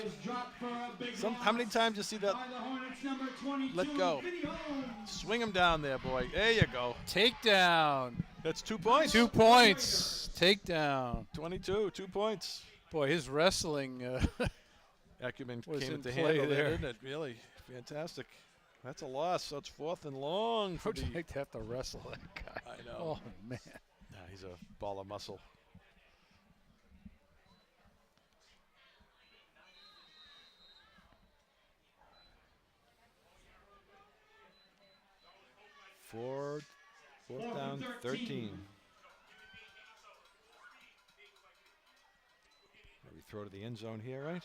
How many times you see that? Let go. Swing him down there, boy. There you go. Takedown. That's 2 points. 2 points. Takedown. 22, 2 points. Boy, his wrestling. Acumen Was came in at the play handle there, there. didn't it? Really fantastic. That's a loss. So it's 4th and long. For Would the, you like to have to wrestle that guy? I know. Oh, man. Nah, he's a ball of muscle. Fourth down, 13. Maybe throw to the end zone here, right?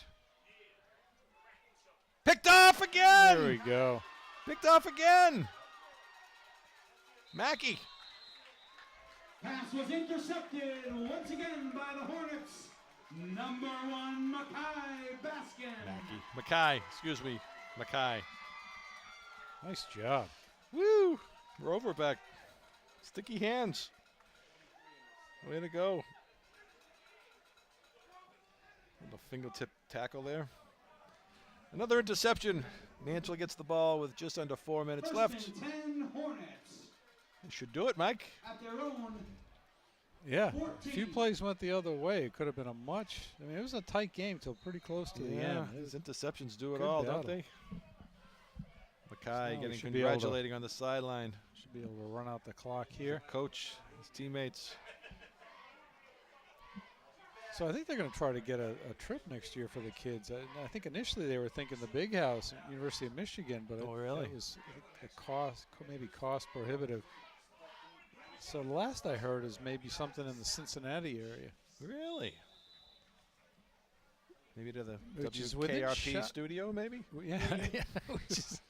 Picked off again! There we go. Picked off again! Mackey. Pass was intercepted once again by the Hornets. Number 1, Mackay Baskin. Mackay, excuse me. Mackay. Nice job. Woo! We're over back. Sticky hands. Way to go. Little fingertip tackle there. Another interception. Mansfield gets the ball with just under 4 minutes left. 1st and 10 Hornets. It should do it, Mike. At their own. Yeah, 14. a few plays went the other way. It could have been a much. I mean, it was a tight game till pretty close to the end. These interceptions do it Good all, battle. don't they? Mackay Now we getting should be able to- congratulating on the sideline. Should be able to run out the clock here. Coach, his teammates. So I think they're going to try to get a trip next year for the kids. I think initially they were thinking the Big House, University of Michigan, but Oh, really? it was maybe cost prohibitive. So the last I heard is maybe something in the Cincinnati area. Really? Maybe to the Which is within WKRP shot- studio, maybe? Yeah, yeah, which is,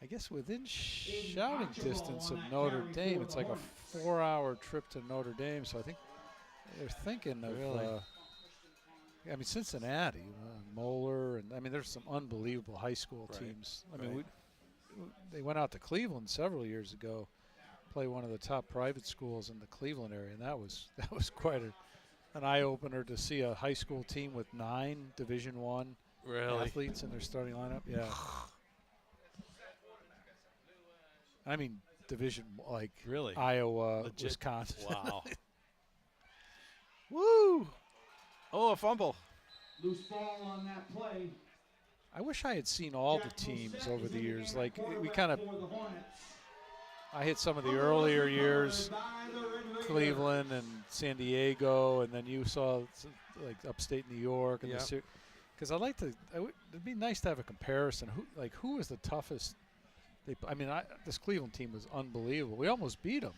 I guess within shouting distance of Notre Dame. It's like a 4-hour trip to Notre Dame. So I think they're thinking of, Really? I mean, Cincinnati, Moeller, and I mean, there's some unbelievable high school Right, teams. I mean, right. they went out to Cleveland several years ago, play one of the top private schools in the Cleveland area, and that was quite an eye opener to see a high school team with 9 Division I athletes in their starting lineup. Yeah. I mean, division like Really? Iowa, Legit? Wisconsin. Wow. Woo! Oh, a fumble. Loose ball on that play. I wish I had seen all the teams over the years. Like we kind of, I hit some of the earlier years, Cleveland and San Diego, and then you saw like upstate New York and Yeah. because I'd like to. It'd be nice to have a comparison. Who was the toughest? This Cleveland team was unbelievable. We almost beat them.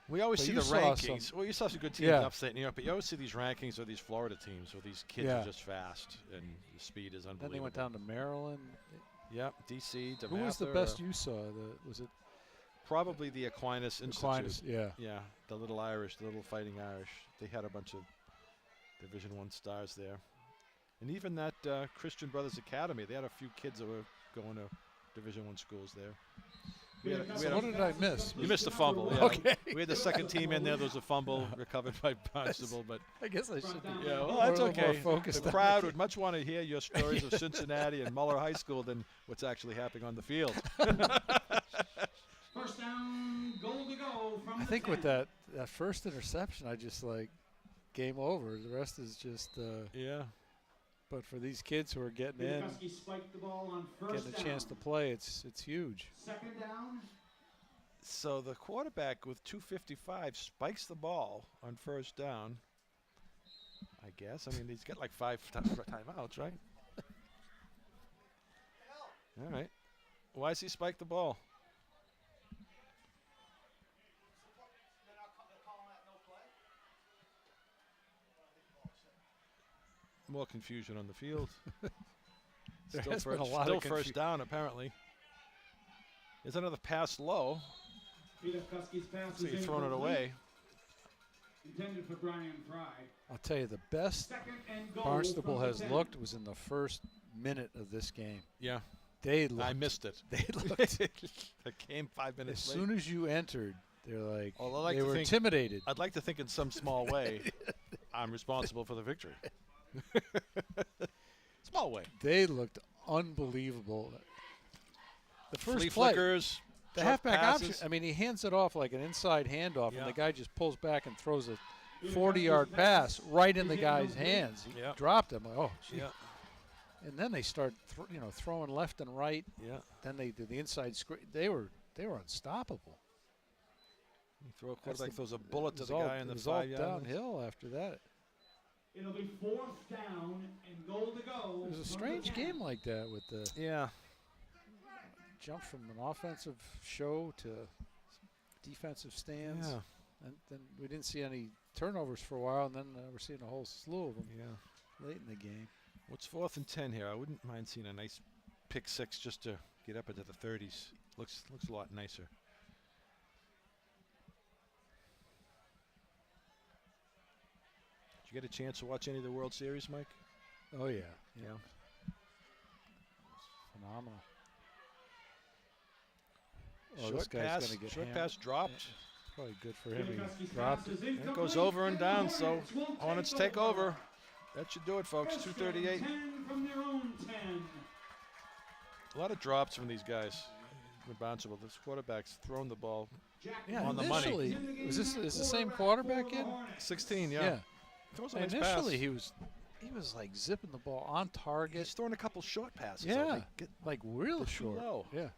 We always But see you the saw rankings. some- Well, you saw some good teams Yeah. in upstate New York, but you always see these rankings of these Florida teams where these kids Yeah. are just fast and the speed is unbelievable. Then they went down to Maryland. Yep, D.C. Who was the best you saw? Was it Probably the Aquinas Institute. Aquinas? Yeah. Yeah, the little Irish, the little Fighting Irish. They had a bunch of Division I stars there. And even that Christian Brothers Academy, they had a few kids that were going to Division I schools there. So what did I miss? You missed a fumble. Yeah. Okay. We had the second team in there. There was a fumble recovered by Barnstable, but I guess I should be. yeah, well, a that's little more okay. focused The on crowd would much want to hear your stories of Cincinnati and Muller High School than what's actually happening on the field. First down, goal to go from I the think 10. with that first interception, I just like game over. The rest is just. Yeah. But for these kids who are getting Peter in, Kuski spiked the ball on first getting a chance to down. play, it's huge. Second down, So the quarterback with 255 spikes the ball on first down. I guess. I mean, he's got like 5 timeouts, right? All right. Why does he spike the ball? More confusion on the field. There Still has been a lot still of first down, apparently. There's another pass low. Peter Kuski's pass So is you're throwing it incomplete. away. Intended for Brian Fry. I'll tell you, the best Second and goal Barnstable from the has 10. looked was in the first minute of this game. Yeah. They looked. I missed it. They looked. It came 5 As minutes late. soon as you entered, they're like Well, I like they to were think- intimidated. I'd like to think in some small way I'm responsible for the victory. Small way. They looked unbelievable. The first Flea play, flickers, the short halfback option. passes. I mean, he hands it off like an inside handoff, Yeah. and the guy just pulls back and throws a 40-yard pass right in the guy's hands. He Yeah. dropped him. Like, oh, gee. Yeah, And then they start, throwing left and right. yeah. Then they did the inside screen. They were unstoppable. You throw a That's quarterback the- throws a bullet to It the was all- guy in the it was all 5 yard line. downhill after that. It'll be fourth down and goal to go. It was a from the strange 10. game like that with the Yeah, jump from an offensive show to defensive stands. yeah, And then we didn't see any turnovers for a while, and then we're seeing a whole slew of them yeah. late in the game. What's 4th and 10 here? I wouldn't mind seeing a nice pick 6 just to get up into the 30s. Looks a lot nicer. Did you get a chance to watch any of the World Series, Mike? Oh, yeah. Yeah. Phenomenal. Oh, Short this guy's pass, going to get short hammered. pass dropped. Probably good for Peter him. Kuski's He dropped pass it. is It incomplete, goes over and the down, so Hornets will Hornets take over. That should do it, folks. First and 2:38. 10 from their own 10. A lot of drops from these guys. With Barnstable, this quarterback's thrown the ball. Jack Yeah, On the money. initially, is the same quarterback in? 16, Yeah. yeah. Throws a nice Initially, pass. he was like zipping the ball on target. He's throwing a couple short passes. Yeah, Get like real they're too short. low. Yeah.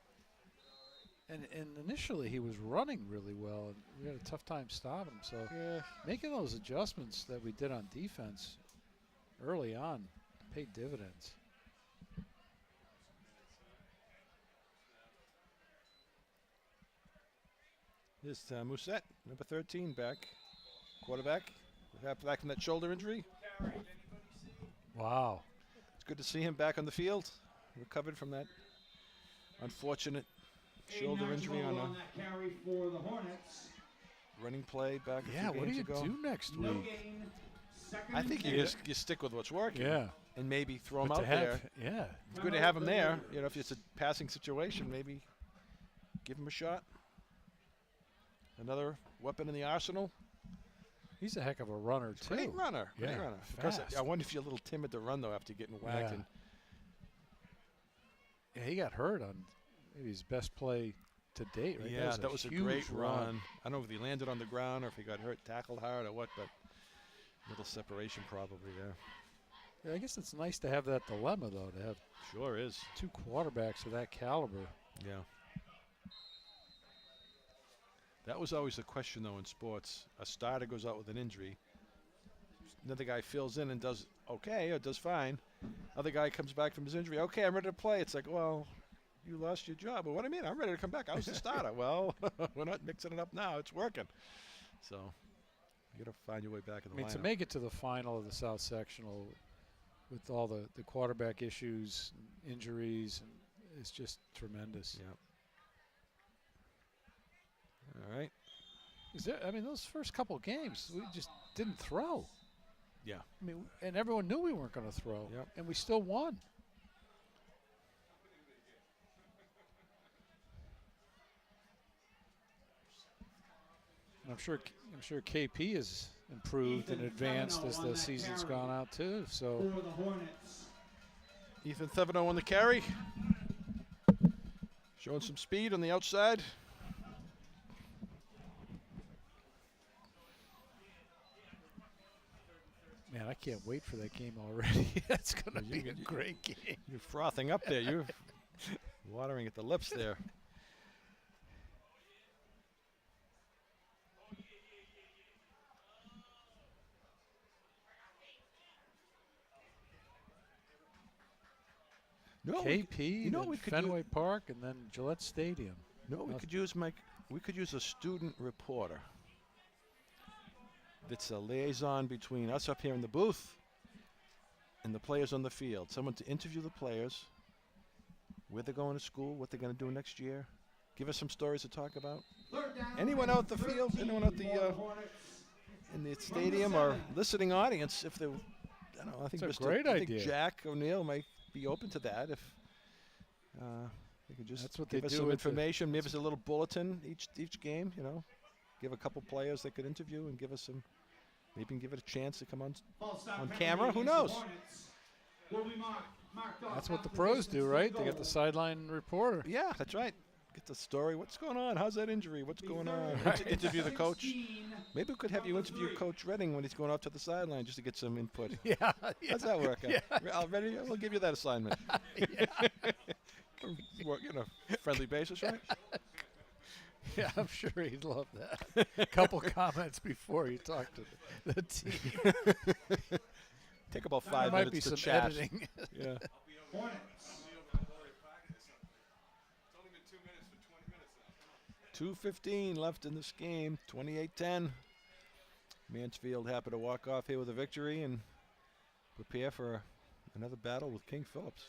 And initially he was running really well, and we had a tough time stopping him. So yeah. making those adjustments that we did on defense early on paid dividends. Here's Musette, number 13, back. Quarterback. Back from that shoulder injury. Wow. It's good to see him back on the field. Recovered from that unfortunate shoulder injury on a that carry for the Hornets. running play back a Yeah, few what do games you ago. do next No week? gain. Second I and think 10. you stick with what's working. Yeah. And maybe throw him But out to have, there. yeah. It's good to have him there. You know, if it's a passing situation, maybe give him a shot. Another weapon in the arsenal. He's a heck of a runner too. Great runner. Great Yeah, runner. Because fast. I wonder if you're a little timid to run though after getting whacked. Yeah. And Yeah, he got hurt on maybe his best play to date, right? yeah, that was a huge great run. I don't know if he landed on the ground or if he got hurt, tackled hard or what, but little separation probably there. Yeah, I guess it's nice to have that dilemma though, to have Sure is. two quarterbacks of that caliber. Yeah. That was always the question, though, in sports. A starter goes out with an injury. Another guy fills in and does okay or does fine. Other guy comes back from his injury. Okay, I'm ready to play. It's like, well, you lost your job. Well, what do you mean? I'm ready to come back. I was the starter. Well, we're not mixing it up now. It's working. So you got to find your way back in the I mean, lineup. to make it to the final of the South Sectional with all the quarterback issues, and injuries, and it's just tremendous. Yep. All right. I mean, those first couple of games, we just didn't throw. Yeah. I mean, and everyone knew we weren't going to throw, Yep. and we still won. And I'm sure KP has improved and advanced as the season's gone out too. So For the Hornets. Ethan Theveno on the carry. Showing some speed on the outside. man, I can't wait for that game already. That's going to be a great game. You're frothing up there. You're watering at the lips there. No, KP, you know then we could Fenway Park, and then Gillette Stadium. No, we could use Mike. We could use a student reporter. That's a liaison between us up here in the booth and the players on the field. Someone to interview the players, where they're going to school, what they're going to do next year. Give us some stories to talk about. Anyone out the field, anyone out the in the stadium or listening audience, if they, I don't know, I think It's a great I think idea. Jack O'Neill might be open to that if they could just That's what give they us do some with the- information, give us a little bulletin each game, you know, give a couple players they could interview and give us some, maybe give it a chance to come on camera. Who knows? That's what the pros do, right? They get the sideline reporter. Yeah, that's right. Get the story. What's going on? How's that injury? What's going on? Interview the coach. Maybe we could have you interview Coach Redding when he's going out to the sideline just to get some input. Yeah. How's that work out? Ready? We'll give you that assignment. Work on a friendly basis, right? Yeah, I'm sure he'd love that. A couple comments before you talk to the team. Take about There 5 might minutes be to some chat. editing. Yeah. Hornets. 2:15 left in this game. 28-10. Mansfield happy to walk off here with a victory and prepare for another battle with King Phillips.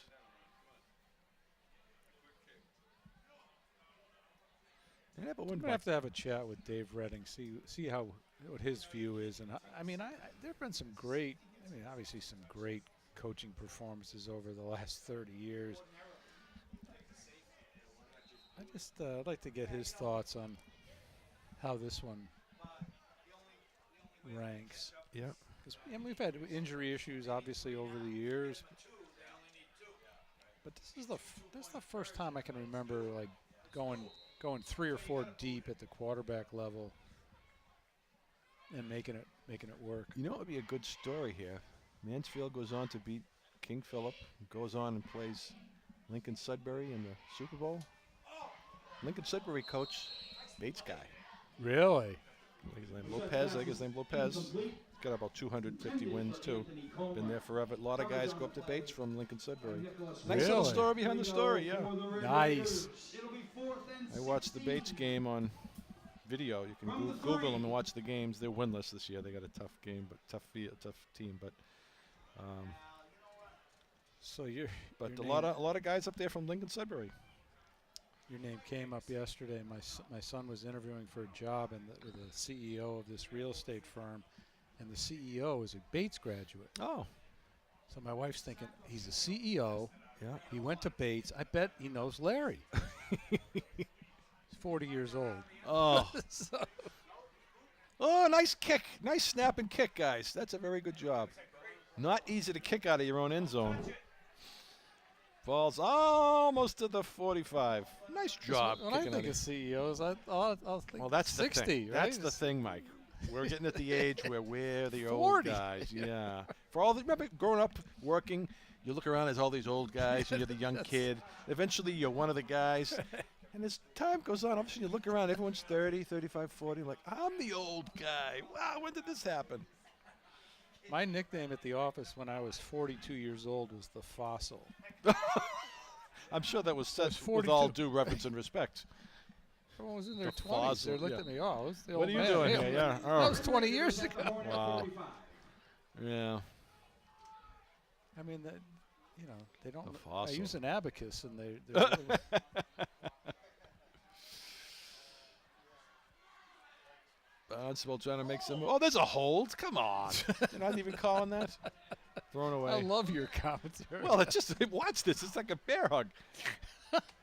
They never won I'm gonna have to have a chat with Dave Redding, see what his view is, and I mean, there've been some great, I mean, obviously some great coaching performances over the last 30 years. I just I'd like to get his thoughts on how this one ranks. Yeah. And we've had injury issues obviously over the years, but this is the first time I can remember like going 3 or 4 deep at the quarterback level and making it work. You know what would be a good story here? Mansfield goes on to beat King Philip, goes on and plays Lincoln Sudbury in the Super Bowl. Lincoln Sudbury coach, Bates guy. Really? I think his name Lopez. I think his name Lopez. He's got about 250 wins too. Been there forever. A lot of guys go up to Bates from Lincoln Sudbury. Nice little Really? story behind the story, yeah. Nice. I watched the Bates game on video. You can Google them and watch the games. They're winless this year. They got a tough game, but tough team. But So a lot of guys up there from Lincoln Sudbury. your name came up yesterday. My son was interviewing for a job with the CEO of this real estate firm, and the CEO is a Bates graduate. Oh, So my wife's thinking he's a CEO. yeah. He went to Bates. I bet he knows Larry. He's 40 years old. Oh. So- Oh, nice kick. Nice snap and kick, guys. That's a very good job. Not easy to kick out of your own end zone. Ball's almost to the 45. Nice job. When I kicking think out of CEOs, I'll think well, that's 60, the thing. right? That's the thing, Mike. We're getting at the age where we're the 40. old guys. Yeah. For all remember growing up, working, you look around, there's all these old guys, and you're the young kid. Eventually, you're one of the guys. And as time goes on, obviously, you look around, everyone's 30, 35, 40. Like, I'm the old guy. Wow, when did this happen? My nickname at the office when I was 42 years old was the Fossil. I'm sure that was said with 42. all due reverence and respect. Everyone was in their The 20s. fossil, They looked yeah. at me. Oh, it's the What old are you man. doing Hey, here? Yeah. That Oh. was 20 years ago. Wow. Yeah. I mean, they don't. The I fossil. use an abacus, and they're Barnstable trying to make some. Oh, there's a hold. Come on. They're not even calling that. Thrown away. I love your commentary. Well, it's just watch this. It's like a bear hug.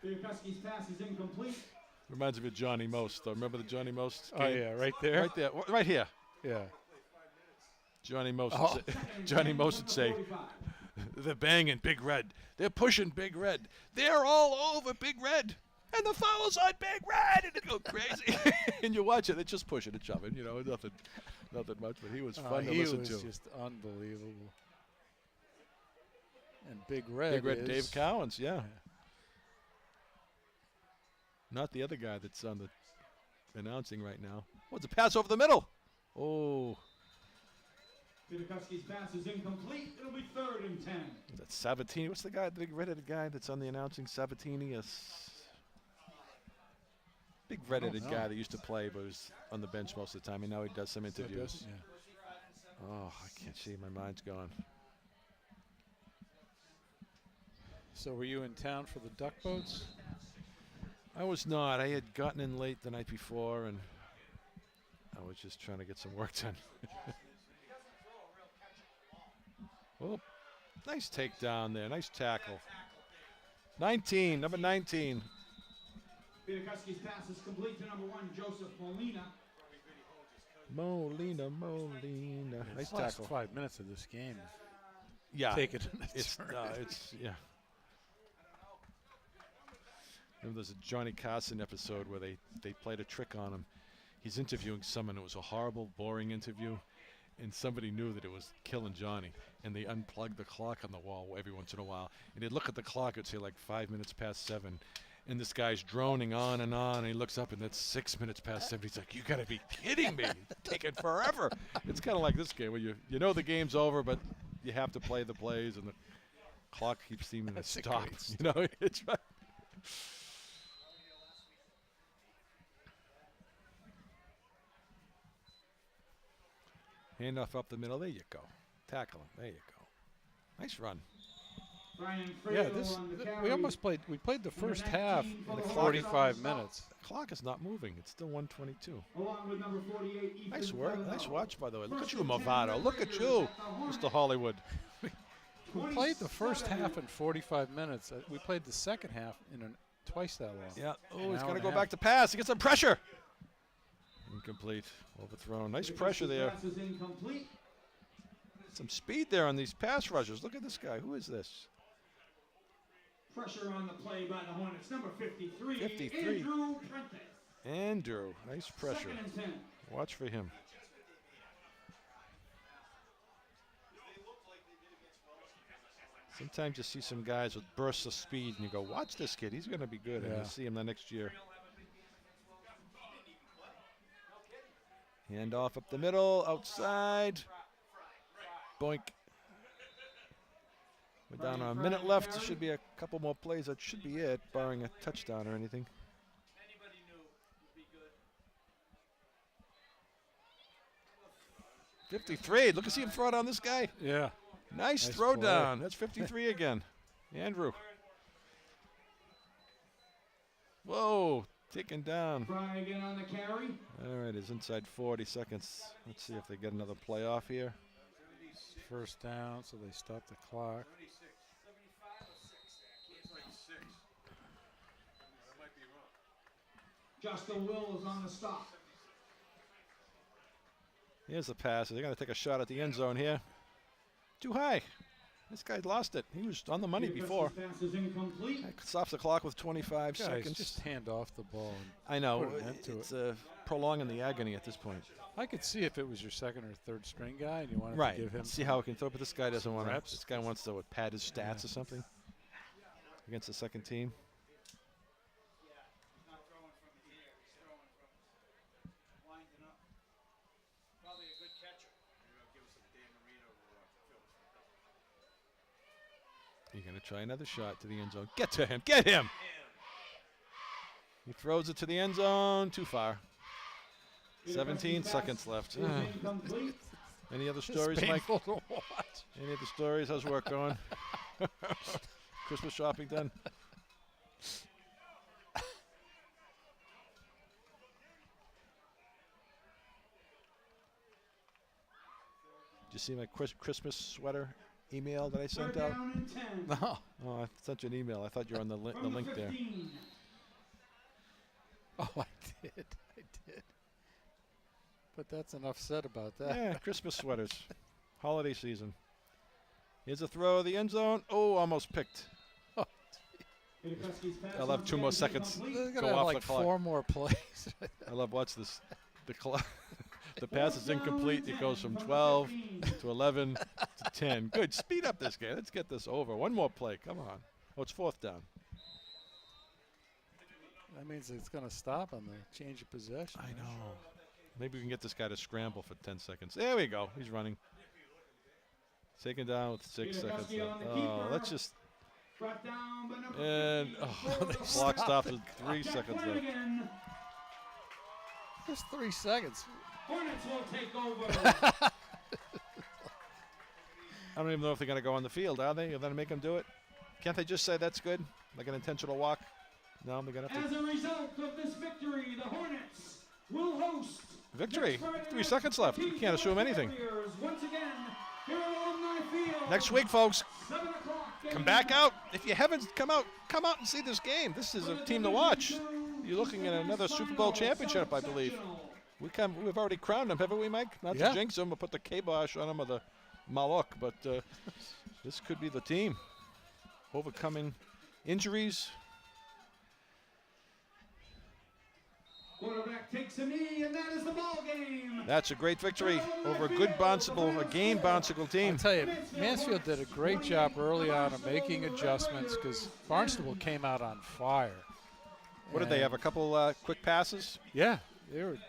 Bienkowski's pass is incomplete. Reminds me of Johnny Most. Though. Remember the Johnny Most? Oh, yeah, right there. Right there. Right here. Yeah. Johnny Most. Oh. Would say, Johnny Most would say, "They're banging Big Red. They're pushing Big Red. They're all over Big Red. And the foul's on Big Red." And it go crazy. And you watch it. They're just pushing and shoving. You know, nothing much. But he was fun to listen to. He was just unbelievable. And Big Red. Big Red is, Dave Cowens, yeah. Not the other guy that's on the announcing right now. What's a pass over the middle? Oh, Bienkowski's pass is incomplete. It'll be 3rd and 10. that's Sabatini. What's the guy, the big redheaded guy that's on the announcing? Sabatini, big redheaded know. guy that used to play but was on the bench most of the time, and now he does some interviews. Yeah. Oh, I can't see. My mind's gone. So were you in town for the duck boats? I was not. I had gotten in late the night before, and I was just trying to get some work done. Well, nice takedown there. Nice tackle. 19, number 19. Bienkowski's pass is complete to number 1, Joseph Molina. Molina. Nice The last tackle. 5 minutes of this game. Yeah. Take it in It's, yeah. Remember there's a Johnny Carson episode where they played a trick on him. He's interviewing someone. It was a horrible, boring interview. And somebody knew that it was killing Johnny. And they unplugged the clock on the wall every once in a while. And they'd look at the clock. It'd say like 5 minutes past 7. And this guy's droning on. And he looks up, and that's 6 minutes past 7. He's like, "You got to be kidding me. It's taking forever." It's kind of like this game where you know the game's over, but you have to play the plays. And the clock keeps seeming to That's a stop. great You know, it's right. Handoff up the middle. There you go. Tackle him. There you go. Nice run. Brian Yeah, Fredo on the carry. we almost played. We played the Number first half 19 in for the 45 Hawks. minutes. The clock is not moving. It's still 122. Along with number 48, Ethan Nice work. Featherwell. Nice watch, by the way. Look at First you, and 10 Movado. Look at Raiders you, at the Hornets. Mr. Hollywood. We played the first 27. half in 45 minutes. We played the second half in twice that long. Yeah. Oh, An he's hour got to and go a back half. to pass. He gets some pressure. Incomplete. Overthrown. Nice pressure there. Pass is incomplete. Some speed there on these pass rushers. Look at this guy. Who is this? Pressure on the play by the Hornets. Number 53, 53. Andrew Prentice. Andrew. Nice pressure. 2nd and 10. Watch for him. Sometimes you see some guys with bursts of speed, and you go, "Watch this kid. He's going to be good." And Yeah. you see him the next year. Hand off up the middle, outside. Boink. We're down a minute left. There should be a couple more plays. That should be it, barring a touchdown or anything. 53. Look at see him throw it on this guy. Yeah. Nice Nice throw play. down. That's 53 again. Andrew. Whoa. Taken down. Fry again on the carry. All right, it's inside 40 seconds. Let's see if they get another play off here. First down, so they stop the clock. Justin Will is on the stop. Here's the pass. They're going to take a shot at the end zone here. Too high. This guy lost it. He was on the money before. Pass is incomplete. That stops the clock with 25 Guys, seconds. just hand off the ball. I know. put an end to It's prolonging the agony at this point. I could see if it was your second or third string guy and you wanted Right. to give him See how he can throw, but this guy doesn't want to. reps. This guy wants to pad his stats Yeah. or something against the second team. You're going to try another shot to the end zone. Get to him. Get him. He throws it to the end zone. Too far. 17 seconds left. Any other stories, Mike? Painful to watch. Any other stories? How's work going? Christmas shopping done? Did you see my Christmas sweater email that I sent out? No. Oh, I sent you an email. I thought you were on the link there. Oh, I did. But that's enough said about that. Yeah, Christmas sweaters. Holiday season. Here's a throw of the end zone. Oh, almost picked. I'll have 2 more seconds. They're Go gonna have off like the clock. 4 more plays. I love watch this. The clock. The pass is incomplete. It goes from 12 to 11 to 10. Good. Speed up this game. Let's get this over. 1 more play. Come on. Oh, it's 4th down. That means it's going to stop on the change of possession. I know. Maybe we can get this guy to scramble for 10 seconds. There we go. He's running. Taken down with 6 seconds left. Oh, let's just. And clock stopped with 3 seconds left. Just 3 seconds. Hornets will take over. I don't even know if they're going to go on the field, are they? Are they going to make them do it? Can't they just say that's good? Like an intentional walk? No, they're going to have As to. a result of this victory, the Hornets will host. Victory. 3 seconons left. You can't assume anything. Once again, here at Alumni Field. Next week, folks, 7 o'clock. come back out. If you haven't come out and see this game. This is a team to watch. You're looking at another Super Bowl championship, I believe. We've already crowned them, haven't we, Mike? Not to jinx them or put the kibosh on them or the malok, but this could be the team. Overcoming injuries. Quarterback takes a knee, and that is the ball game. That's a great victory over a good Barnstable, a game Barnstable team. I'll tell you, Mansfield did a great job early on of making adjustments because Barnstable came out on fire. What did they have? A couple quick passes? Yeah,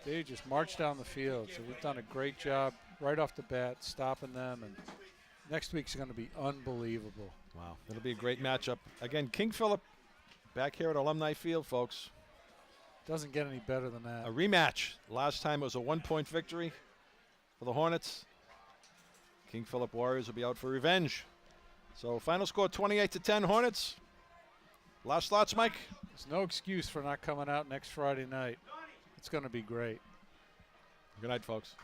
they just marched down the field. So we've done a great job right off the bat stopping them, and next week's going to be unbelievable. Wow, it'll be a great matchup. Again, King Philip back here at Alumni Field, folks. Doesn't get any better than that. A rematch. Last time it was a 1-point victory for the Hornets. King Philip Warriors will be out for revenge. So final score 28-10 Hornets. Last thoughts, Mike? There's no excuse for not coming out next Friday night. It's going to be great. Good night, folks.